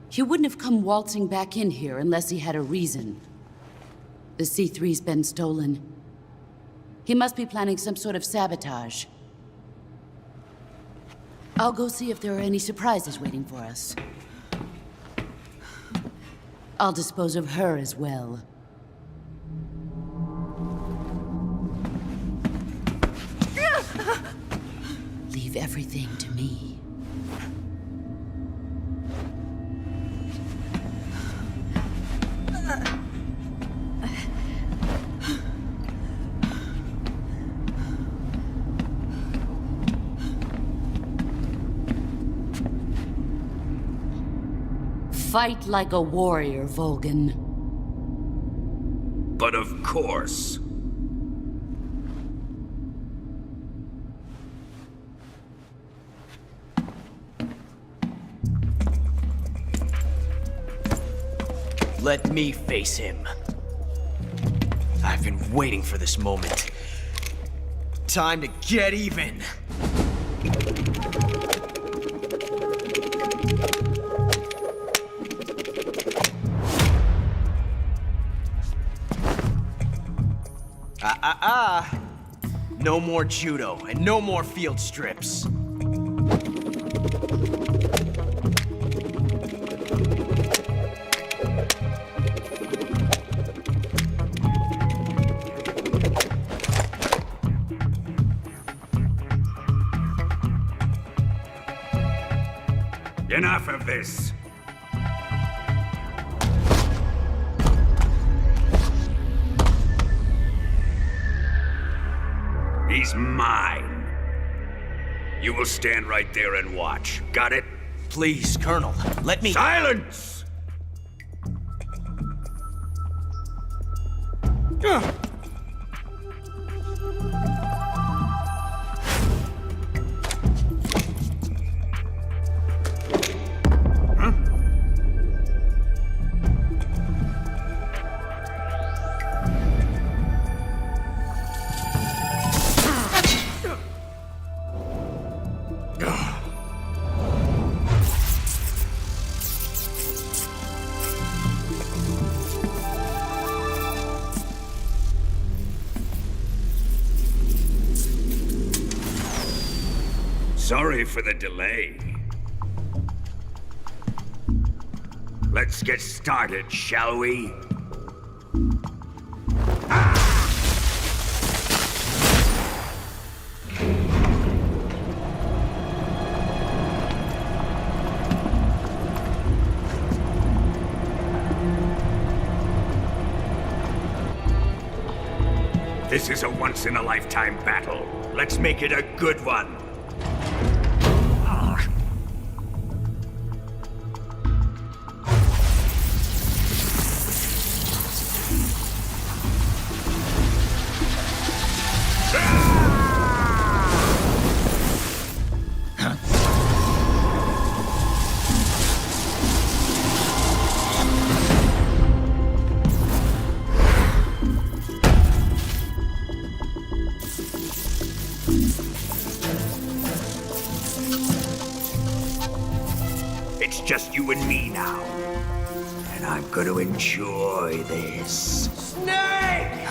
He wouldn't have come waltzing back in here unless he had a reason. The C3's been stolen. He must be planning some sort of sabotage. I'll go see if there are any surprises waiting for us. I'll dispose of her as well. Leave everything to me. Fight like a warrior, Volgan. But of course. Let me face him. I've been waiting for this moment. Time to get even. No more judo, and no more field strips. Enough of this. He's mine. You will stand right there and watch. Got it? Please, Colonel, let me— Silence! Sorry for the delay. Let's get started, shall we? This is a once-in-a-lifetime battle. Let's make it a good one. just you and me now. And I'm gonna enjoy this. Snake!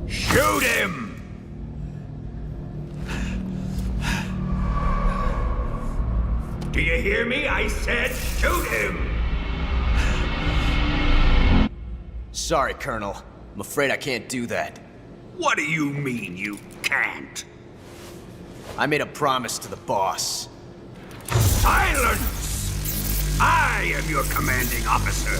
Shoot him! Do you hear me? I said shoot him! Sorry, Colonel. I'm afraid I can't do that. What do you mean you can't? I made a promise to the boss. Silence! I am your commanding officer.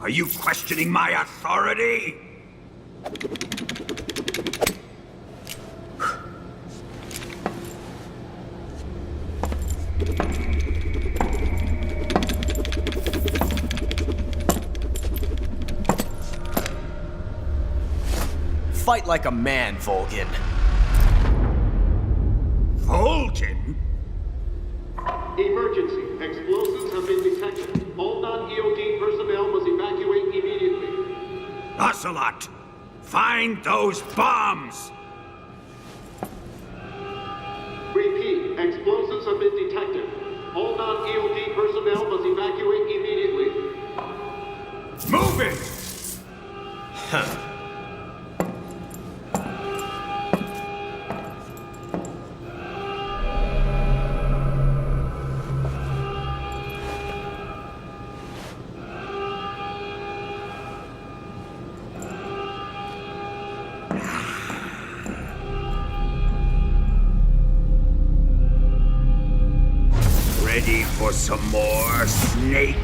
Are you questioning my authority? Fight like a man, Volgin. Volgin? Emergency. Explosives have been detected. All non-EOD personnel must evacuate immediately. Ocelot, find those bombs! Repeat. Explosives have been detected. All non-EOD personnel must evacuate immediately. Move it! Huh. Ready for some more, Snake?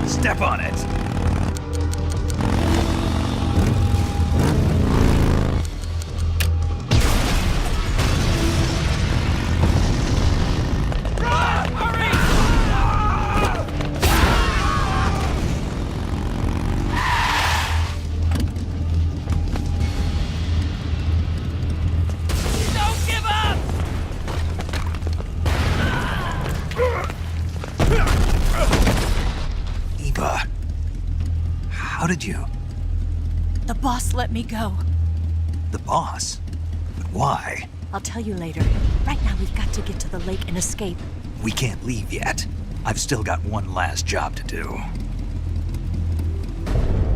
Step on it. Don't How did you... The boss let me go. The boss? But why? I'll tell you later. Right now, we've got to get to the lake and escape. We can't leave yet. I've still got one last job to do.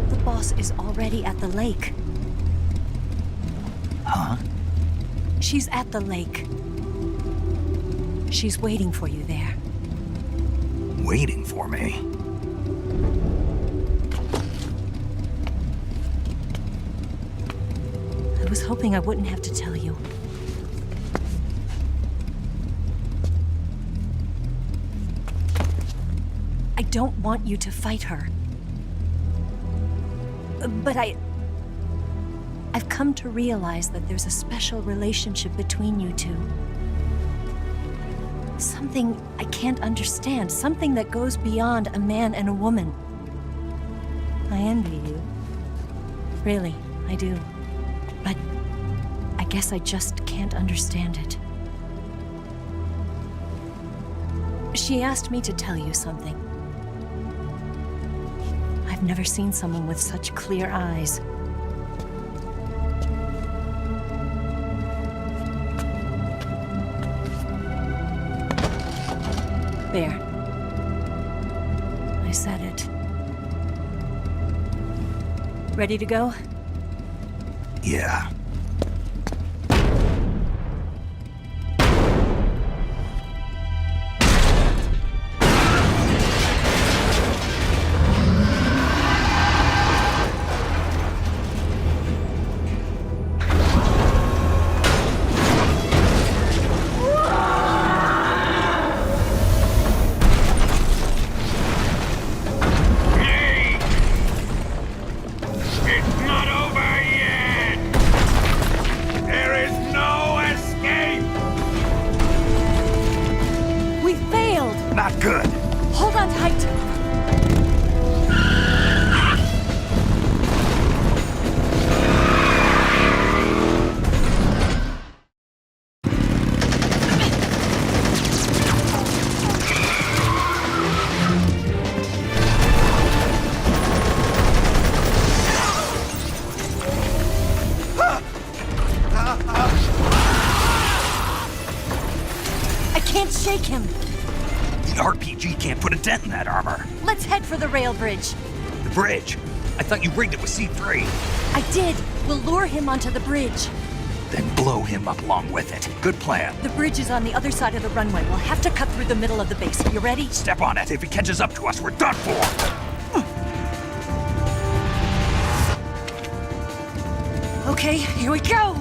The boss is already at the lake. Huh? She's at the lake. She's waiting for you there. Waiting for me? I was hoping I wouldn't have to tell you. I don't want you to fight her. But I've come to realize that there's a special relationship between you two. Something I can't understand. Something that goes beyond a man and a woman. I envy you. Really, I do. But I guess I just can't understand it. She asked me to tell you something. I've never seen someone with such clear eyes. There. I said it. Ready to go? Yeah. Shake him. The RPG can't put a dent in that armor. Let's head for the rail bridge. The bridge? I thought you rigged it with C3. I did. We'll lure him onto the bridge. Then blow him up along with it. Good plan. The bridge is on the other side of the runway. We'll have to cut through the middle of the base. You ready? Step on it. If he catches up to us, we're done for. Okay, here we go.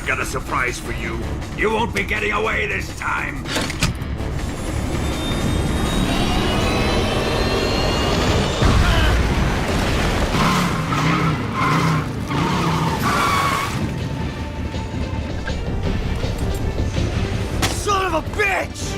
Got a surprise for you. You won't be getting away this time. Son of a bitch!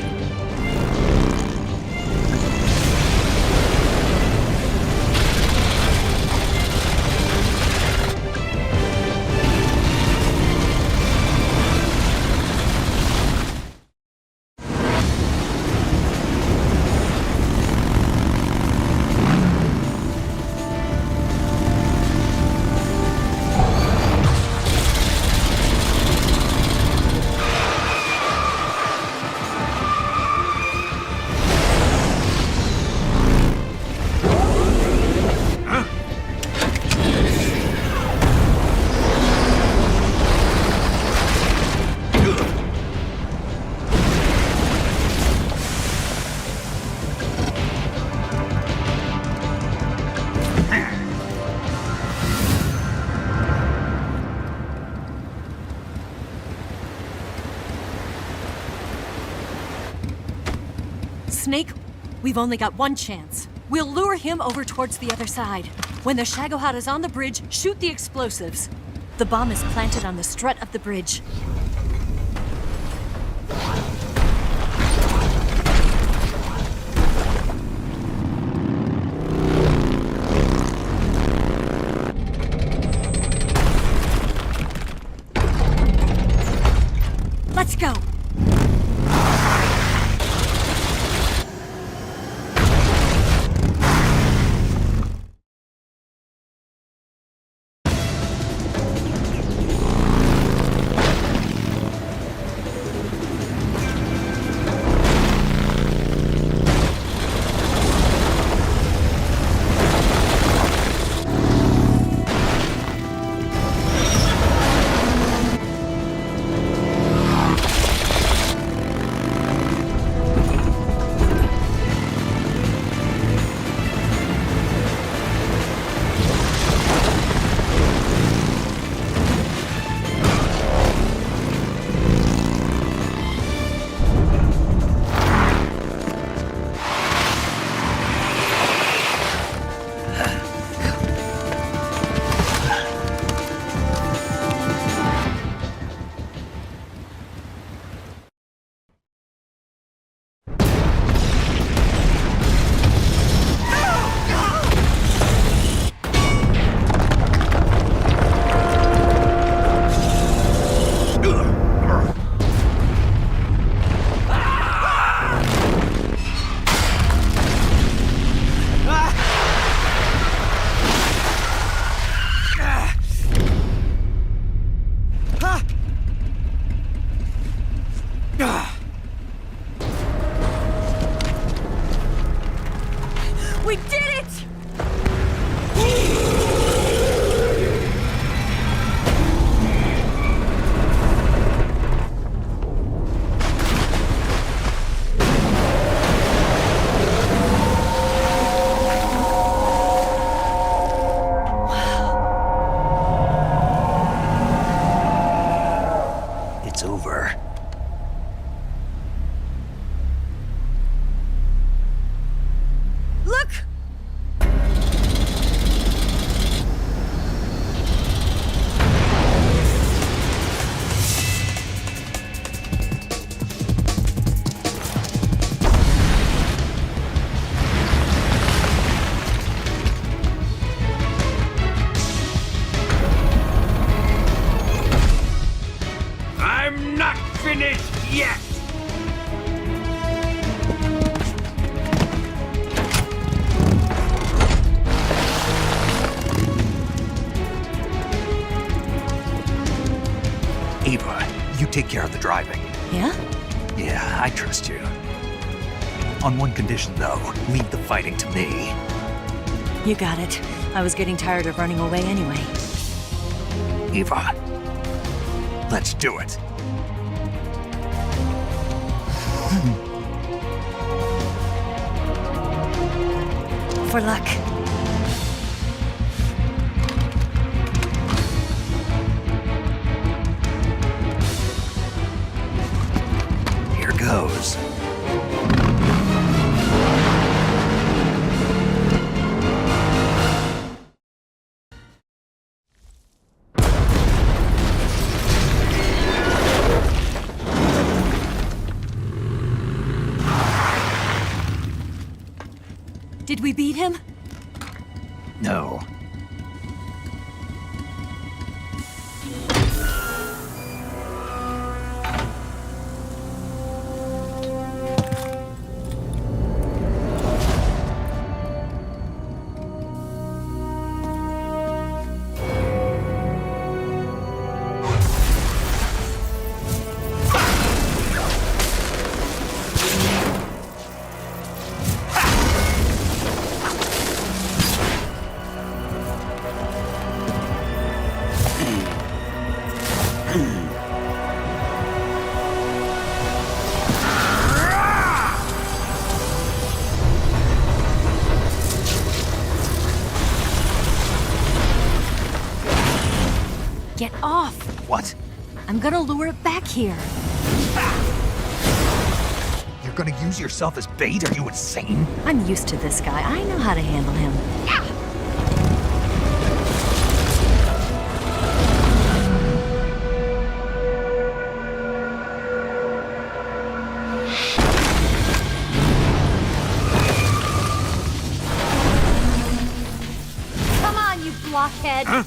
Snake, we've only got one chance. We'll lure him over towards the other side. When the Shagohod is on the bridge, shoot the explosives. The bomb is planted on the strut of the bridge. Let's go. take care of the driving. Yeah? Yeah, I trust you. On one condition, though, leave the fighting to me. You got it. I was getting tired of running away anyway. Eva, let's do it. For luck. Here goes. Did we beat him? No. Get off! What? I'm gonna lure it back here. You're gonna use yourself as bait? Are you insane? I'm used to this guy. I know how to handle him. Come on, you blockhead! Huh?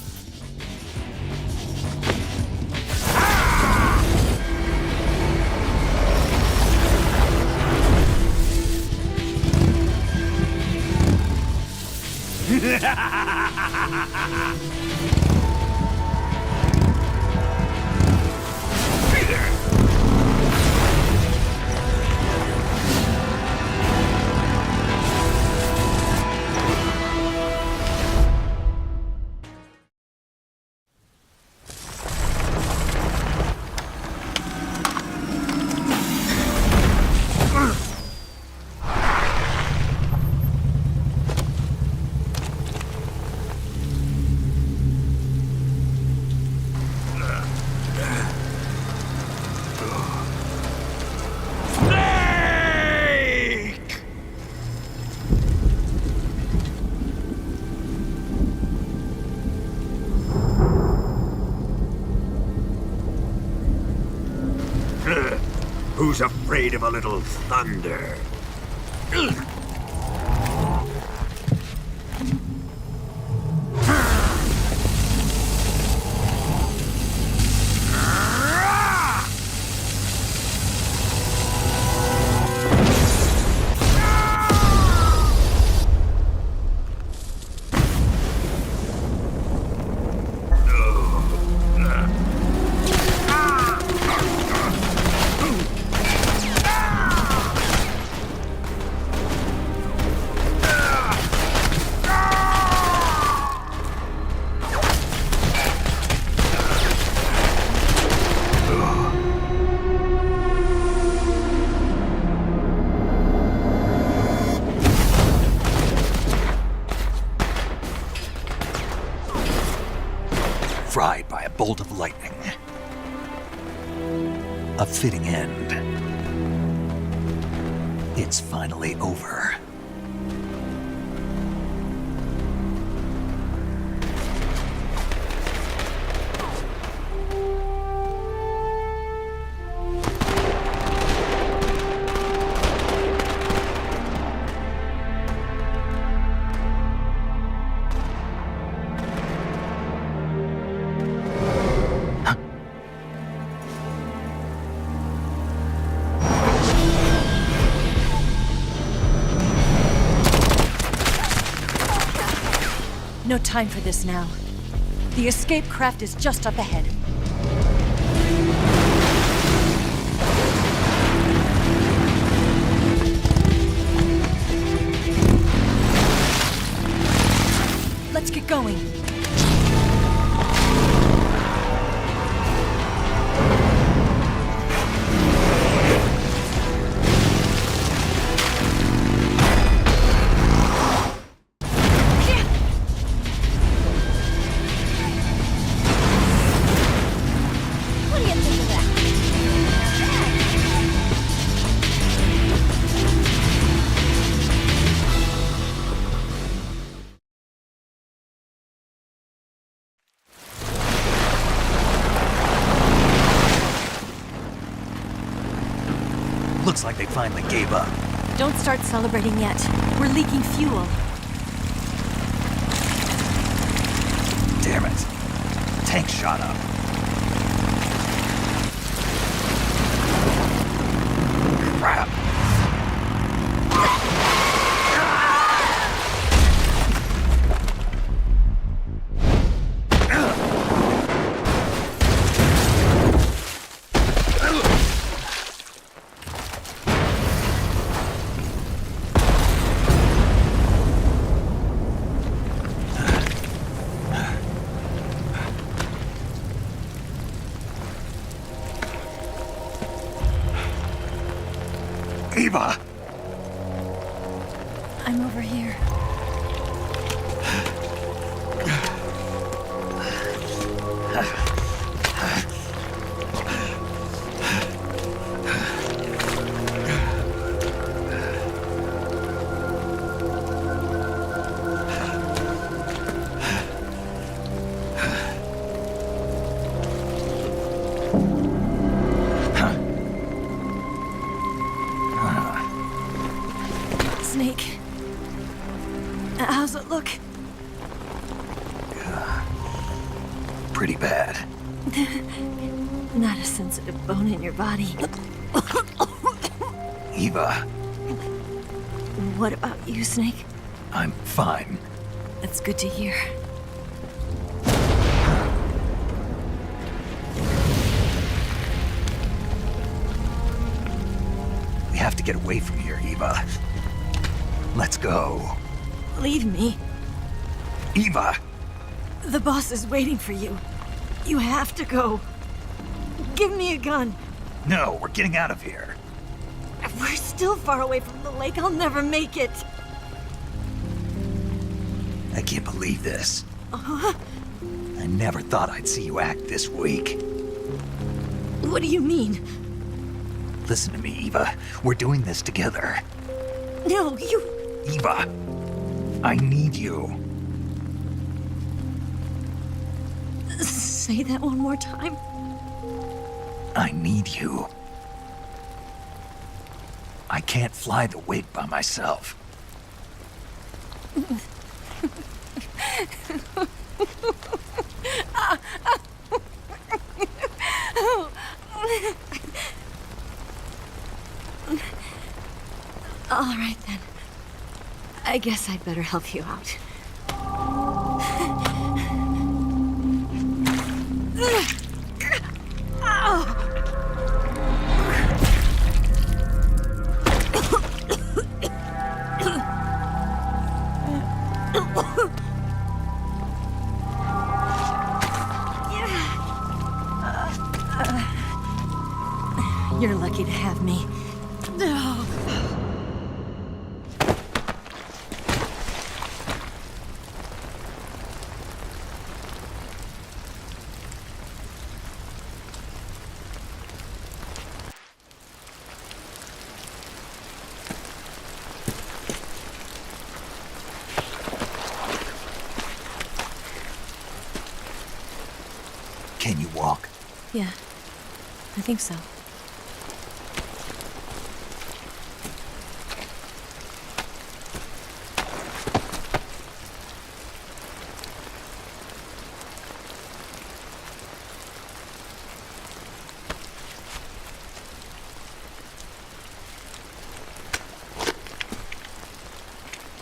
Who's afraid of a little thunder? Fried by a bolt of lightning. A fitting end. It's finally over. No time for this now. The escape craft is just up ahead. going. Looks like they finally gave up. Don't start celebrating yet. We're leaking fuel. Damn it. Tank shot up. Crap. Eva! I'm over here. Snake. How's it look? Pretty bad. Not a sensitive bone in your body. Eva. What about you, Snake? I'm fine. That's good to hear. We have to get away from here, Eva. Let's go. Leave me. Eva! The boss is waiting for you. You have to go. Give me a gun. No, we're getting out of here. We're still far away from the lake. I'll never make it. I can't believe this. I never thought I'd see you act this weak. What do you mean? Listen to me, Eva. We're doing this together. No, you... Eva, I need you. Say that one more time. I need you. I can't fly the wig by myself. All right, then. I guess I'd better help you out. You're lucky to have me. Can you walk? Yeah, I think so.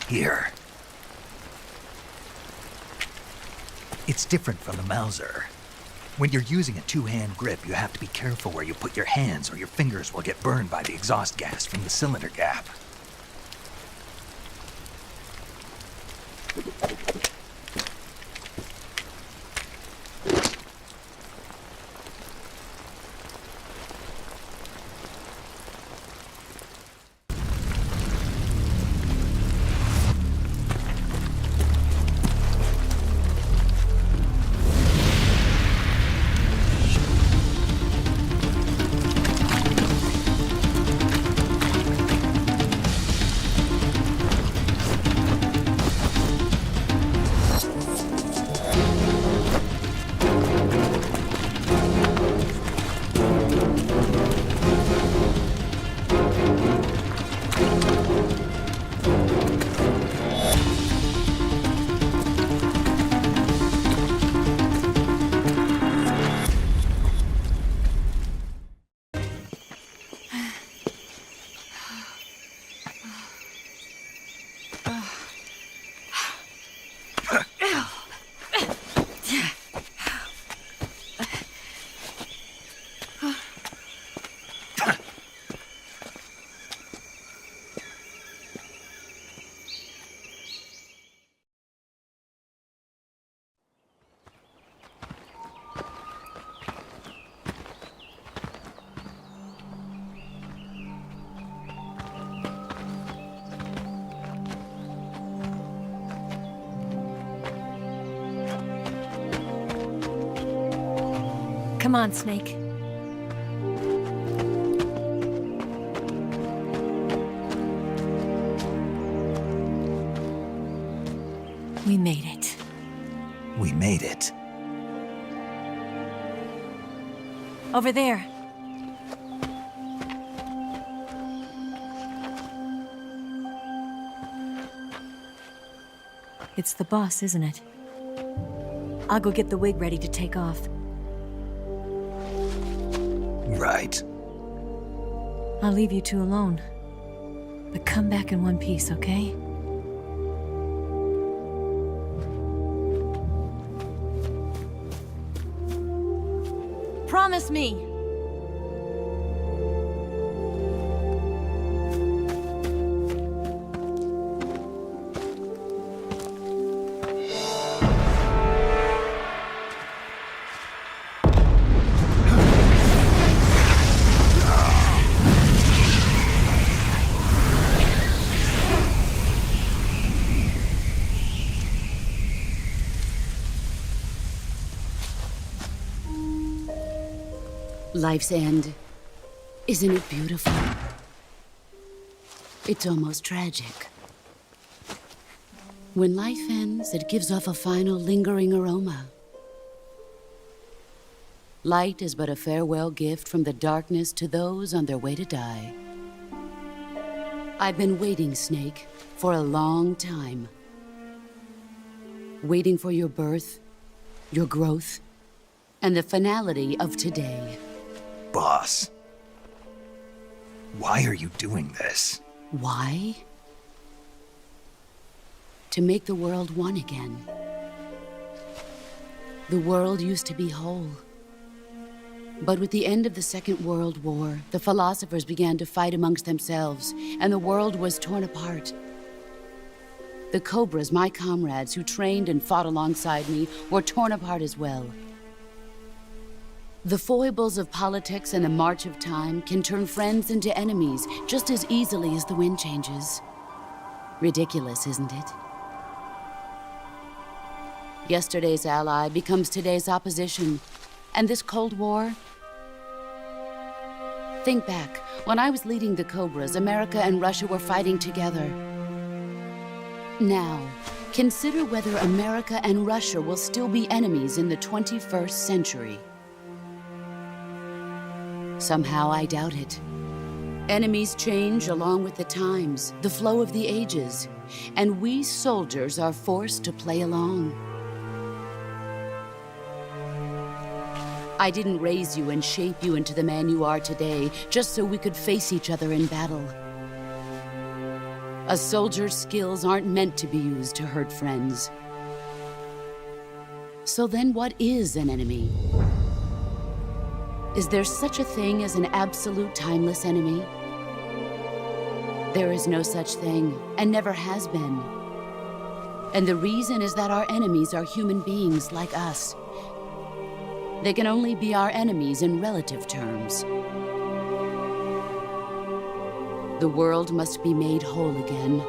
Here. It's different from the Mauser. When you're using a two-hand grip, you have to be careful where you put your hands or your fingers will get burned by the exhaust gas from the cylinder gap. Come on, Snake. We made it. We made it. Over there. It's the boss, isn't it? I'll go get the wig ready to take off. Right. I'll leave you two alone. But come back in one piece, okay? Promise me! Life's end. Isn't it beautiful? It's almost tragic. When life ends, it gives off a final lingering aroma. Light is but a farewell gift from the darkness to those on their way to die. I've been waiting, Snake, for a long time. Waiting for your birth, your growth, and the finality of today. Boss, why are you doing this? Why? To make the world one again. The world used to be whole. But with the end of the Second World War, the philosophers began to fight amongst themselves, and the world was torn apart. The Cobras, my comrades who trained and fought alongside me, were torn apart as well. The foibles of politics and the march of time can turn friends into enemies just as easily as the wind changes. Ridiculous, isn't it? Yesterday's ally becomes today's opposition. And this Cold War? Think back. When I was leading the Cobras, America and Russia were fighting together. Now, consider whether America and Russia will still be enemies in the 21st century. Somehow I doubt it. Enemies change along with the times, the flow of the ages, and we soldiers are forced to play along. I didn't raise you and shape you into the man you are today just so we could face each other in battle. A soldier's skills aren't meant to be used to hurt friends. So then what is an enemy? Is there such a thing as an absolute timeless enemy? There is no such thing, and never has been. And the reason is that our enemies are human beings like us. They can only be our enemies in relative terms. The world must be made whole again.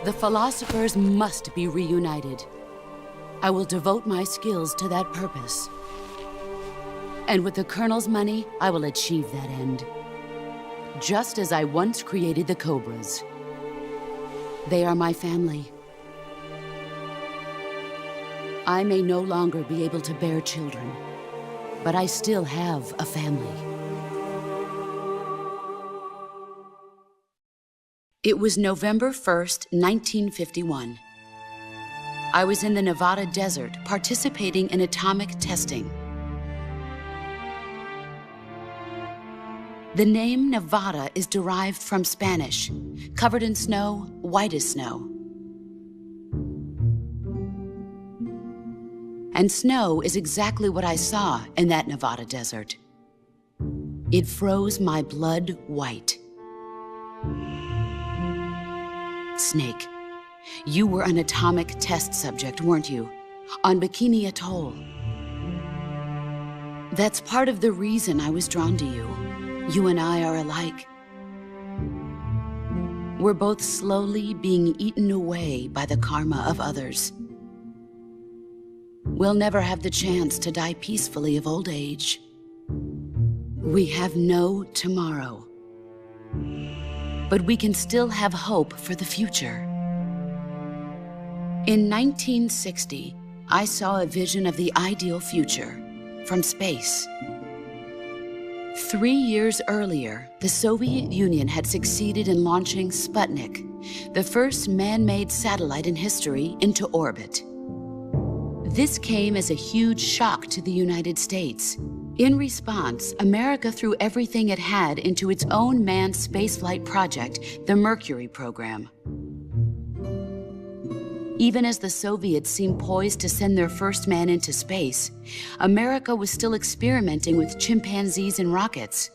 The philosophers must be reunited. I will devote my skills to that purpose. And with the Colonel's money, I will achieve that end. Just as I once created the Cobras. They are my family. I may no longer be able to bear children, but I still have a family. It was November 1st, 1951. I was in the Nevada desert participating in atomic testing. The name Nevada is derived from Spanish, covered in snow, white as snow. And snow is exactly what I saw in that Nevada desert. It froze my blood white. Snake, you were an atomic test subject, weren't you? On Bikini Atoll. That's part of the reason I was drawn to you. You and I are alike. We're both slowly being eaten away by the karma of others. we'll never have the chance to die peacefully of old age. We have no tomorrow. But we can still have hope for the future. In 1960, I saw a vision of the ideal future from space. 3 years earlier, the Soviet Union had succeeded in launching Sputnik, the first man-made satellite in history, into orbit. This came as a huge shock to the United States. In response, America threw everything it had into its own manned spaceflight project, the Mercury program. Even as the Soviets seemed poised to send their first man into space, America was still experimenting with chimpanzees and rockets.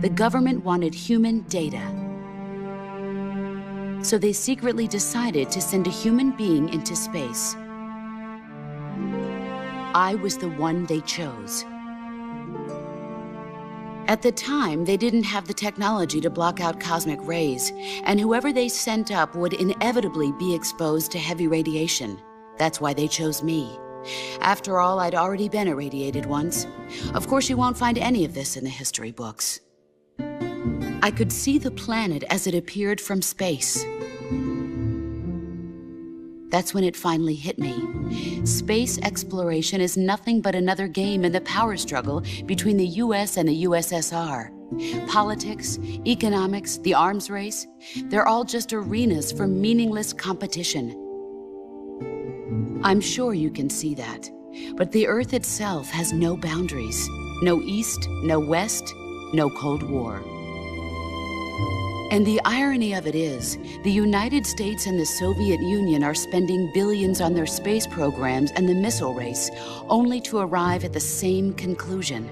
The government wanted human data. So they secretly decided to send a human being into space. I was the one they chose. At the time, they didn't have the technology to block out cosmic rays, and whoever they sent up would inevitably be exposed to heavy radiation. That's why they chose me. After all, I'd already been irradiated once. Of course, you won't find any of this in the history books. I could see the planet as it appeared from space. That's when it finally hit me. Space exploration is nothing but another game in the power struggle between the US and the USSR. Politics, economics, the arms race, they're all just arenas for meaningless competition. I'm sure you can see that, but the Earth itself has no boundaries. No East, no West, no Cold War. And the irony of it is, the United States and the Soviet Union are spending billions on their space programs and the missile race, only to arrive at the same conclusion.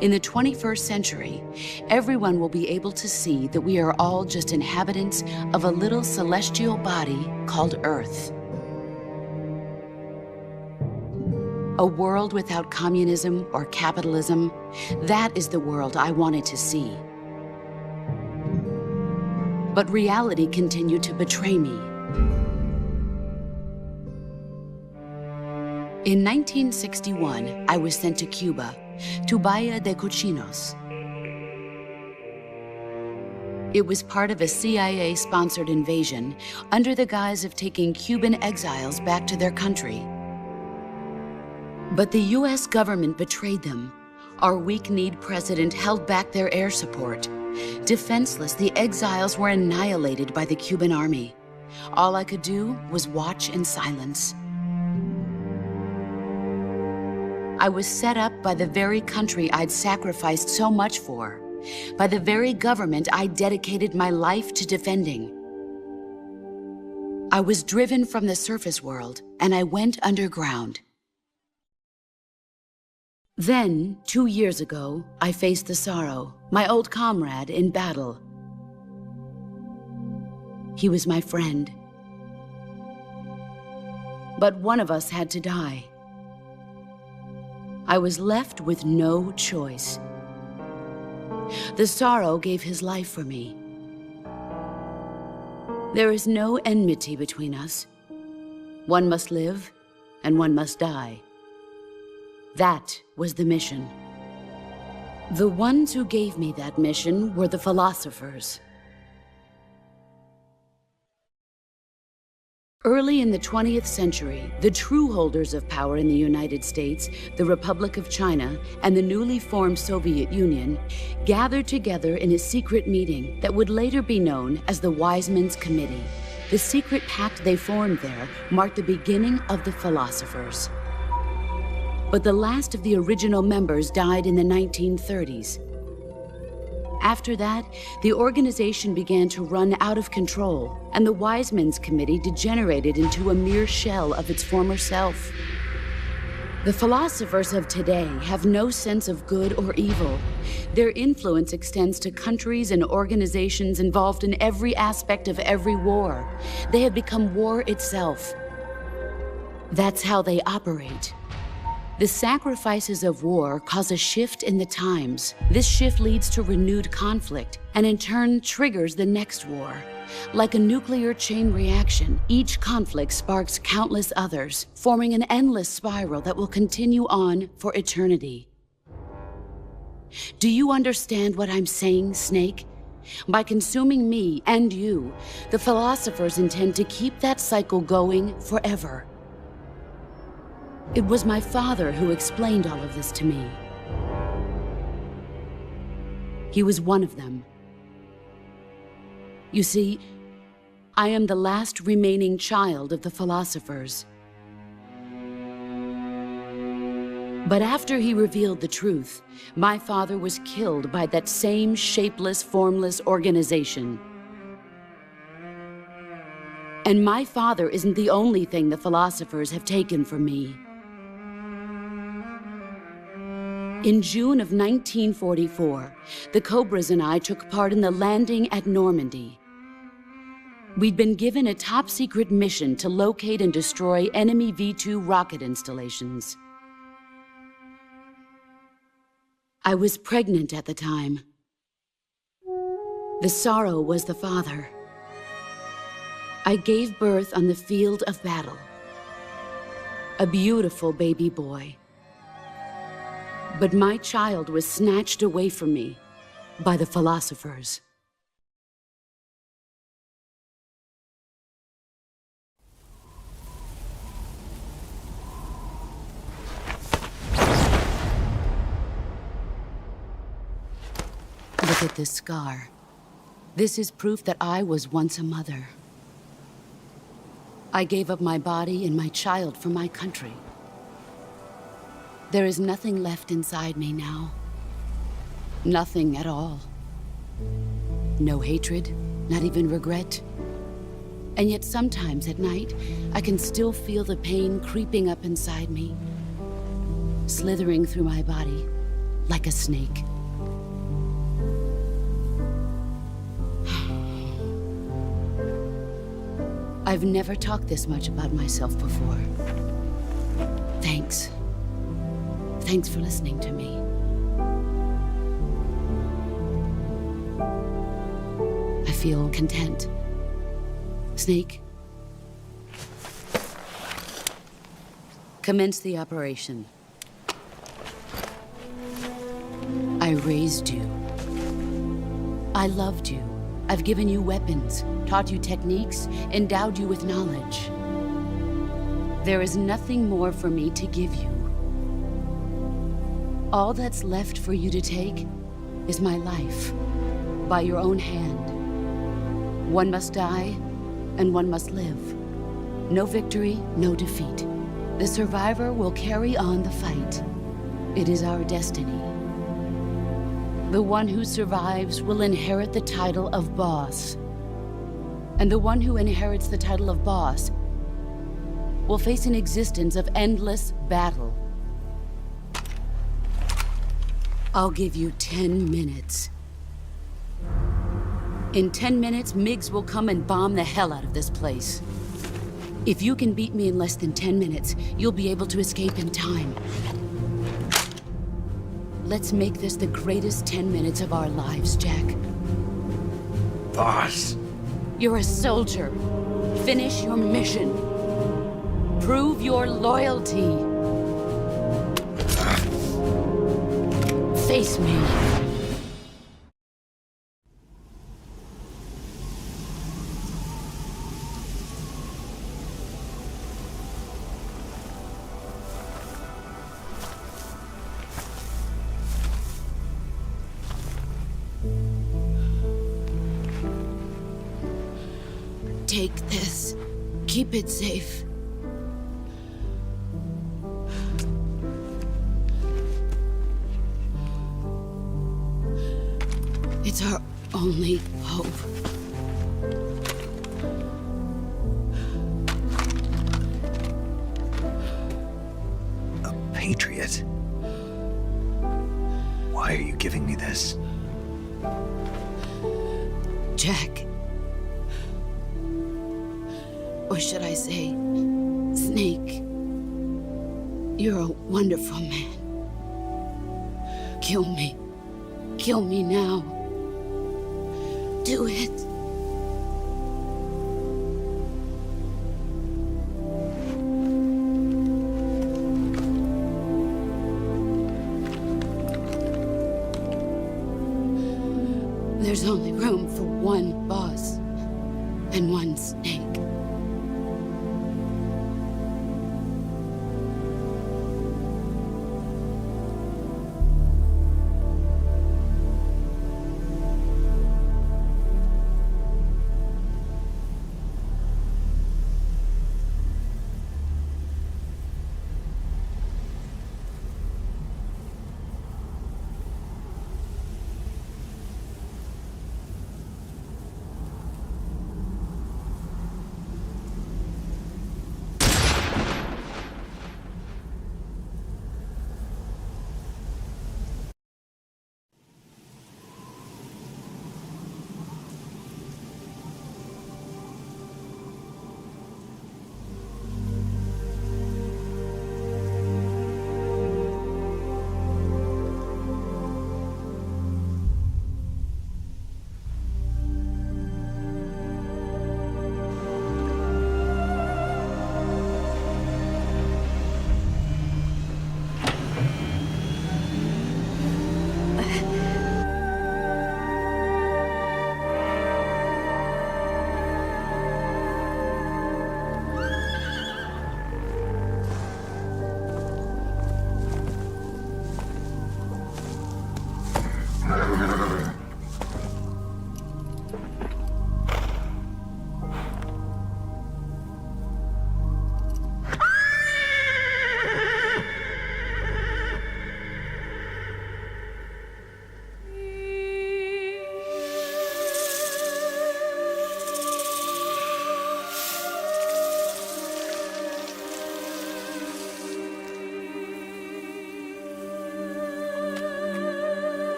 In the 21st century, everyone will be able to see that we are all just inhabitants of a little celestial body called Earth. A world without communism or capitalism, that is the world I wanted to see. But reality continued to betray me. In 1961, I was sent to Cuba, to Bahia de Cochinos. It was part of a CIA-sponsored invasion under the guise of taking Cuban exiles back to their country. But the US government betrayed them. Our weak-kneed president held back their air support. Defenseless, the exiles were annihilated by the Cuban army. All I could do was watch in silence. I was set up by the very country I'd sacrificed so much for, by the very government I dedicated my life to defending. I was driven from the surface world, and I went underground. Then, 2 years ago, I faced the sorrow, my old comrade in battle. He was my friend. But one of us had to die. I was left with no choice. The sorrow gave his life for me. There is no enmity between us. One must live, and one must die. That was the mission. The ones who gave me that mission were the philosophers. Early in the 20th century, the true holders of power in the United States, the Republic of China, and the newly formed Soviet Union gathered together in a secret meeting that would later be known as the Wise Men's Committee. The secret pact they formed there marked the beginning of the philosophers. But the last of the original members died in the 1930s. After that, the organization began to run out of control, and the Wise Men's Committee degenerated into a mere shell of its former self. The philosophers of today have no sense of good or evil. Their influence extends to countries and organizations involved in every aspect of every war. They have become war itself. That's how they operate. The sacrifices of war cause a shift in the times. This shift leads to renewed conflict, and in turn triggers the next war. Like a nuclear chain reaction, each conflict sparks countless others, forming an endless spiral that will continue on for eternity. Do you understand what I'm saying, Snake? By consuming me and you, the philosophers intend to keep that cycle going forever. It was my father who explained all of this to me. He was one of them. You see, I am the last remaining child of the philosophers. But after he revealed the truth, my father was killed by that same shapeless, formless organization. And my father isn't the only thing the philosophers have taken from me. In June of 1944, the Cobras and I took part in the landing at Normandy. We'd been given a top-secret mission to locate and destroy enemy V-2 rocket installations. I was pregnant at the time. The sorrow was the father. I gave birth on the field of battle. A beautiful baby boy. But my child was snatched away from me by the philosophers. Look at this scar. This is proof that I was once a mother. I gave up my body and my child for my country. There is nothing left inside me now. Nothing at all. No hatred, not even regret. And yet sometimes at night, I can still feel the pain creeping up inside me, slithering through my body like a snake. I've never talked this much about myself before. Thanks. Thanks for listening to me. I feel content. Snake, commence the operation. I raised you. I loved you. I've given you weapons, taught you techniques, endowed you with knowledge. There is nothing more for me to give you. All that's left for you to take is my life, by your own hand. One must die, and one must live. No victory, no defeat. The survivor will carry on the fight. It is our destiny. The one who survives will inherit the title of boss. And the one who inherits the title of boss will face an existence of endless battle. I'll give you 10 minutes. In 10 minutes, MiGs will come and bomb the hell out of this place. If you can beat me in less than 10 minutes, you'll be able to escape in time. Let's make this the greatest 10 minutes of our lives, Jack. Boss. You're a soldier. Finish your mission. Prove your loyalty. Face me. Take this. Keep it safe. It's our only hope. A patriot? Why are you giving me this? Jack. Or should I say, Snake. You're a wonderful man. Kill me. Kill me now. Do it. Snake.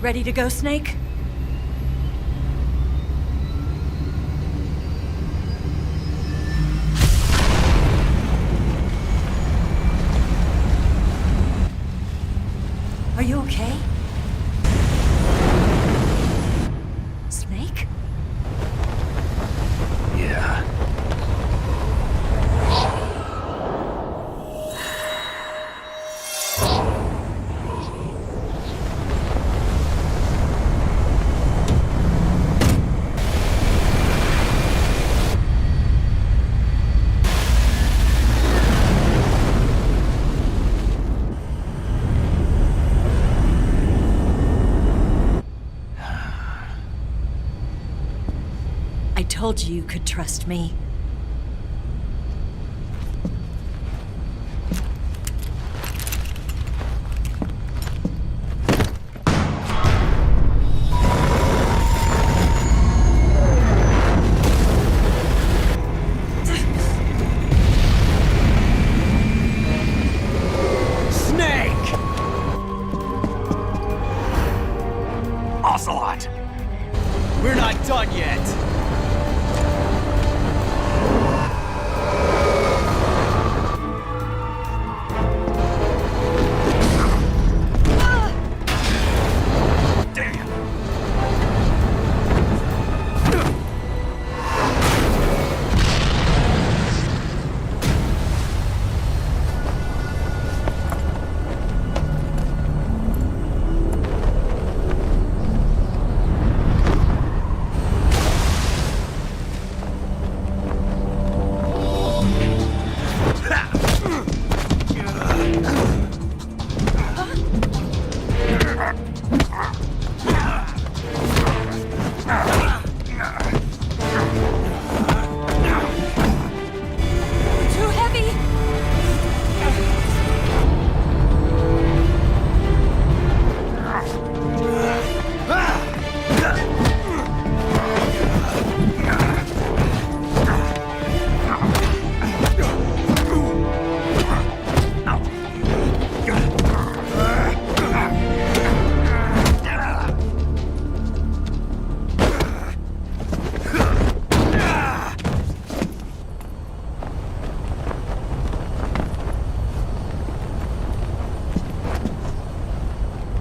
Ready to go, Snake? Are you okay? Snake? Yeah. I told you you could trust me. Ocelot! We're not done yet!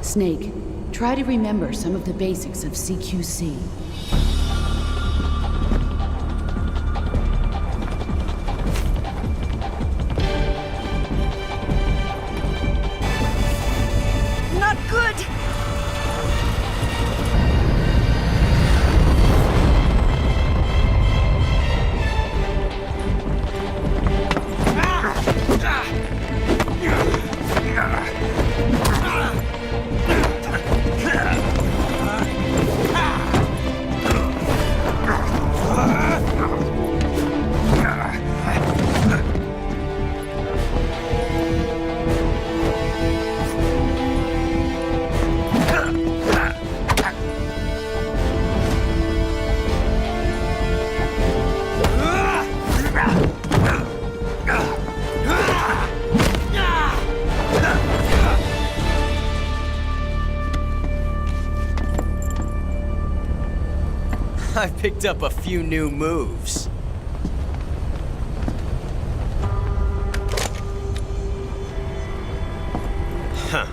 Snake, try to remember some of the basics of CQC. Not good! I picked up a few new moves. Huh.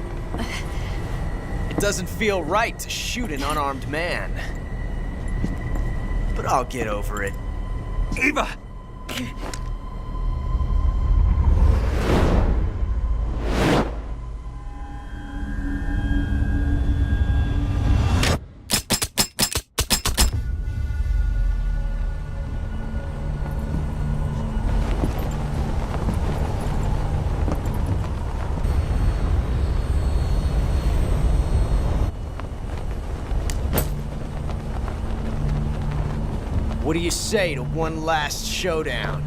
It doesn't feel right to shoot an unarmed man. But I'll get over it. Eva! What do you say to one last showdown?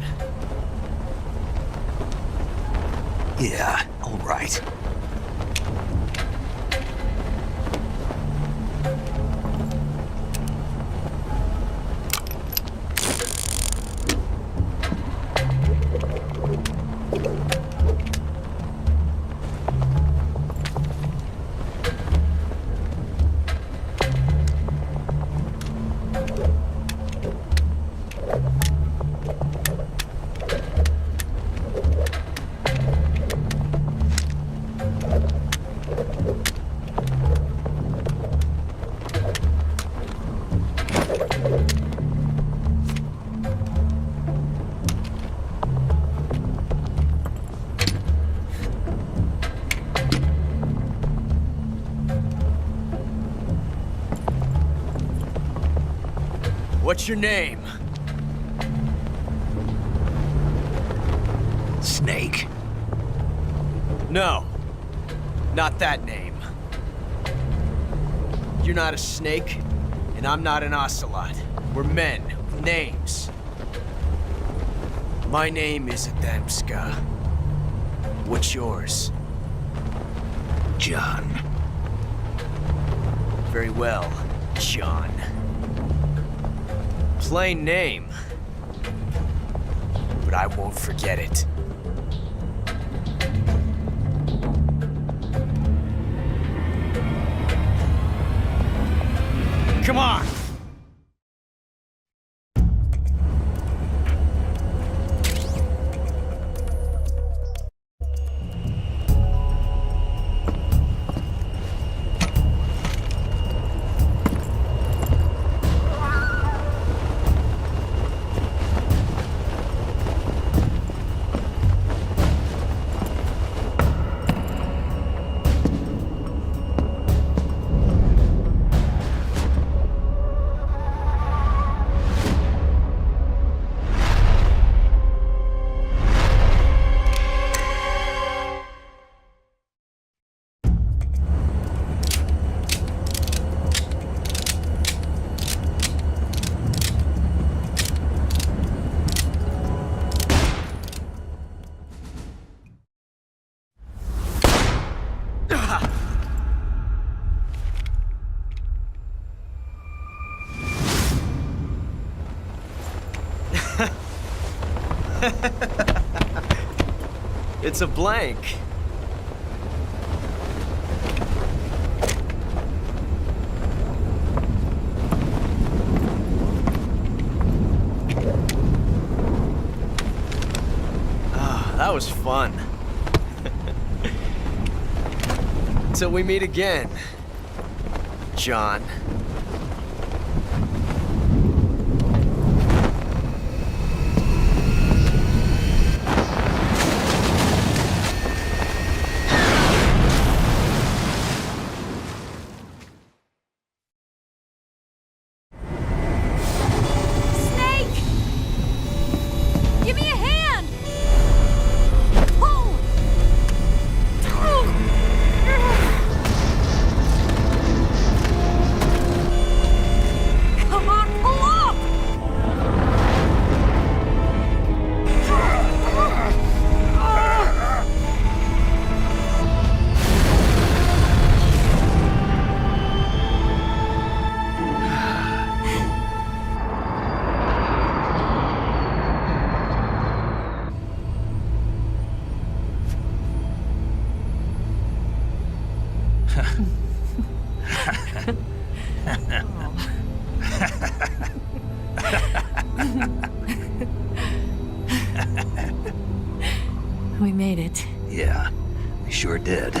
Yeah, all right. What's your name? Snake. No, not that name. You're not a snake, and I'm not an ocelot. We're men with names. My name is Adamska. What's yours? John. Very well, John. Plain name, but I won't forget it. Come on! It's a blank. That was fun. Until we meet again, John. We made it. Yeah, we sure did.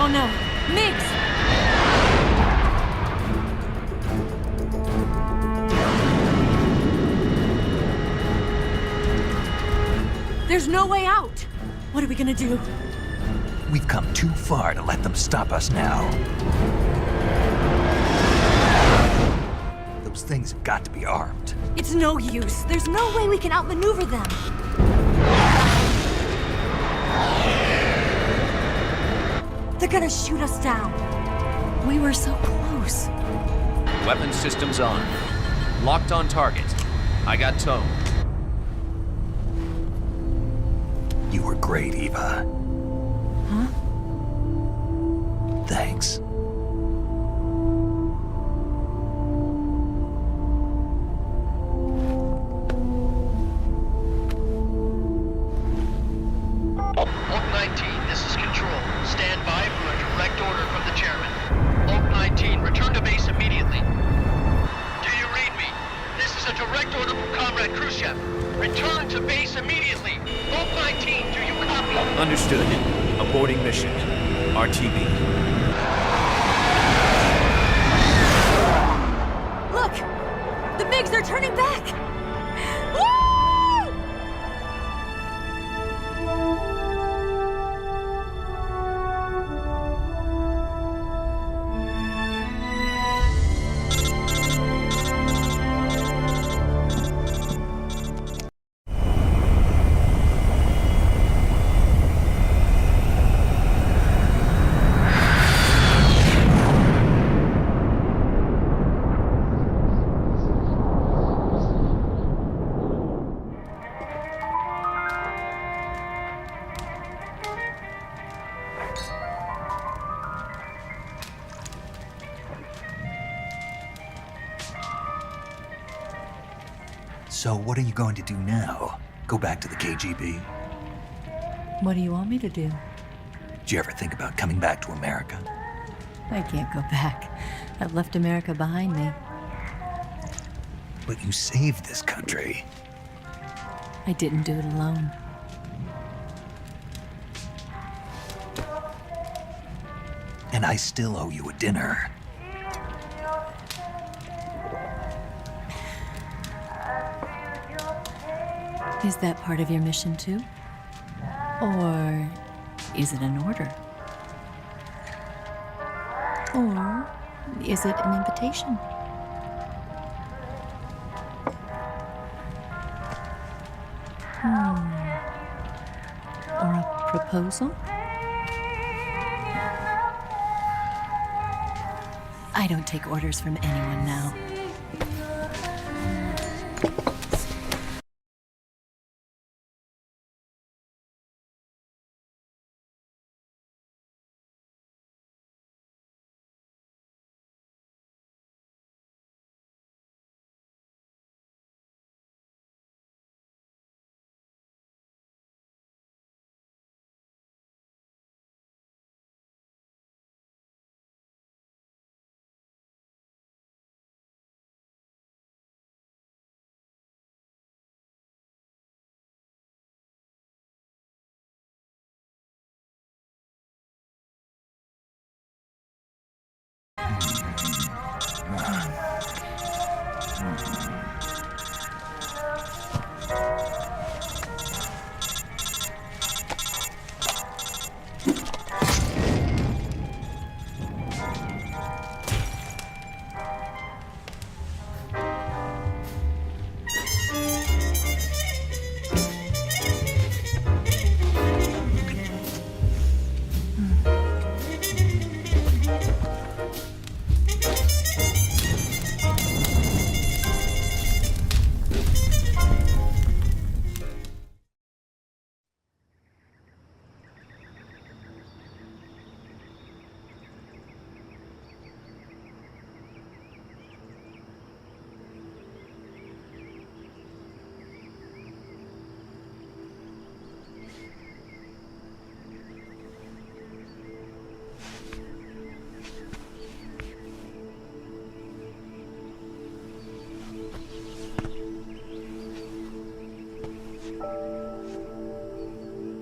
Oh no, Migs! There's no way out! What are we gonna do? We've come too far to let them stop us now. Those things have got to be armed. It's no use. There's no way we can outmaneuver them. They're gonna shoot us down. We were so close. Weapon systems on. Locked on target. I got tone. You were great, Eva. Huh? Thanks. Oak 19, this is Control. Stand by for a direct order from the chairman. Oak 19, return to base immediately. Do you read me? This is a direct order from Comrade Khrushchev. Return to base immediately. Oak 19, do you copy? Understood. Aborting mission. RTB. Look! The MiGs are turning back! Woo! So what are you going to do now? Go back to the KGB? What do you want me to do? Did you ever think about coming back to America? I can't go back. I've left America behind me. But you saved this country. I didn't do it alone. And I still owe you a dinner. Is that part of your mission too? Or is it an order? Or is it an invitation? Or a proposal? I don't take orders from anyone now.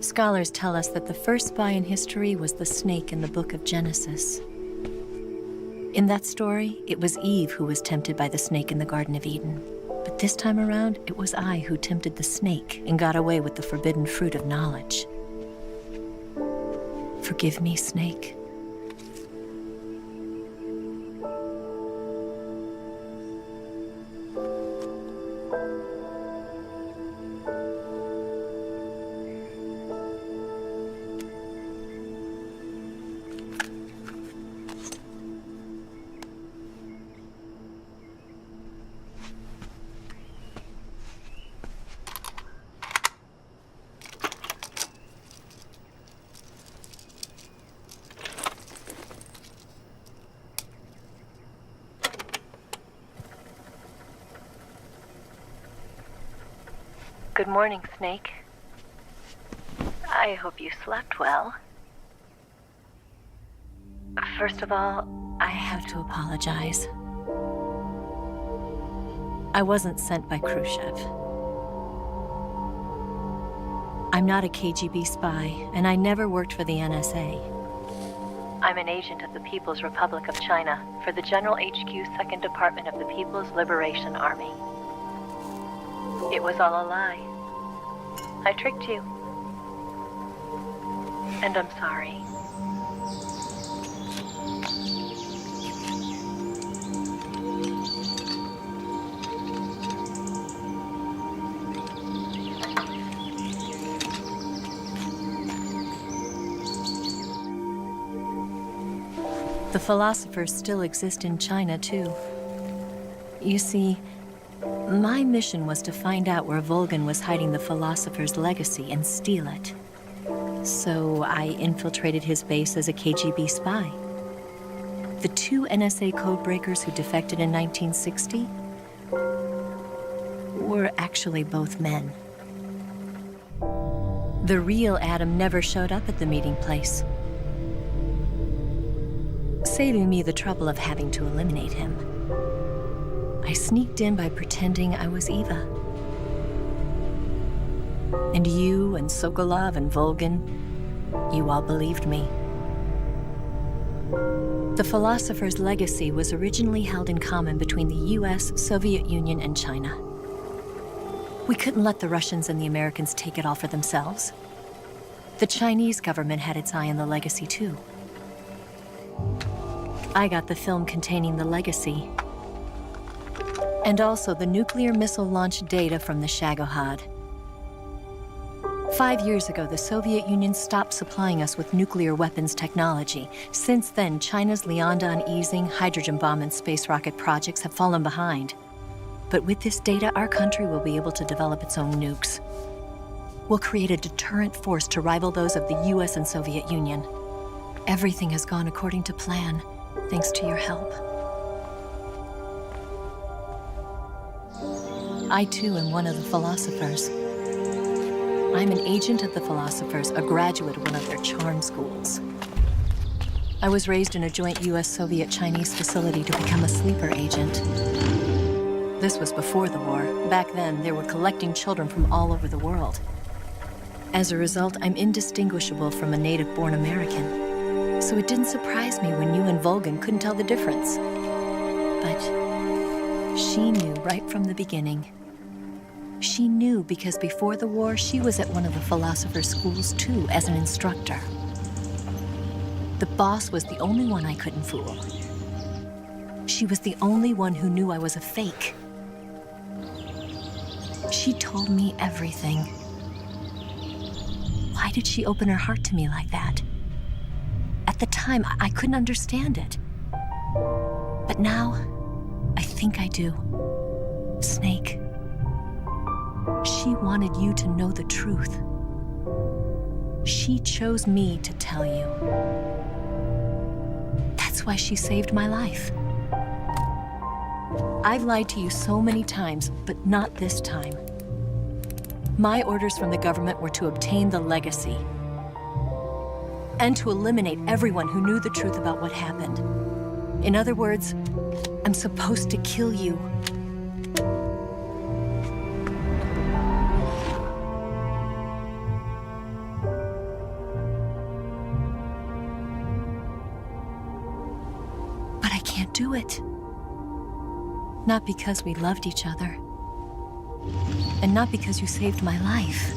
Scholars tell us that the first spy in history was the snake in the book of Genesis. In that story, it was Eve who was tempted by the snake in the Garden of Eden. But this time around, it was I who tempted the snake and got away with the forbidden fruit of knowledge. Forgive me, snake. Good morning, Snake. I hope you slept well. First of all, I have to apologize. I wasn't sent by Khrushchev. I'm not a KGB spy, and I never worked for the NSA. I'm an agent of the People's Republic of China for the General HQ 2nd Department of the People's Liberation Army. It was all a lie. I tricked you. And I'm sorry. The philosophers still exist in China, too. You see, my mission was to find out where Volgan was hiding the philosopher's legacy and steal it. So I infiltrated his base as a KGB spy. The two NSA codebreakers who defected in 1960 were actually both men. The real Adam never showed up at the meeting place, saving me the trouble of having to eliminate him. I sneaked in by pretending I was Eva. And you and Sokolov and Volgan, you all believed me. The philosopher's legacy was originally held in common between the US, Soviet Union, and China. We couldn't let the Russians and the Americans take it all for themselves. The Chinese government had its eye on the legacy too. I got the film containing the legacy, and also the nuclear missile launch data from the Shagohod. 5 years ago, the Soviet Union stopped supplying us with nuclear weapons technology. Since then, China's Liaodong easing, hydrogen bomb, and space rocket projects have fallen behind. But with this data, our country will be able to develop its own nukes. We'll create a deterrent force to rival those of the US and Soviet Union. Everything has gone according to plan, thanks to your help. I too am one of the philosophers. I'm an agent of the philosophers, a graduate of one of their charm schools. I was raised in a joint US-Soviet-Chinese facility to become a sleeper agent. This was before the war. Back then, they were collecting children from all over the world. As a result, I'm indistinguishable from a native-born American. So it didn't surprise me when you and Volgan couldn't tell the difference. But She knew right from the beginning. She knew because before the war, she was at one of the philosopher's schools too, as an instructor. The boss was the only one I couldn't fool. She was the only one who knew I was a fake. She told me everything. Why did she open her heart to me like that? At the time, I couldn't understand it. But now, I think I do. Snake. She wanted you to know the truth. She chose me to tell you. That's why she saved my life. I've lied to you so many times, but not this time. My orders from the government were to obtain the legacy and to eliminate everyone who knew the truth about what happened. In other words, I'm supposed to kill you. But I can't do it. Not because we loved each other. And not because you saved my life.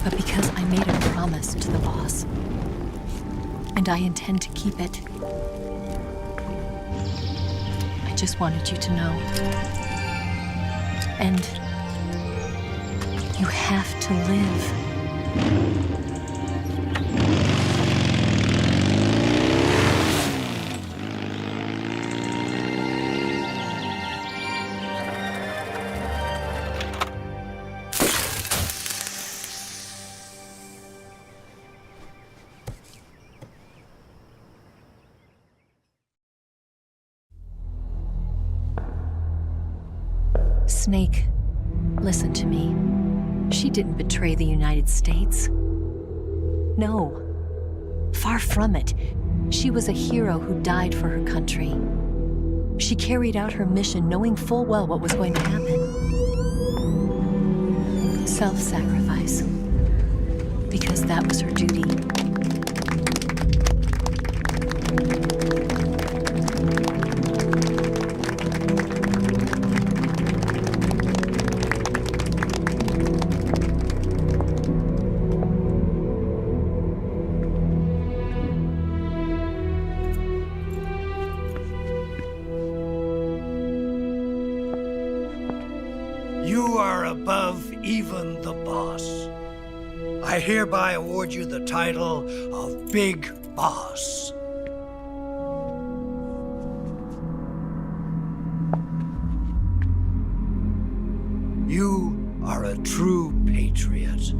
But because I made a promise to the boss. And I intend to keep it. I just wanted you to know. And you have to live. Snake, listen to me. She didn't betray the United States. No, far from it. She was a hero who died for her country. She carried out her mission knowing full well what was going to happen. Self-sacrifice. Because that was her duty. You are above even the boss. I hereby award you the title of Big Boss. You are a true patriot.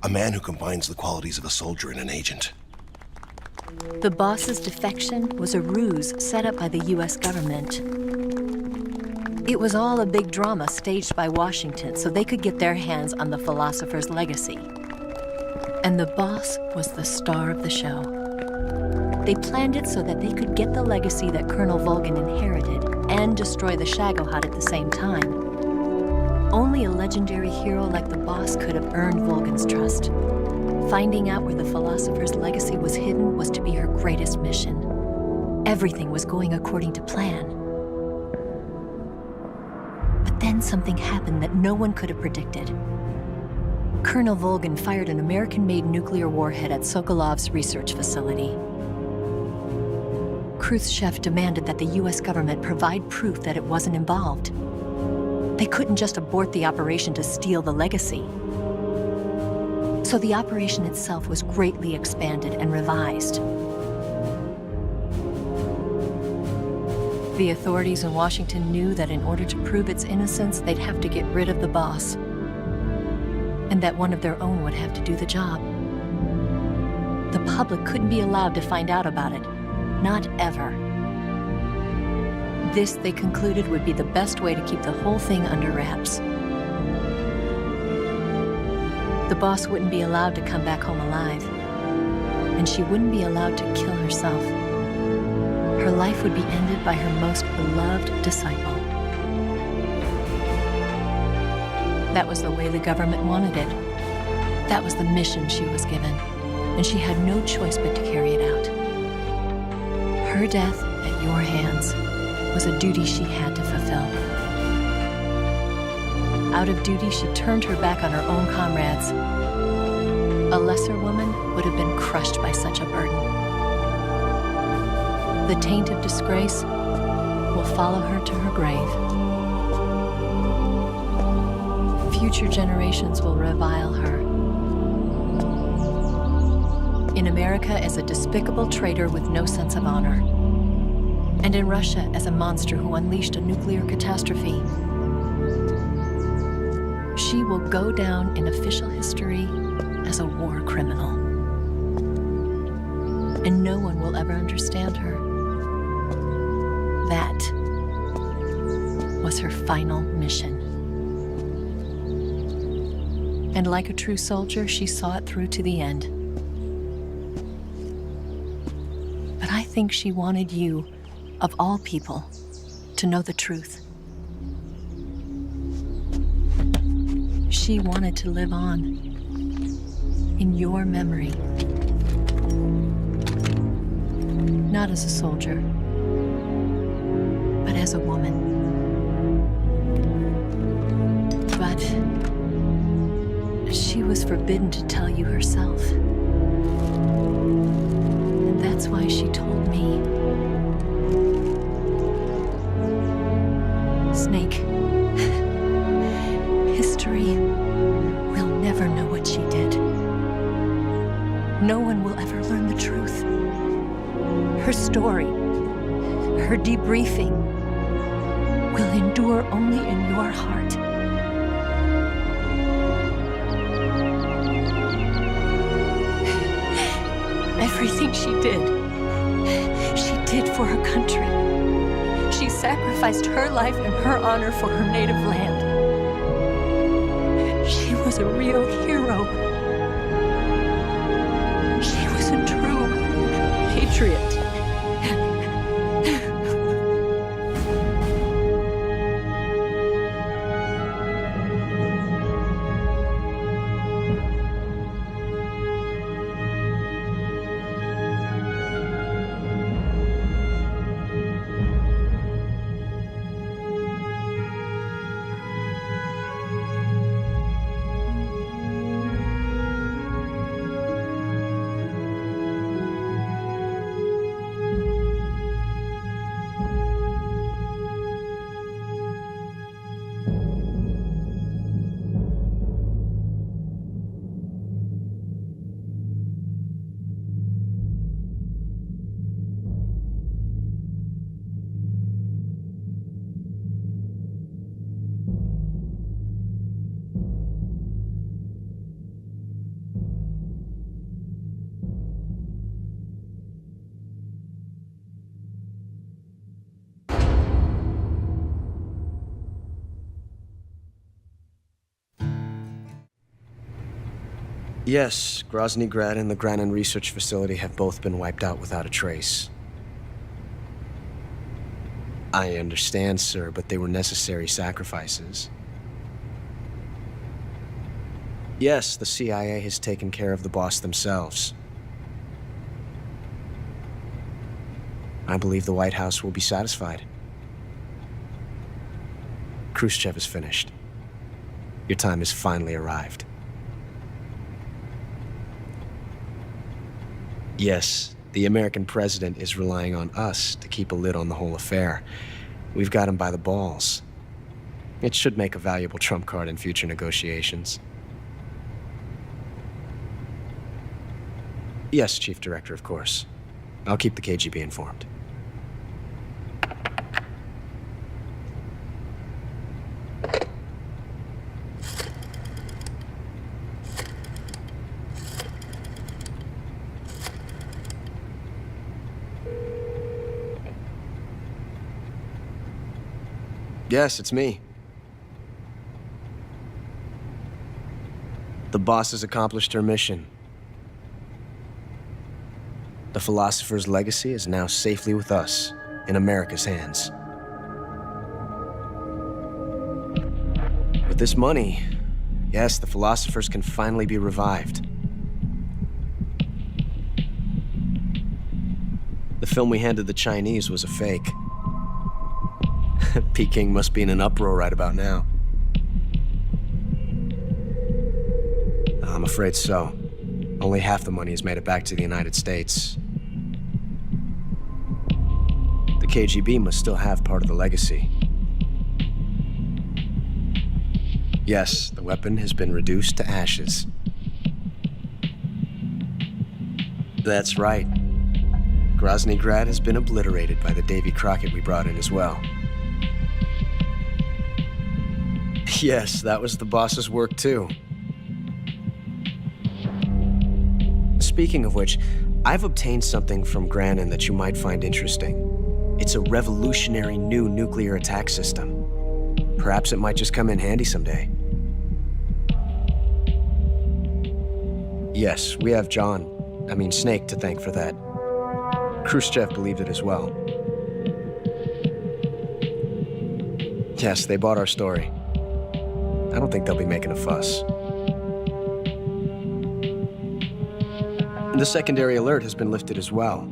A man who combines the qualities of a soldier and an agent. The boss's defection was a ruse set up by the US government. It was all a big drama staged by Washington so they could get their hands on the philosopher's legacy. And the boss was the star of the show. They planned it so that they could get the legacy that Colonel Volgan inherited and destroy the Shagohod at the same time. Only a legendary hero like the boss could have earned Volgan's trust. Finding out where the philosopher's legacy was hidden was to be her greatest mission. Everything was going according to plan. But then something happened that no one could have predicted. Colonel Volgin fired an American-made nuclear warhead at Sokolov's research facility. Khrushchev demanded that the US government provide proof that it wasn't involved. They couldn't just abort the operation to steal the legacy. So the operation itself was greatly expanded and revised. The authorities in Washington knew that in order to prove its innocence, they'd have to get rid of the boss, and that one of their own would have to do the job. The public couldn't be allowed to find out about it. Not ever. This, they concluded, would be the best way to keep the whole thing under wraps. The boss wouldn't be allowed to come back home alive, and she wouldn't be allowed to kill herself. Her life would be ended by her most beloved disciple. That was the way the government wanted it. That was the mission she was given, and she had no choice but to carry it out. Her death at your hands was a duty she had to fulfill. Out of duty, she turned her back on her own comrades. A lesser woman would have been crushed by such a burden. The taint of disgrace will follow her to her grave. Future generations will revile her. In America as a despicable traitor with no sense of honor. And in Russia as a monster who unleashed a nuclear catastrophe. She will go down in official history as a war criminal. And no one will ever understand her. That was her final mission. And like a true soldier, she saw it through to the end. But I think she wanted you, of all people, to know the truth. She wanted to live on in your memory. Not as a soldier, but as a woman. But she was forbidden to tell you herself. And that's why she told me. Snake, history will never know what she did. No one will ever learn the truth. Her story, her debriefing, will endure only in your heart. Everything she did for her country. She sacrificed her life and her honor for her native land. She was a real hero. She was a true patriot. Yes, Grozny Grad and the Granin Research Facility have both been wiped out without a trace. I understand, sir, but they were necessary sacrifices. Yes, the CIA has taken care of the boss themselves. I believe the White House will be satisfied. Khrushchev is finished. Your time has finally arrived. Yes, the American president is relying on us to keep a lid on the whole affair. We've got him by the balls. It should make a valuable trump card in future negotiations. Yes, Chief Director, of course. I'll keep the KGB informed. Yes, it's me. The boss has accomplished her mission. The philosopher's legacy is now safely with us, in America's hands. With this money, yes, the philosophers can finally be revived. The film we handed the Chinese was a fake. Peking must be in an uproar right about now. I'm afraid so. Only half the money has made it back to the United States. The KGB must still have part of the legacy. Yes, the weapon has been reduced to ashes. That's right. Groznygrad has been obliterated by the Davy Crockett we brought in as well. Yes, that was the boss's work too. Speaking of which, I've obtained something from Granin that you might find interesting. It's a revolutionary new nuclear attack system. Perhaps it might just come in handy someday. Yes, we have Snake to thank for that. Khrushchev believed it as well. Yes, they bought our story. I don't think they'll be making a fuss. The secondary alert has been lifted as well.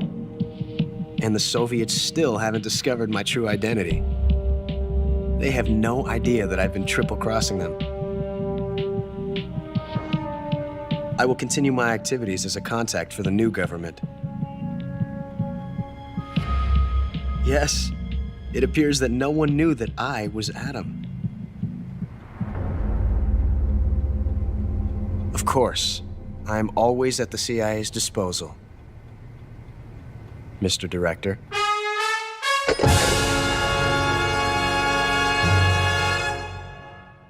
And the Soviets still haven't discovered my true identity. They have no idea that I've been triple-crossing them. I will continue my activities as a contact for the new government. Yes, it appears that no one knew that I was Adam. Of course, I'm always at the CIA's disposal, Mr. Director.